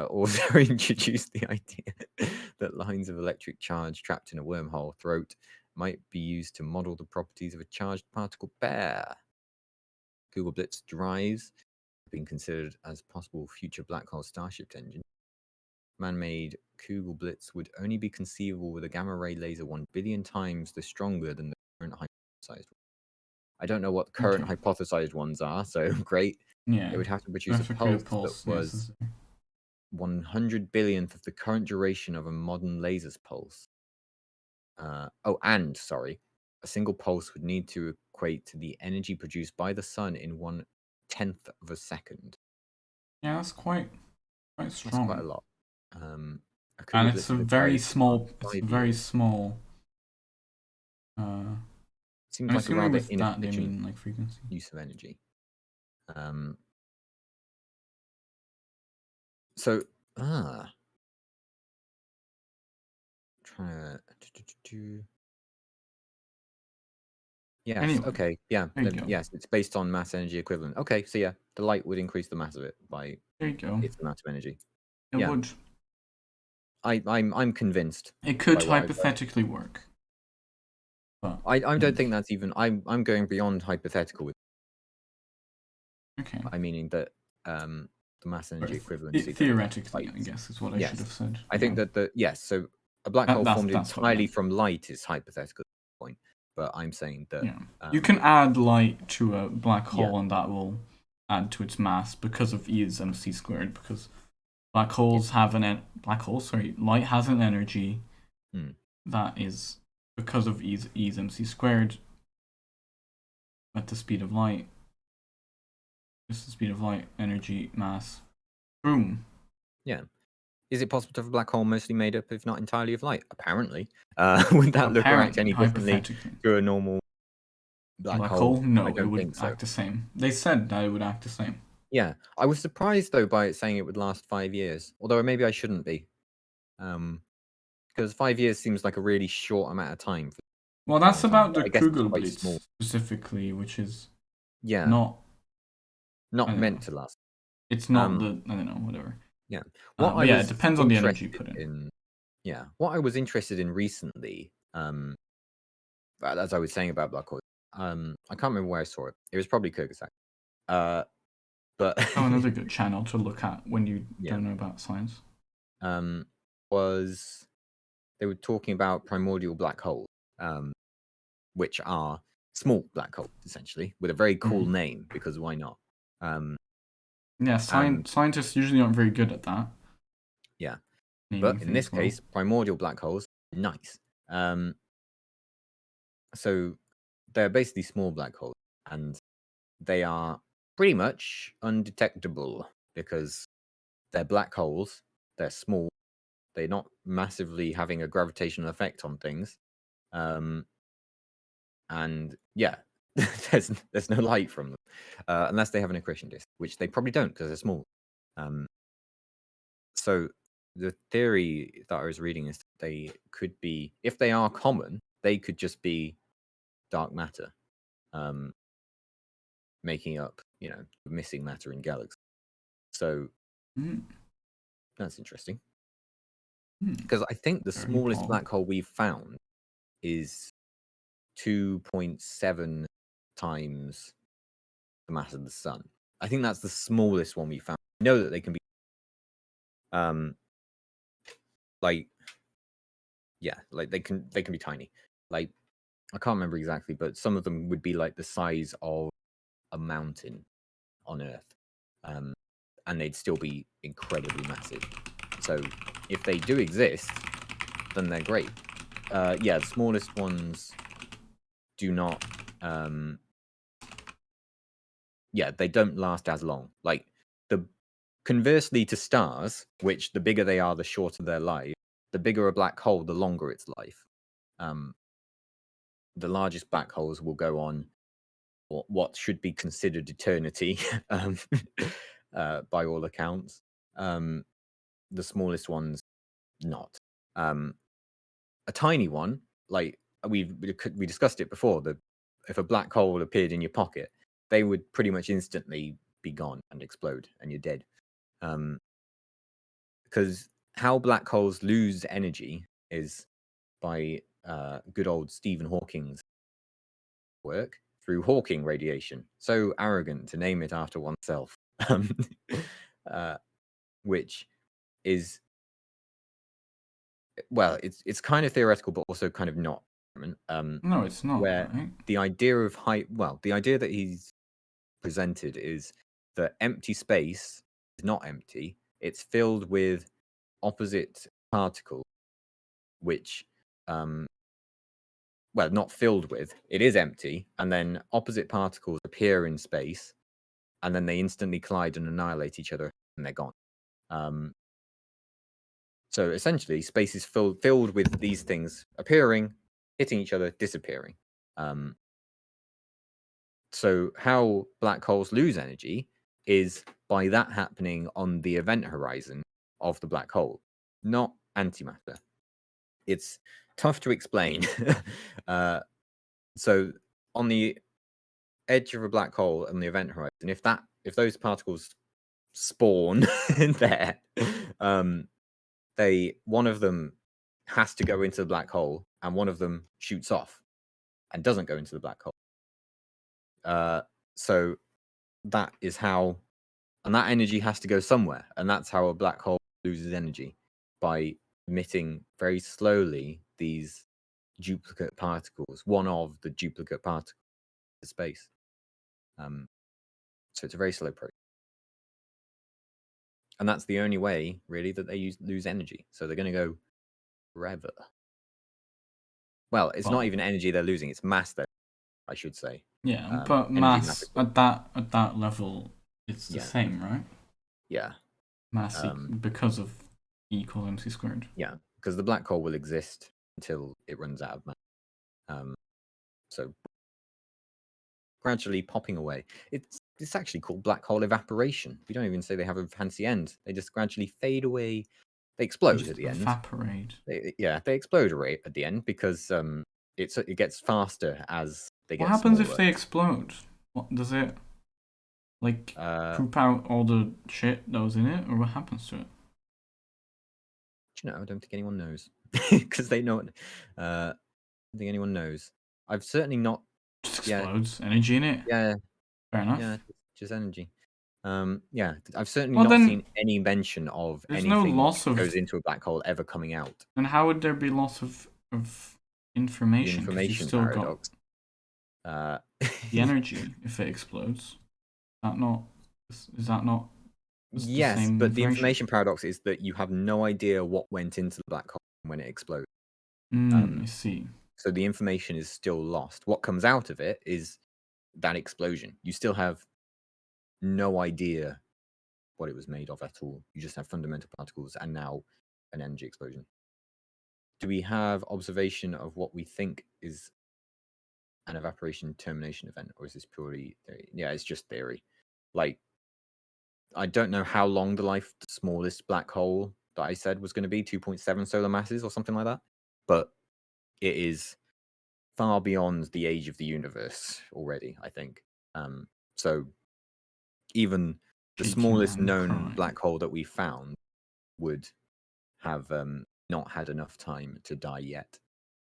also introduced the idea that lines of electric charge trapped in a wormhole throat might be used to model the properties of a charged particle pair. Google Blitz drives have been considered as possible future black hole starship engines. Man-made Google Blitz would only be conceivable with a gamma ray laser 1 billion times the stronger than the current hypothesized. I don't know what the current Okay. hypothesized ones are, so great. Yeah. It would have to produce a Graphical pulse that yes, was 100 billionth of the current duration of a modern laser's pulse. Sorry, a single pulse would need to equate to the energy produced by the sun in 1/10 of a second. yeah, that's quite That's strong. quite a lot. A And Google it's Blitz a would very arrive in small. It's a 5 very years. small. Seems I'm like a assuming rather with that they inefficient mean like frequency. use of energy. So, trying to. Yes. Anyway, Okay. Yeah. there you go. Yes. It's based on mass energy equivalent. Okay. So yeah, the light would increase the mass of it by There you go. its amount of energy. It Yeah. would. I'm convinced. It could by what I've read. hypothetically work. But I don't think that's even. I'm going beyond hypothetical with. okay. I meaning that the mass energy equivalency. Theoretically, I guess is what I should have said. I think that so a black hole formed that's what I entirely meant. from light is hypothetical at this point. But I'm saying that you can add light to a black hole Yeah. and that will add to its mass because of E is mc squared. Because black holes have light has an energy that is because of E is mc squared at the speed of light. Just the speed of light, energy, mass. Boom. Yeah. Is it possible to have a black hole mostly made up, if not entirely, of light? Apparently. Would that look or act any differently hypothetically. to a normal black hole? No, I it don't would think so. act the same. They said that it would act the same. Yeah. I was surprised, though, by it saying it would last 5 years. Although maybe I shouldn't be. Because 5 years seems like a really short amount of time. Well, that's about the I guess it's Kugel quite Blitz small. specifically, which is not meant to last. It's not I don't know, whatever. Yeah. It depends on the energy put in. Yeah. What I was interested in recently, as I was saying about black holes, I can't remember where I saw it. It was probably Kyrgyzstan. But another good channel to look at when you don't know about science. Was they were talking about primordial black holes, which are small black holes essentially with a very cool name, because why not? Yeah, scientists usually aren't very good at that. Yeah, but in this case, primordial black holes, nice. So they're basically small black holes, and they are pretty much undetectable because they're black holes. They're small. They're not massively having a gravitational effect on things. And yeah, there's no light from them unless they have an accretion disk, which they probably don't because they're small. So the theory that I was reading is they could be, if they are common, they could just be dark matter, making up, missing matter in galaxies. So that's interesting. Because I think the smallest black hole we've found is 2.7 times the mass of the sun. I think that's the smallest one we found. I know that they can be they can be tiny. Like, I can't remember exactly, but some of them would be like the size of a mountain on Earth. And they'd still be incredibly massive. So if they do exist, then they're great. The smallest ones do not they don't last as long. Like, conversely to stars, which the bigger they are, the shorter their life, the bigger a black hole, the longer its life. The largest black holes will go on what should be considered eternity, by all accounts. the smallest ones not. A tiny one, like we discussed it before, if a black hole appeared in your pocket, they would pretty much instantly be gone and explode, and you're dead. Because how black holes lose energy is by good old Stephen Hawking's work through Hawking radiation. So arrogant to name it after oneself, which is, well, it's kind of theoretical, but also kind of not. No, it's not, Where right? the idea of the idea that he's presented is that empty space is not empty; it's filled with opposite particles, which, well, not filled with, it is empty, and then opposite particles appear in space, and then they instantly collide and annihilate each other, and they're gone. So essentially, space is filled with these things appearing, hitting each other, disappearing. So how black holes lose energy is by that happening on the event horizon of the black hole, not antimatter. It's tough to explain. So on the edge of a black hole on the event horizon, if those particles spawn in there, one of them has to go into the black hole, and one of them shoots off and doesn't go into the black hole. So that is how, and that energy has to go somewhere, and that's how a black hole loses energy, by emitting very slowly these duplicate particles, one of the duplicate particles to space. So it's a very slow process. And that's the only way, really, that they lose energy. So they're going to go forever. Well, it's not even energy they're losing; it's mass. I should say. Yeah, but energy, mass at that level, it's the same, right? Yeah. Mass because of E equals mc squared. Yeah, because the black hole will exist until it runs out of mass. So gradually popping away. It's actually called black hole evaporation. We don't even say they have a fancy end. They just gradually fade away. They explode Just at the end. Evaporate. They explode at the end because it gets faster as they get What happens smaller. if they explode? What does it poop out all the shit that was in it, or what happens to it? I don't think anyone knows because they know it. I don't think anyone knows. I've certainly not. Just explodes. Energy in it. Yeah. Fair enough. Yeah, just energy. Yeah, I've certainly not seen any mention of anything no loss that of goes into a black hole ever coming out. And how would there be loss of information? The 'Cause you've information still paradox. got the energy if it explodes. Is that not? Yes, but the information paradox is that you have no idea what went into the black hole when it explodes. I see. So the information is still lost. What comes out of it is that explosion. You still have no idea what it was made of at all. You just have fundamental particles and now an energy explosion. Do we have observation of what we think is an evaporation termination event, or is this purely theory? Yeah, it's just theory. Like, I don't know how long the smallest black hole that I said was going to be, 2.7 solar masses or something like that, but it is far beyond the age of the universe already, I think. So even the smallest known black hole that we found would have not had enough time to die yet.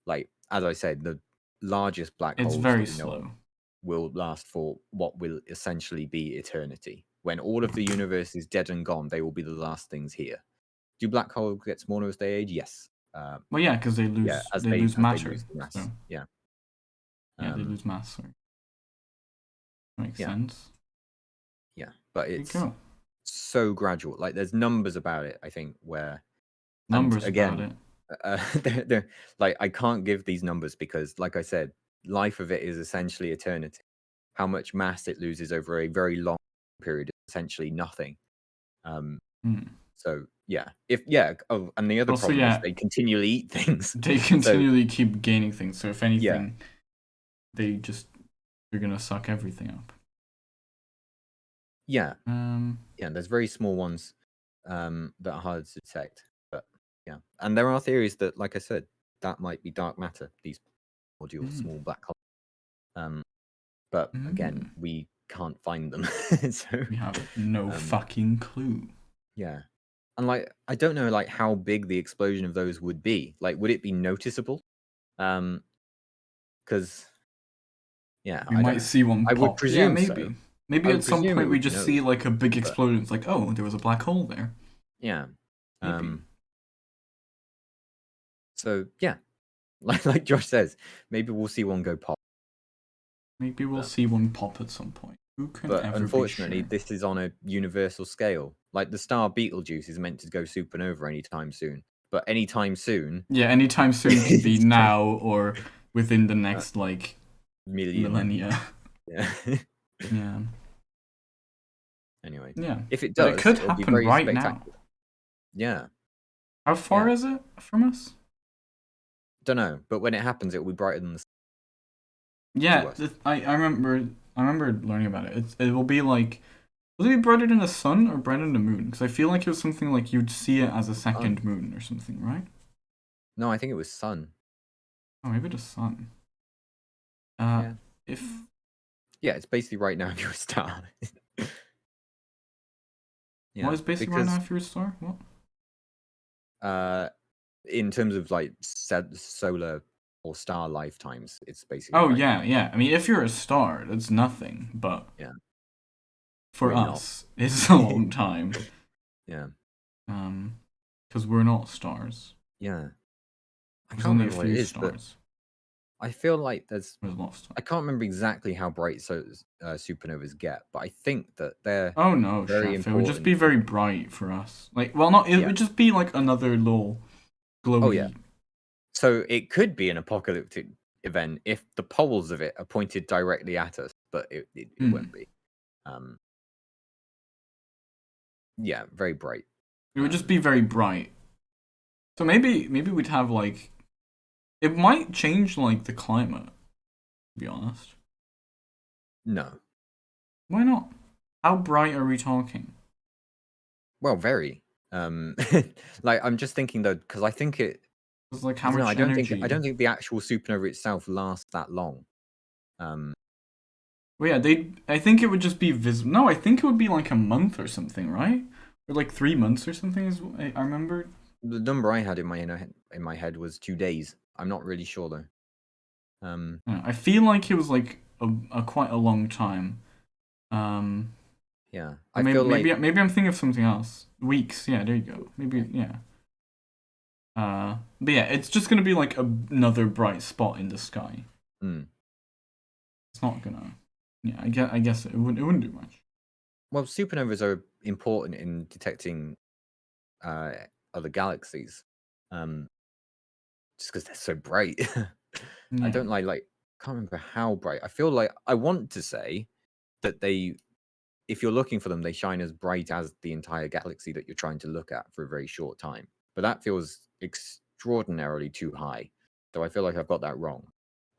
Like, as I said, the largest black holes very that we know slow. of will last for what will essentially be eternity. When all of the universe is dead and gone, they will be the last things here. Do black holes get smaller as they age? Yes. Well, yeah, because they lose they lose matter. They lose mass. So. Yeah. Yeah, they lose mass. Sorry. Makes sense. Yeah, but it's so gradual. Like, there's numbers about it, I think, where about it. they're like, I can't give these numbers because, like I said, life of it is essentially eternity. How much mass it loses over a very long period is essentially nothing. So yeah, and the other problem is they continually eat things. They continually keep gaining things. So if anything, they're gonna suck everything up. Yeah. Yeah, there's very small ones. that are harder to detect. But yeah, and there are theories that, like I said, that might be dark matter. These modules, small black holes. But again, we can't find them, so We have no fucking clue. yeah. And like, I don't know like how big the explosion of those would be. Like, would it be noticeable? Because yeah, We I might don't know. see one I pop. would presume maybe. so. Maybe I at would some presume it point we would be just see like a big but- explosion. It's like, oh, there was a black hole there. Yeah. Maybe. So yeah, like Josh says, maybe we'll see one go pop. Maybe we'll see one pop at some point. Who can But ever unfortunately, be sure? this is on a universal scale. Like the star Betelgeuse is meant to go supernova anytime soon. But anytime soon, Yeah, anytime soon could be It's now or within the next like million. millennia. Yeah. Yeah. Anyway, Yeah. if it But does, it could it'll be happen very right now. spectacular. Yeah. How far Yeah. is it from us? Don't know, but when it happens, it will be brighter than the sun. Yeah, us. I remember learning about it. It will be like, will it be brighter than the sun or brighter than the moon? Because I feel like it was something like you'd see it as a second moon or something, right? No, I think it was sun. Oh, maybe the sun. Yeah. If Yeah, it's basically right now if you're a star. Yeah, what is basically right now if you're a star? What? In terms of like solar or star lifetimes, it's basically. Oh right yeah, now. yeah. I mean, if you're a star, that's nothing. But Yeah. for We're us, it's a long time. Yeah. Because we're not stars. Yeah. I There's can't only a remember what it few is, but stars. I feel like there's. There's a lot of stars. I can't remember exactly how bright supernovas get, but I think that they're. Oh no, very chef! It would just be important. very bright for us. Like, well, not. It Yeah. would just be like another little glowy. Oh, yeah. So it could be an apocalyptic event if the poles of it are pointed directly at us, but it won't be. Yeah, very bright. It would just be very bright. So maybe we'd have like, it might change like the climate. To be honest. No. Why not? How bright are we talking? Well, very. Like I'm just thinking though, because I think it. It's like how I don't know, much energy? I don't think the actual supernova itself lasts that long. Well, yeah, I think it would just be visible. No, I think it would be like a month or something, right? Or like 3 months or something. Is I remember. The number I had in my head was 2 days. I'm not really sure though. Yeah, I feel like it was like a quite a long time. Yeah, I feel like maybe I'm thinking of something else. Weeks, yeah, there you go. Maybe, yeah. But yeah, it's just gonna be like another bright spot in the sky. It's not gonna. Yeah, I guess it wouldn't do much. Well, supernovas are important in detecting other galaxies, just because they're so bright. I Yeah. don't can't remember how bright. I feel like I want to say that if you're looking for them, they shine as bright as the entire galaxy that you're trying to look at for a very short time. But that feels extraordinarily too high. So I feel like I've got that wrong.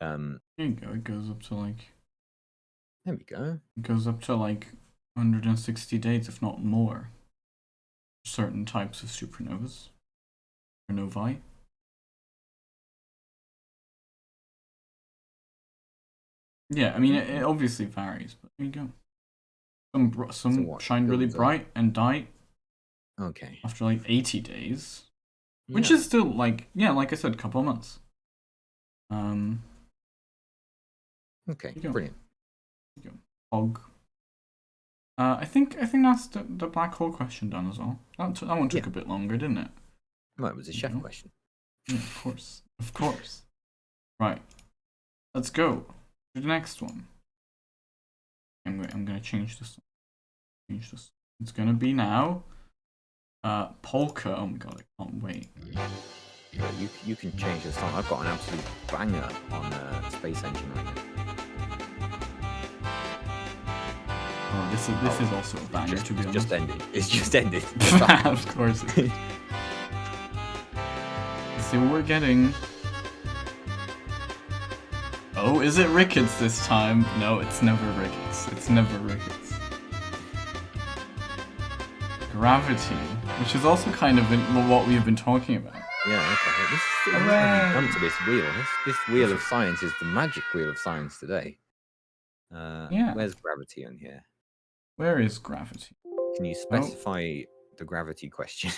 There you go. It goes up to like. There we go. It goes up to like 160 days, if not more. Certain types of supernovas. Or novae. Yeah, I mean, it obviously varies, but there you go. Some shine really bright and die. Okay. After like 80 days. Which is still like, yeah, like I said, a couple of months. Okay, brilliant. Hog. I think that's the black hole question done as well. That one took a bit longer, didn't it? Well, it was a chef question. Yeah, of course. Of course. Right. Let's go to the next one. I'm gonna change this. It's gonna be now. Polka. Oh my god, I can't wait. Yeah, you can change the song. I've got an absolute banger on Space Engine right now. Oh, this is also a banger, to be honest. Just ended. It's just ended. Of course. Let's see what we're getting. Oh, is it Ricketts this time? No, it's never Ricketts. It's never Ricketts. Gravity. which is also kind of what we've been talking about. Yeah, okay. This is Hooray! come to this wheel. This wheel of science is the magic wheel of science today. Yeah. Where's gravity on here? Where is gravity? Can you specify the gravity question?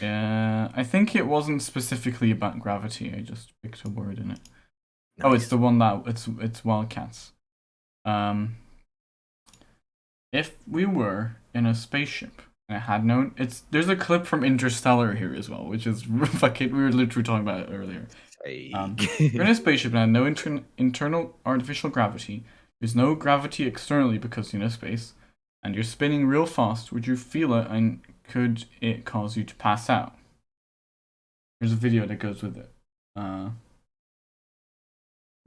I think it wasn't specifically about gravity. I just picked a word in it. Nice. Oh, it's the one that it's wildcats. If we were in a spaceship and it had no, there's a clip from Interstellar here as well, which is fucking. We were literally talking about it earlier. We're in a spaceship and had no internal artificial gravity. There's no gravity externally because you're in space, and you're spinning real fast. Would you feel it, and could it cause you to pass out? There's a video that goes with it. We'll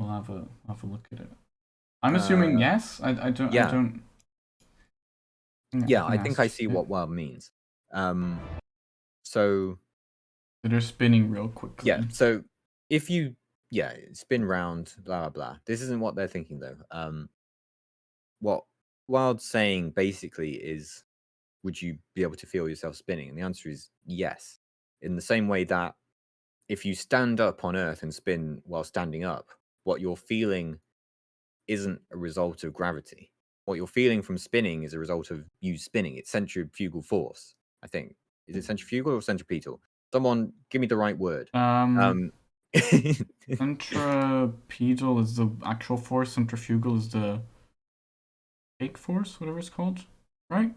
have a look at it. I'm assuming yes. I don't. Yeah. I don't. Yeah, I think I see what wild means. So they're spinning real quickly. yeah. So if you spin round, blah blah blah. This isn't what they're thinking though. What Wild's saying basically is, would you be able to feel yourself spinning? And the answer is yes. In the same way that if you stand up on Earth and spin while standing up, what you're feeling isn't a result of gravity. What you're feeling from spinning is a result of you spinning. It's centrifugal force, I think. Is it centrifugal or centripetal? Someone give me the right word. Centripetal is the actual force. Centrifugal is the fake force, whatever it's called, right?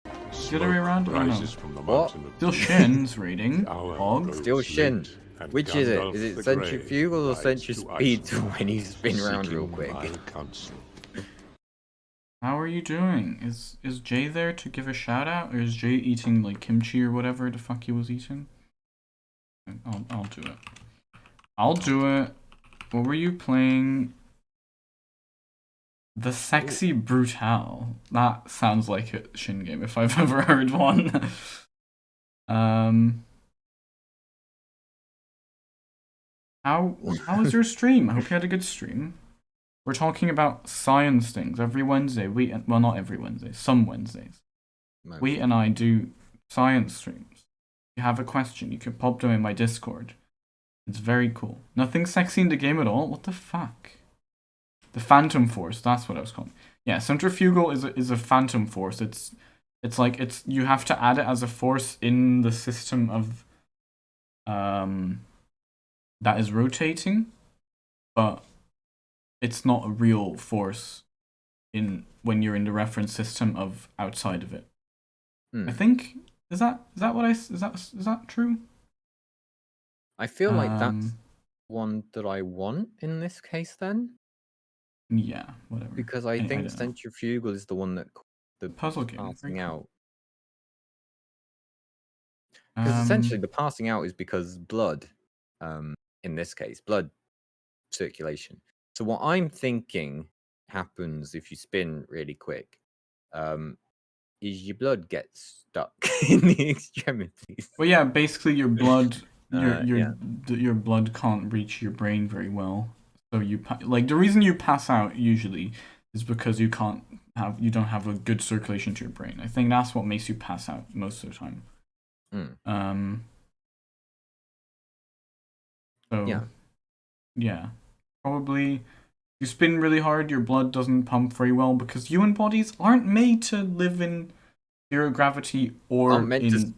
The other way around? I don't know. What? Still Shin's rating. Hog. Still Shin. Which is it? Is it centrifugal or centripetal when you spin around real quick? How are you doing? Is Jay there to give a shout out, or is Jay eating like kimchi or whatever the fuck he was eating? I'll do it. I'll do it. What were you playing? The Sexy Brutal. That sounds like a Shin game if I've ever heard one. How was your stream? I hope you had a good stream. We're talking about science things every Wednesday. Well, not every Wednesday. Some Wednesdays. We and I do science streams. If you have a question, you can pop them in my Discord. It's very cool. Nothing sexy in the game at all. What the fuck? The Phantom Force. That's what I was calling. Yeah, centrifugal is a phantom force. It's like you have to add it as a force in the system of that is rotating, but it's not a real force when you're in the reference system of outside of it. I think is that true? I feel like that's one that I want in this case then. Yeah, whatever. Because I think centrifugal is the one that the puzzle game passing out. Because essentially the passing out is because blood, in this case, blood circulation. So what I'm thinking happens if you spin really quick, is your blood gets stuck in the extremities. Well, yeah, basically your blood, your blood can't reach your brain very well. So the reason you pass out usually is because you don't have a good circulation to your brain. I think that's what makes you pass out most of the time. So yeah, probably you spin really hard, your blood doesn't pump very well because human bodies aren't made to live in zero gravity or in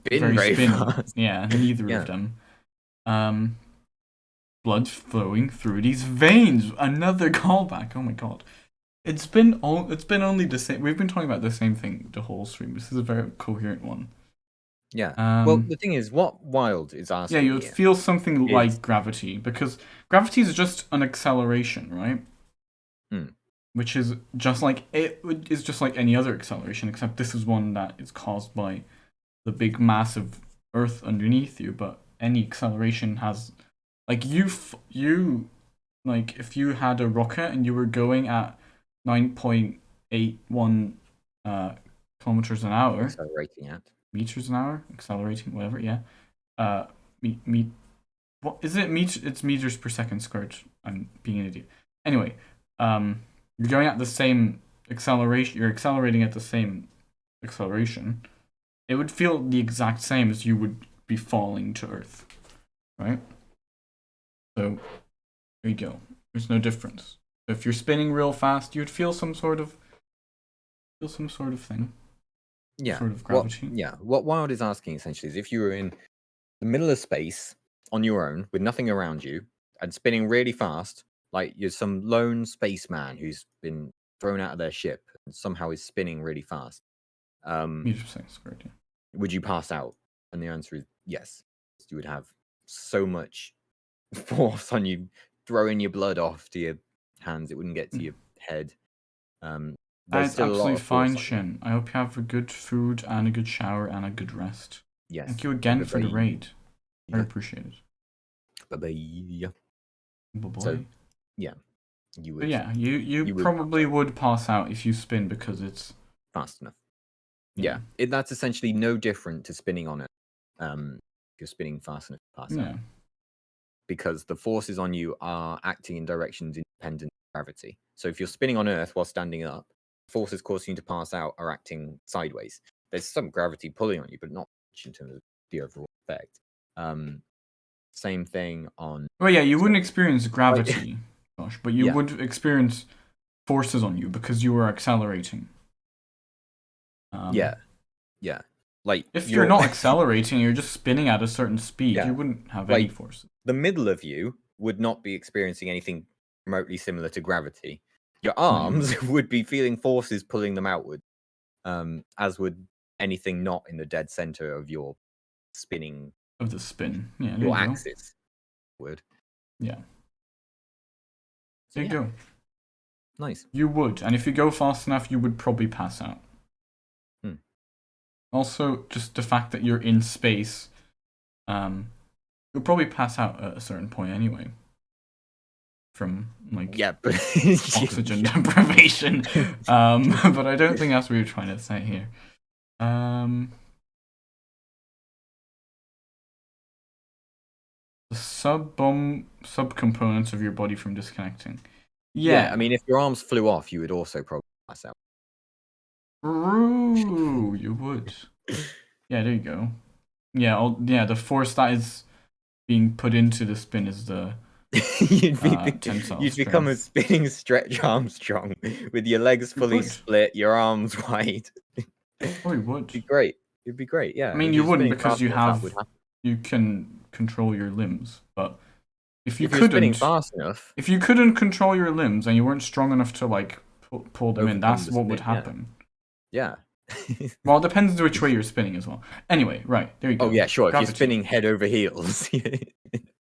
very spin. Fast. Yeah, neither of them. Blood flowing through these veins. Another callback. Oh my god. It's been only the same. We've been talking about the same thing the whole stream. This is a very coherent one. Yeah. Well, the thing is, what Wild is asking. Yeah, you would feel something like gravity because gravity is just an acceleration, right? Which is just like any other acceleration, except this is one that is caused by the big massive Earth underneath you. But any acceleration has. Like if you had a rocket and you were going at 9.81 kilometers an hour, accelerating at meters an hour, accelerating, whatever, yeah. What is it? It's meters per second squared. I'm being an idiot. Anyway, you're going at the same acceleration. You're accelerating at the same acceleration. it would feel the exact same as you would be falling to Earth, right? So there you go. There's no difference. If you're spinning real fast, you'd feel some sort of thing. Yeah. Sort of gravity. What Wild is asking essentially is if you were in the middle of space on your own with nothing around you and spinning really fast, like you're some lone spaceman who's been thrown out of their ship and somehow is spinning really fast. You just say it's correct, yeah. Would you pass out? And the answer is yes. You would have so much force on you, throwing your blood off to your hands. It wouldn't get to your head. There's That's still a lot absolutely of force fine, on you. Shin. I hope you have a good food and a good shower and a good rest. Yes. Thank you again for the Bye-bye. raid. I Yeah. appreciate it. Bye-bye. Bye-bye. So, yeah. You would But yeah, you would probably pass out. would pass out if you spin because it's Fast enough. Yeah. That's essentially no different to spinning on it. If you're spinning fast enough to pass out. Yeah. Because the forces on you are acting in directions independent of gravity. So if you're spinning on Earth while standing up, forces causing you to pass out are acting sideways. There's some gravity pulling on you, but not much in terms of the overall effect. Same thing on. Well, yeah, you wouldn't experience gravity, Josh, but you Yeah. would experience forces on you because you were accelerating. Yeah. Like If you're not accelerating, you're just spinning at a certain speed. Yeah. You wouldn't have any Like, forces. the middle of you would not be experiencing anything remotely similar to gravity. Your arms would be feeling forces pulling them outward, as would anything not in the dead center of your spinning Of the spin. Yeah, there your you go. axis would. Yeah. So There you go. Nice. You would. And if you go fast enough, you would probably pass out. Also, just the fact that you're in space, you'll probably pass out at a certain point anyway. From, like, Yeah, but oxygen deprivation. But I don't think that's what you're trying to say here. The subcomponents of your body from disconnecting. Yeah, I mean, if your arms flew off, you would also probably pass out. Ooh, you would. Yeah, there you go. Yeah, the force that is being put into the spin is the tensile you'd become a strength. spinning Stretch Armstrong with your legs fully would. split, your arms wide. Oh, you would. It'd be great. It'd be great. Yeah. I mean, if you you're wouldn't spinning because fast you enough, that have would happen. you can control your limbs, but if you If you're spinning couldn't, fast enough, if you couldn't control your limbs and you weren't strong enough to like pull them in, Overcome that's the what would spin, yeah. happen. yeah. Well, it depends which way you're spinning as well. Anyway, right, there you go. Oh yeah, sure. If Gravity. you're spinning head over heels, Yeah.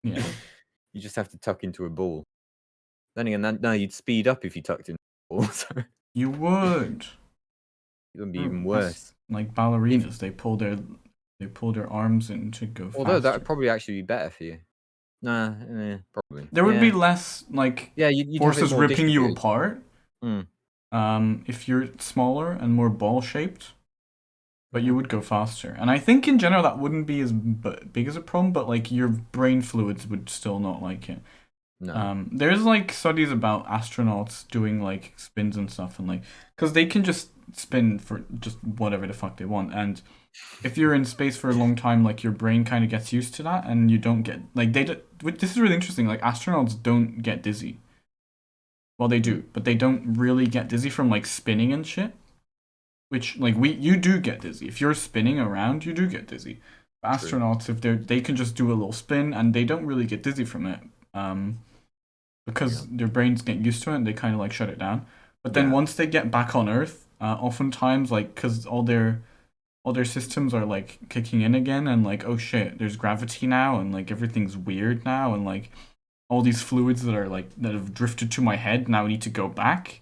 you just have to tuck into a ball. Then again, no, you'd speed up if you tucked into a ball. So You would. it would be Ooh, even that's worse. like ballerinas, they pull their arms in to go faster. Although that would probably actually be better for you. Nah, probably. There would be Yeah. less like Yeah, you'd have it forces more ripping you distributed. apart. If you're smaller and more ball shaped, but you would go faster. And I think in general that wouldn't be as big as a problem, but like your brain fluids would still not like it. No. There's like studies about astronauts doing like spins and stuff, and like because they can just spin for just whatever the fuck they want, and if you're in space for a long time, like your brain kind of gets used to that, and you don't get like this is really interesting. Like astronauts don't get dizzy. Well, they do, but they don't really get dizzy from like spinning and shit. Which like you do get dizzy if you're spinning around. You do get dizzy. But True. astronauts, if they can just do a little spin and they don't really get dizzy from it. Because their brains get used to it and they kind of like shut it down. But then once they get back on Earth, oftentimes like because all their systems are like kicking in again and like oh shit, there's gravity now and like everything's weird now and like all these fluids that have drifted to my head now need to go back.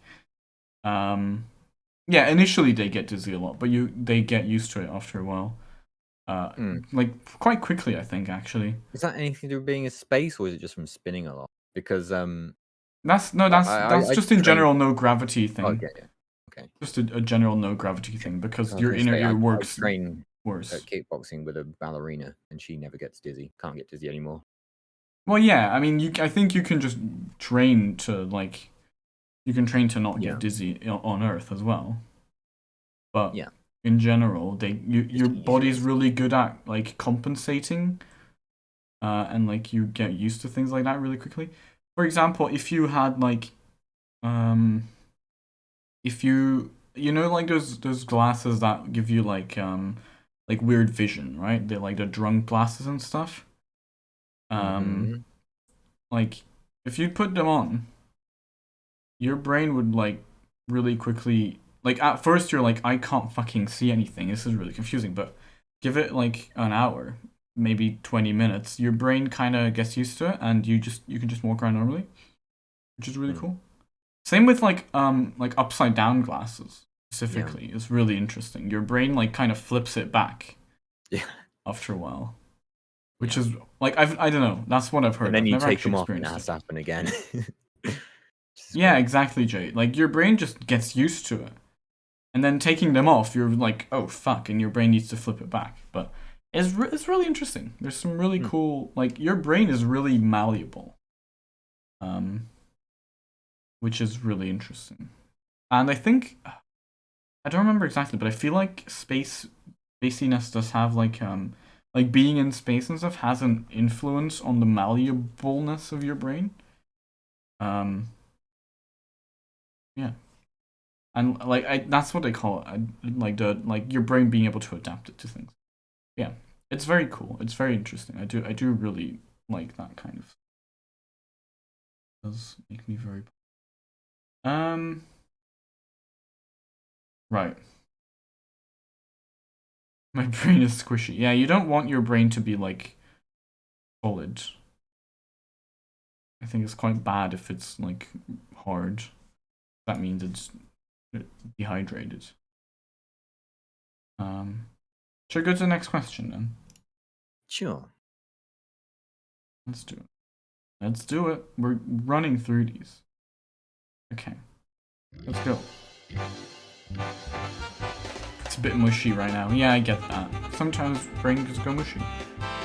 Yeah, initially they get dizzy a lot, but they get used to it after a while. Like quite quickly, I think actually. Is that anything to do with being in space, or is it just from spinning a lot? Because that's just in general no gravity thing. Okay, yeah. Okay. Just a general no gravity thing because your inner inner ear works train worse. at kickboxing with a ballerina, and she never gets dizzy. Can't get dizzy anymore. Well, yeah, I mean, I think you can just train to not get dizzy on Earth as well. But Yeah. in general, your Just body's easier. really good at like compensating, and like you get used to things like that really quickly. For example, if you had like, if you know like those glasses that give you like weird vision, right? They're like the drunk glasses and stuff. Mm-hmm. Like if you put them on, your brain would like really quickly like at first you're like I can't fucking see anything. This is really confusing, but give it like an hour, maybe 20 minutes, your brain kind of gets used to it and you can just walk around normally, which is really cool. Same with like upside down glasses specifically. It's really interesting. Your brain like kind of flips it back Yeah. after a while, which Yeah. is like I don't know. That's what I've heard. And then I've you never take them actually off and it experienced has it. to happen again. Yeah, exactly, Jay. Like your brain just gets used to it. And then taking them off, you're like, "Oh fuck," and your brain needs to flip it back. But it's really interesting. There's some really cool like your brain is really malleable. Which is really interesting. And I think I don't remember exactly, but I feel like spaciness does have like being in space and stuff has an influence on the malleableness of your brain. Yeah. And like that's what they call it. Like your brain being able to adapt it to things. Yeah. It's very cool. It's very interesting. I do really like that kind of. It does make me very right. My brain is squishy. Yeah, you don't want your brain to be like solid. I think it's quite bad if it's like hard. That means it's dehydrated. Should I go to the next question then? Sure. Let's do it. Let's do it. We're running through these. Okay. Let's go. It's a bit mushy right now. Yeah, I get that. Sometimes brain just go mushy.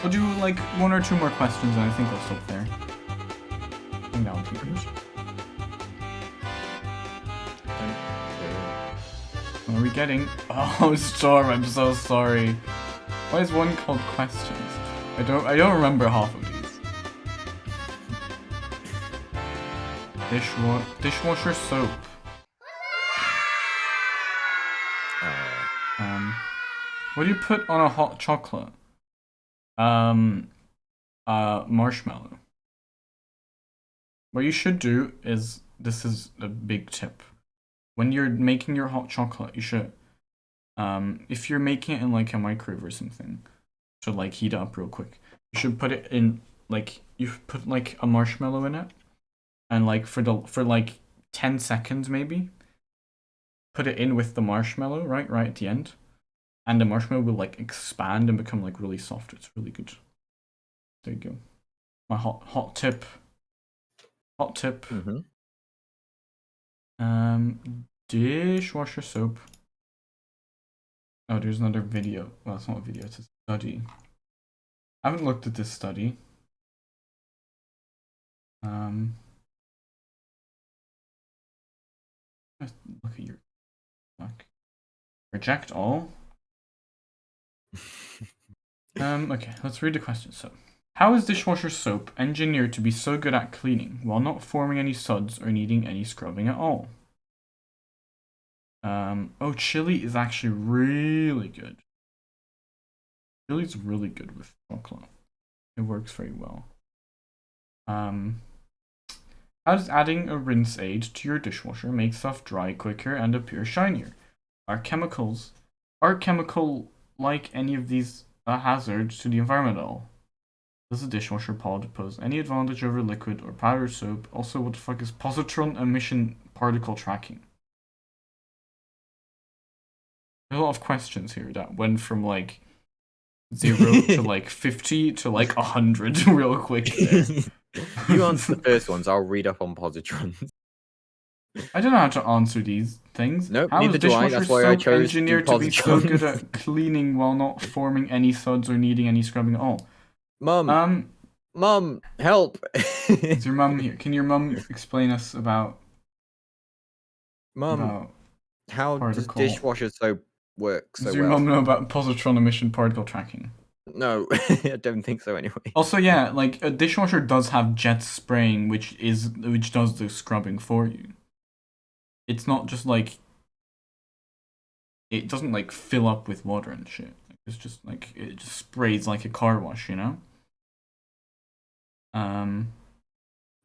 We'll do like one or two more questions and I think we'll stop there. I think that'll be good. What are we getting? Oh, Storm, I'm so sorry. Why is one called questions? I don't remember half of these. Dishwasher soap. What do you put on a hot chocolate? Marshmallow. What you should do is, this is a big tip. When you're making your hot chocolate, you should, if you're making it in like a microwave or something, to like heat it up real quick, you should put it in like you put like a marshmallow in it, and like for like 10 seconds maybe, put it in with the marshmallow right at the end, and the marshmallow will like expand and become like really soft. It's really good. There you go. My hot tip. Hot tip. Dishwasher soap. Oh, there's another video. Well, it's not a video, it's a study. I haven't looked at this study. Let's look at your fuck. Reject all. Okay, let's read the question. So, how is dishwasher soap engineered to be so good at cleaning while not forming any suds or needing any scrubbing at all? Oh, chili is actually really good. Chili's really good with chocolate. It works very well. How does adding a rinse aid to your dishwasher make stuff dry quicker and appear shinier? Are chemical like any of these a hazard to the environment at all? Does the dishwasher pod pose any advantage over liquid or powdered soap? Also, what the fuck is positron emission particle tracking? There's a lot of questions here that went from like 0 to like 50 to like 100 real quick there. You answer the first ones, I'll read up on positrons. I don't know how to answer these things. Nope, How neither is do I. dishwasher That's why I soap chose to do engineered to be so good positrons. at cleaning while not forming any suds or needing any scrubbing at all? Mum, help! Is your mum here? Can your mum explain us about Mum, how does particle? dishwasher soap work so Does your well. mum know about positron emission particle tracking? No, I don't think so anyway. Also, yeah, like a dishwasher does have jet spraying, which does the scrubbing for you. It's not just like it doesn't like fill up with water and shit. It's just like it just sprays like a car wash, you know.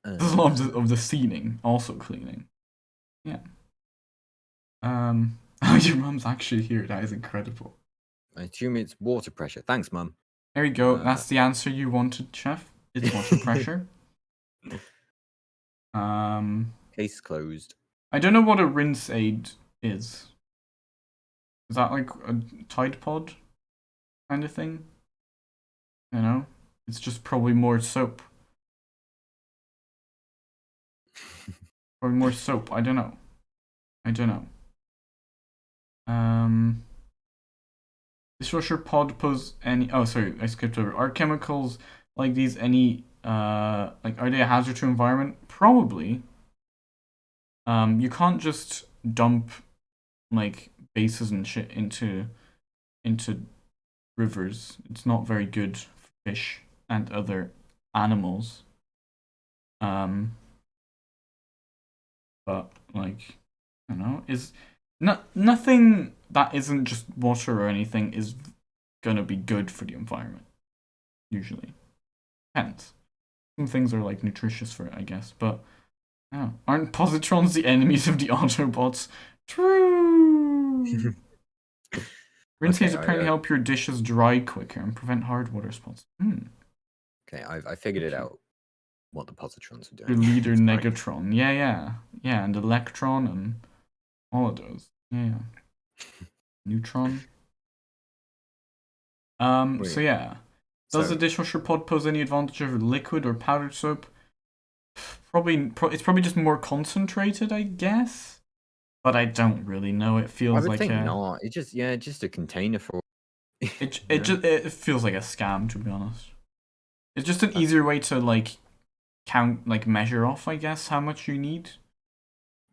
There's a lot of the sealing also cleaning. Yeah. Oh, your mum's actually here. That is incredible. I assume it's water pressure. Thanks, Mum. There you go. That's the answer you wanted, Chef. It's water pressure. Case closed. I don't know what a rinse aid is. Is that like a Tide Pod kind of thing? You know? It's just probably more soap. Probably more soap. I don't know. Dishwasher pod pose any... Oh, sorry. I skipped over. Are chemicals like these any... like, are they a hazard to environment? Probably. You can't just dump, like, bases and shit into rivers. It's not very good for fish and other animals. But like, I don't know, nothing that isn't just water or anything is gonna be good for the environment. Usually, depends. Some things are like nutritious for it, I guess. But aren't positrons the enemies of the Autobots? True. Rinses apparently help your dishes dry quicker and prevent hard water spots. Okay, I figured it out. What the positrons are doing. Your leader Negatron. Yeah, and Electron and all of those. Yeah. Neutron. So yeah. Does the dishwasher pod pose any advantage over liquid or powdered soap? It's probably just more concentrated, I guess. But I don't really know. It feels like not. It's just a container for. It feels like a scam, to be honest. It's just an easier way to like measure off, I guess, how much you need.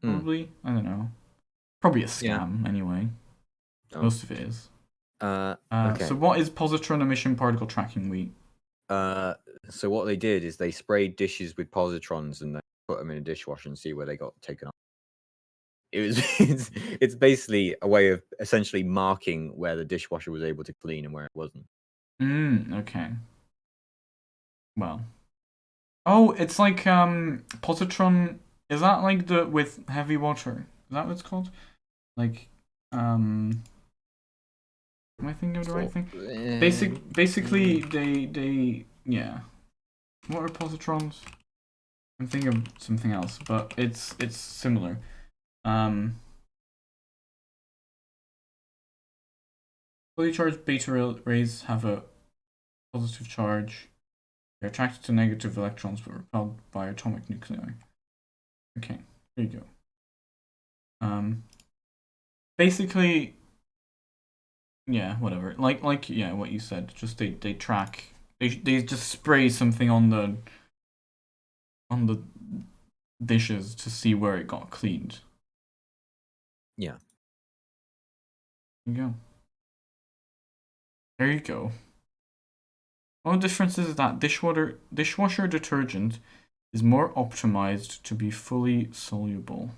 Probably. I don't know. Probably a scam anyway. Most of it is. Okay. So what is positron emission particle tracking week? So what they did is they sprayed dishes with positrons and then put them in a dishwasher and see where they got taken off. It's basically a way of essentially marking where the dishwasher was able to clean and where it wasn't. Okay. Well. Oh, it's like positron. Is that like the with heavy water? Is that what it's called? Like am I thinking of the right thing? Basically they What are positrons? I'm thinking of something else, but it's similar. Fully charged beta rays have a positive charge. They're attracted to negative electrons but repelled by atomic nuclei. Okay, there you go. Basically, yeah, whatever. Like what you said. Just they track. They just spray something on the dishes to see where it got cleaned. Yeah. There you go. There you go. One difference is that dishwasher detergent is more optimized to be fully soluble.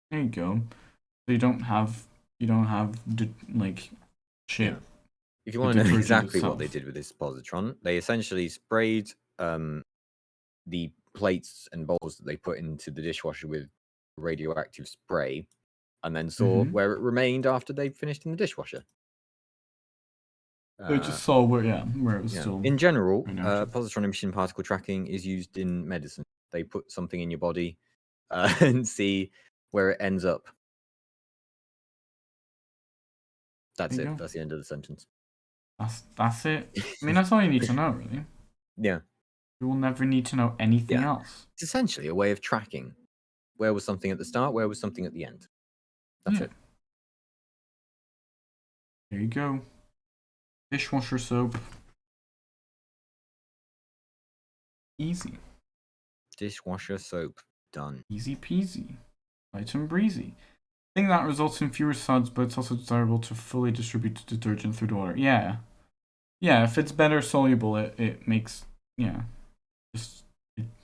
There you go. So you don't have like shit. Yeah. If you want to know exactly what they did with this positron, they essentially sprayed the plates and bowls that they put into the dishwasher with radioactive spray, and then saw where it remained after they finished in the dishwasher. They just saw where it was still. In general, positron emission particle tracking is used in medicine. They put something in your body and see where it ends up. That's it. That's the end of the sentence. That's it. I mean, that's all you need to know, really. Yeah. You will never need to know anything else. It's essentially a way of tracking. Where was something at the start? Where was something at the end? That's it. There you go. Dishwasher soap. Easy. Dishwasher soap. Done. Easy peasy. Light and breezy. think that results in fewer suds, but it's also desirable to fully distribute the detergent through the water. Yeah. Yeah, if it's better soluble, it makes, yeah, just,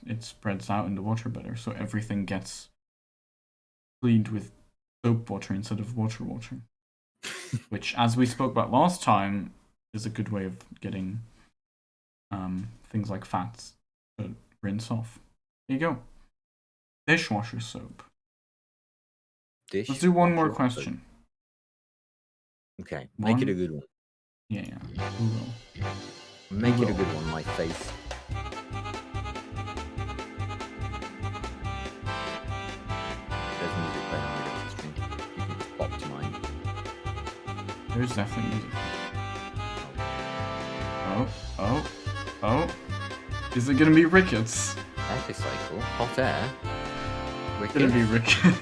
it spreads out in the water better, so everything gets cleaned with soap water instead of water. Which, as we spoke about last time, is a good way of getting things like fats to rinse off. There you go. Dishwasher soap. Let's do one more question. Okay, make it a good one. Yeah. We will. Make it a good one, my face. There's music playing on the stream. You can just pop to mine. There's definitely music. Oh. Is it gonna be Rickets? Epicycle, hot air. It's gonna be Rickets.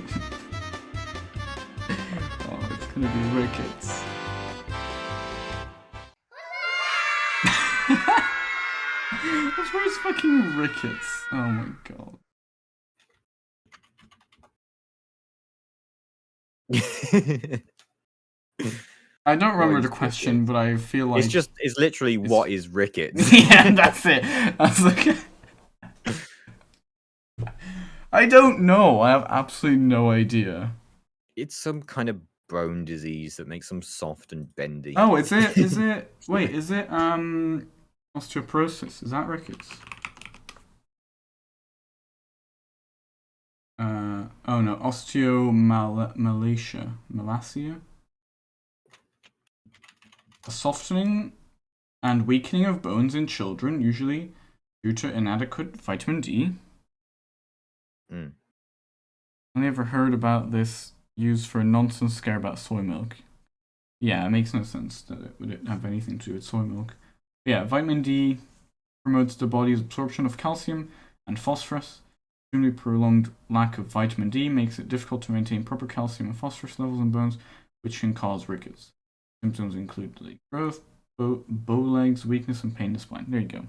Oh, it's gonna be Rickets. That's where it's fucking Rickets. Oh my god. I don't remember the question, but I feel like it's literally what is rickets? Yeah, that's it. That's like I don't know. I have absolutely no idea. It's some kind of bone disease that makes them soft and bendy. Oh, is it wait, is it osteoporosis? Is that rickets? Oh no, malacia. A softening and weakening of bones in children, usually due to inadequate vitamin D. Mm. I never heard about this used for a nonsense scare about soy milk. Yeah, it makes no sense that it would have anything to do with soy milk. But yeah, vitamin D promotes the body's absorption of calcium and phosphorus. Extremely prolonged lack of vitamin D makes it difficult to maintain proper calcium and phosphorus levels in bones, which can cause rickets. Symptoms include leg growth, bow legs, weakness, and pain in the spine. There you go. I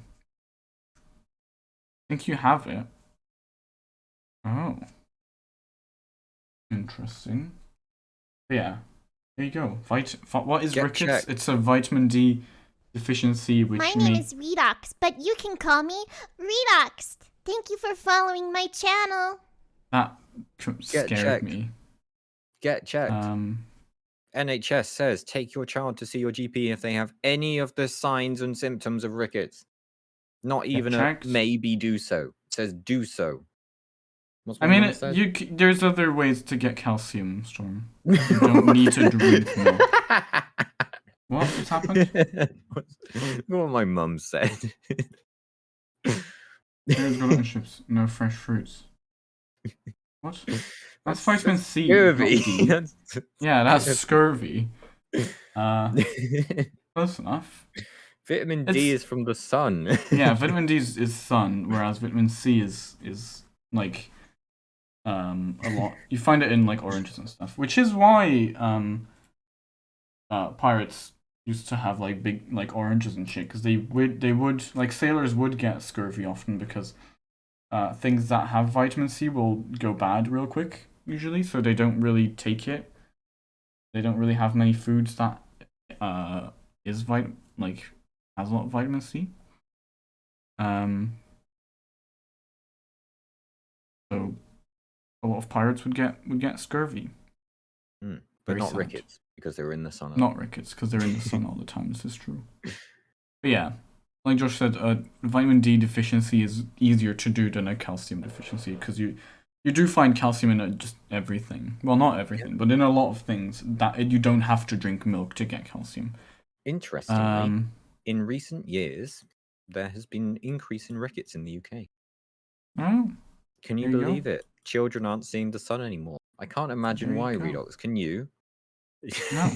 think you have it. Oh. Interesting. But yeah. There you go. What is rickets? Checked. It's a vitamin D deficiency which My name is Redox, but you can call me Redox. Thank you for following my channel. That scared me. Get checked. NHS says take your child to see your GP if they have any of the signs and symptoms of rickets. Not even a maybe do so. It says do so. I mean, there's other ways to get calcium, Storm. You don't need to drink milk. What's happened? What my mum said. There's relationships, no fresh fruits. What? That's vitamin C. Scurvy. Yeah, that's scurvy. Close enough. Vitamin D is from the sun. Yeah, vitamin D is sun, whereas vitamin C is like a lot. You find it in like oranges and stuff, which is why pirates used to have like big like oranges and shit, because they would like sailors would get scurvy often because things that have vitamin C will go bad real quick usually, so they don't really take it. They don't really have many foods that has a lot of vitamin C. So a lot of pirates would get scurvy. But Very not sad. rickets because they were in the sun. Not rickets because they're in the sun all the time. This is true. But yeah, like Josh said, vitamin D deficiency is easier to do than a calcium deficiency because you do find calcium in just everything. Well, not everything, but in a lot of things that you don't have to drink milk to get calcium. Interestingly, in recent years, there has been an increase in rickets in the UK. Oh, can you believe it? Children aren't seeing the sun anymore. I can't imagine why, Redox. Can you? No.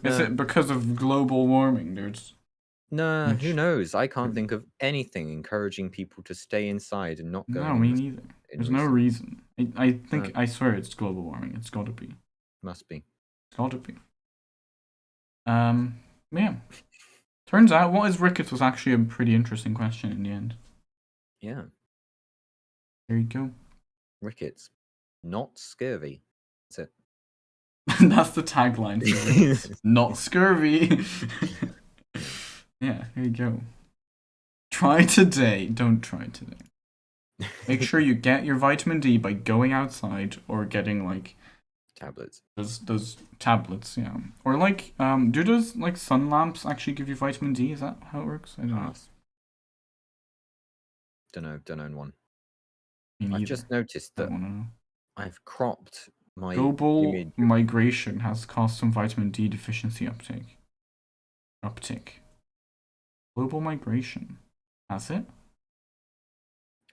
Is it because of global warming? No, who knows? I can't think of anything encouraging people to stay inside and not go. No, me neither. There's no reason. I think I swear it's global warming. It's got to be. Must be. It's got to be. Yeah. Turns out, what is rickets was actually a pretty interesting question in the end. Yeah. There you go. Rickets, not scurvy. That's it. That's the tagline for Rickets. Not scurvy. Yeah, here you go. Try today. Don't try today. Make sure you get your vitamin D by going outside or getting like Tablets. those tablets, yeah. Or like do those like sun lamps actually give you vitamin D? Is that how it works? I don't know. Don't own one. Me I've neither. just noticed that Don't wanna know. I've cropped my Global image. migration has caused some vitamin D deficiency uptake. Uptick. Global migration. Has it?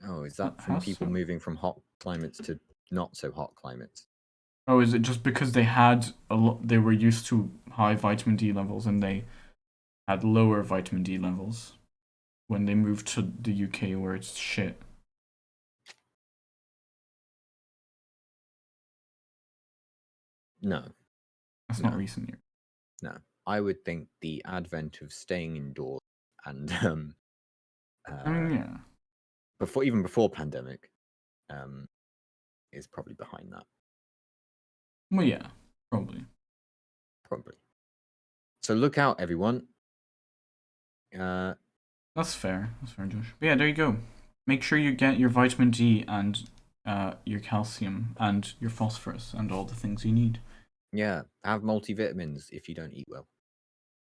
Oh, is that How from people so? moving from hot climates to not so hot climates? Oh, is it just because they had a lot? They were used to high vitamin D levels, and they had lower vitamin D levels when they moved to the UK, where it's shit. No, That's No. not recent years. no. I would think the advent of staying indoors and I mean, yeah. even before pandemic, is probably behind that. Well, yeah, probably. Probably. So look out, everyone. That's fair. That's fair, Josh. But yeah, there you go. Make sure you get your vitamin D and your calcium and your phosphorus and all the things you need. Yeah, have multivitamins if you don't eat well.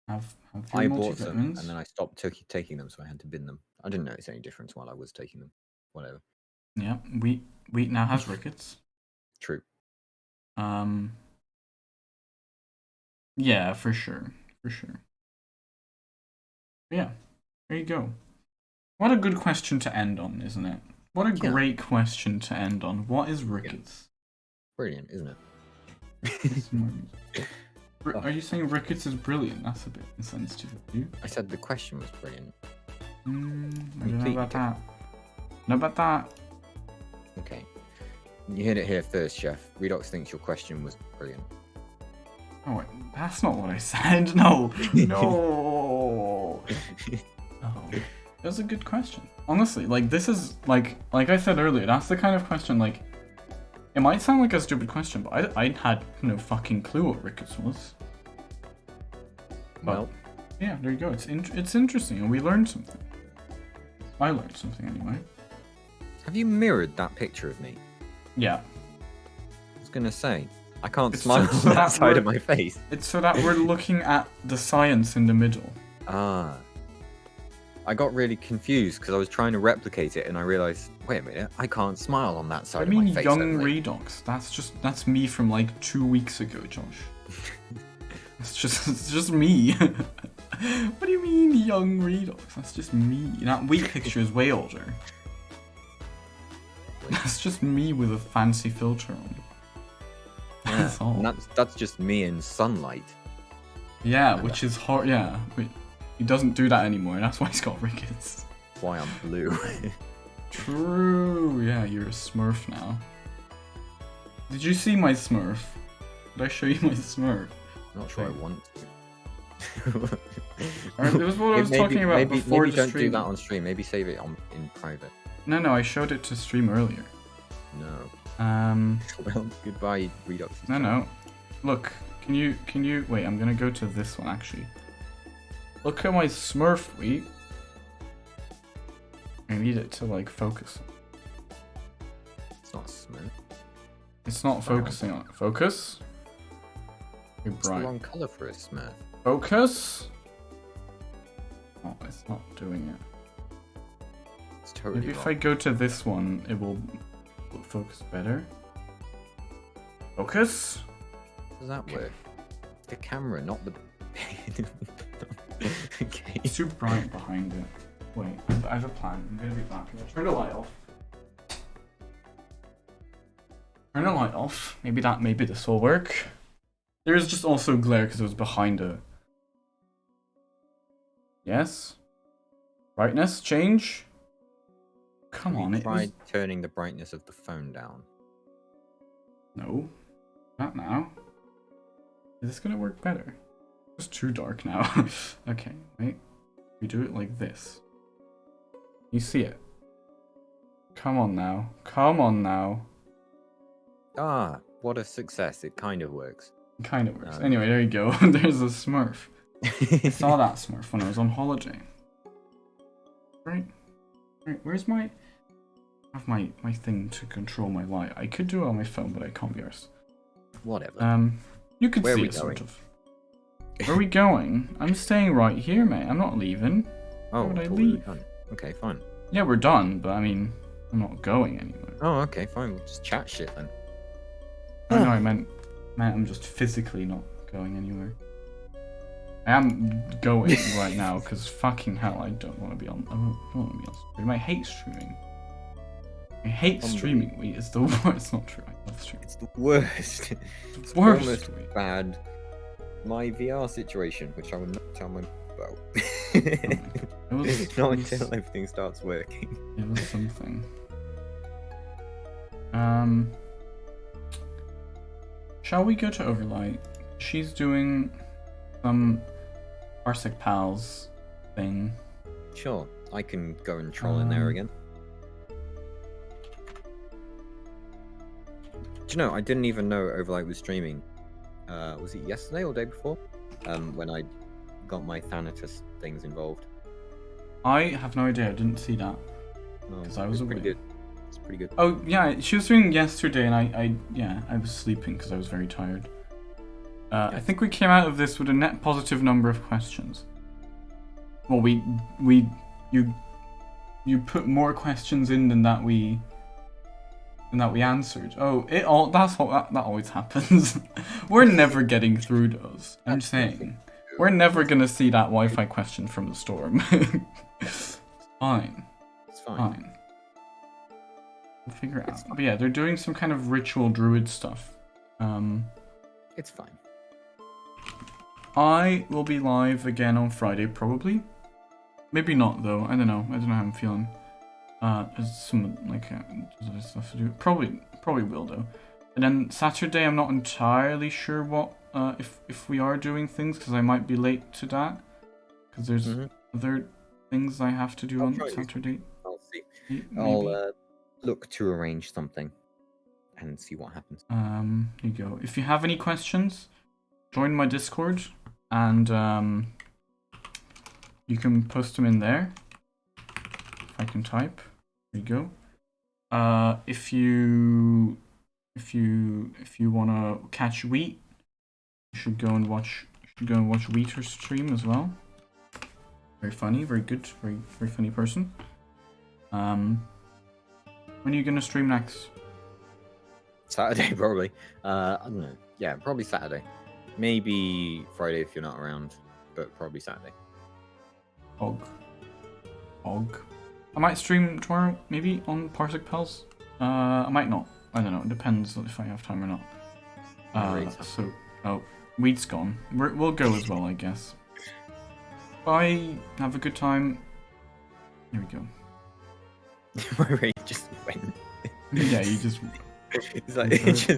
Have your I bought some and multivitamins. then I stopped taking them, so I had to bin them. I didn't notice any difference while I was taking them. Whatever. Yeah, wheat now has rickets. True. Yeah, for sure, for sure. Yeah, there you go. What a good question to end on, isn't it? What a Yeah. great question to end on. What is rickets? Brilliant, isn't it? Are you saying rickets is brilliant? That's a bit insensitive of you. I said the question was brilliant. I don't know Completely about that. Know about that. Okay. You heard it here first, Chef. Redox thinks your question was brilliant. Oh wait, that's not what I said. No, no. Oh, it was a good question. Honestly, like this is like I said earlier, that's the kind of question like. It might sound like a stupid question, but I had no fucking clue what rickets was. But, Well, yeah, there you go. It's interesting, and we learned something. I learned something anyway. have you mirrored that picture of me? Yeah, I was gonna say, I can't It's smile so on that that side of we're- my face. it's so that we're looking at the science in the middle. Ah. I got really confused because I was trying to replicate it and I realized, wait a minute, I can't smile on that side I of my mean, face. young only. redox. That's me from like 2 weeks ago, Josh. it's just me. What do you mean, young redox? That's just me. That weak picture is way older. That's just me with a fancy filter on. Yeah, That's all. and that's just me in sunlight. Yeah, which is hard. Yeah, he doesn't do that anymore. That's why he's got rickets. That's why I'm blue. True. Yeah, you're a Smurf now. Did you see my Smurf? Did I show you my Smurf? Not sure I want to. Alright, it was what I was talking about before maybe the don't stream. do that on stream. Maybe save it in private. No, I showed it to stream earlier. No. Well, goodbye, Redux. no. Look, can you wait? I'm gonna go to this one actually. Look at my Smurf wheat. I need it to like focus. It's not smooth. It's not focusing on it. Focus. You're It's the bright. wrong color for a Smurf. Focus. Oh, it's not doing it. It's totally Maybe wrong. if I go to this one, it will focus better. Focus. How does that Okay. work? The camera, not the. Okay. It's too bright behind it. Wait, I have a plan. I'm gonna be back. I'm gonna turn the light off. Turn the light off. Maybe this will work. There is just also glare because it was behind it. Yes. Brightness change. Come Have on, you it was... tried turning the brightness of the phone down? No. Not now. Is this gonna work better? It's too dark now. Okay, wait. We do it like this. You see it? Come on now. Come on now. Ah, what a success. It kind of works. It kind of works. Anyway, there you go. There's a Smurf. I saw that Smurf when I was on holiday. Right. Where's my... I have my thing to control my light. I could do it on my phone, but I can't be arsed. Whatever. You could see it, sort of. Where are we going? I'm staying right here, mate. I'm not leaving. Oh, Why would I leave? done. Okay, fine. Yeah, we're done, but I mean, I'm not going anywhere. Oh, okay, fine. We'll just chat shit then. I know, I meant I'm just physically not going anywhere. I am going right now, because fucking hell, I don't want to be on... I don't want to be on stream. I hate streaming. I hate streaming. Wait, it's the worst. It's not true. I love streaming. It's the worst. It's almost worst. bad. My VR situation, which I will not tell my about. Not until everything starts working. It was something. Shall we go to Overlight? She's doing some Parsec Pals thing. Sure, I can go and troll in there again. Do you know, I didn't even know Overlight was streaming. Was it yesterday or the day before? When I got my Thanatos things involved. I have no idea. I didn't see that Oh, because I was away. pretty good. It's pretty good. Oh yeah, she was doing yesterday, and I was sleeping because I was very tired. I think we came out of this with a net positive number of questions. Well, you put more questions in than that we answered. Oh, that always happens. We're never getting through those. I'm saying, we're never gonna see that Wi-Fi question from the storm. It's fine. It's fine. Fine. We'll figure it out. But yeah, they're doing some kind of ritual druid stuff. It's fine. I will be live again on Friday, probably. Maybe not though. I don't know how I'm feeling. There's some other stuff to do. Probably will though. And then Saturday, I'm not entirely sure what if we are doing things, because I might be late to that. Because there's other things I have to do on Saturday. I'll see. Maybe. I'll look to arrange something and see what happens. Here you go. If you have any questions, join my Discord, and you can post them in there. If I can type, there you go. If you wanna catch Wheat, you should go and watch Wheater's stream as well. Very funny, very good, very funny person. When are you gonna stream next? Saturday, probably. I don't know. Yeah, probably Saturday. Maybe Friday if you're not around, but probably Saturday. Og. I might stream tomorrow, maybe, on Parsec Pals. I might not. I don't know. It depends if I have time or not. Weed's gone. We'll go as well, I guess. Bye. Have a good time. Here we go. My rate just went. Yeah, you just... It's like, it just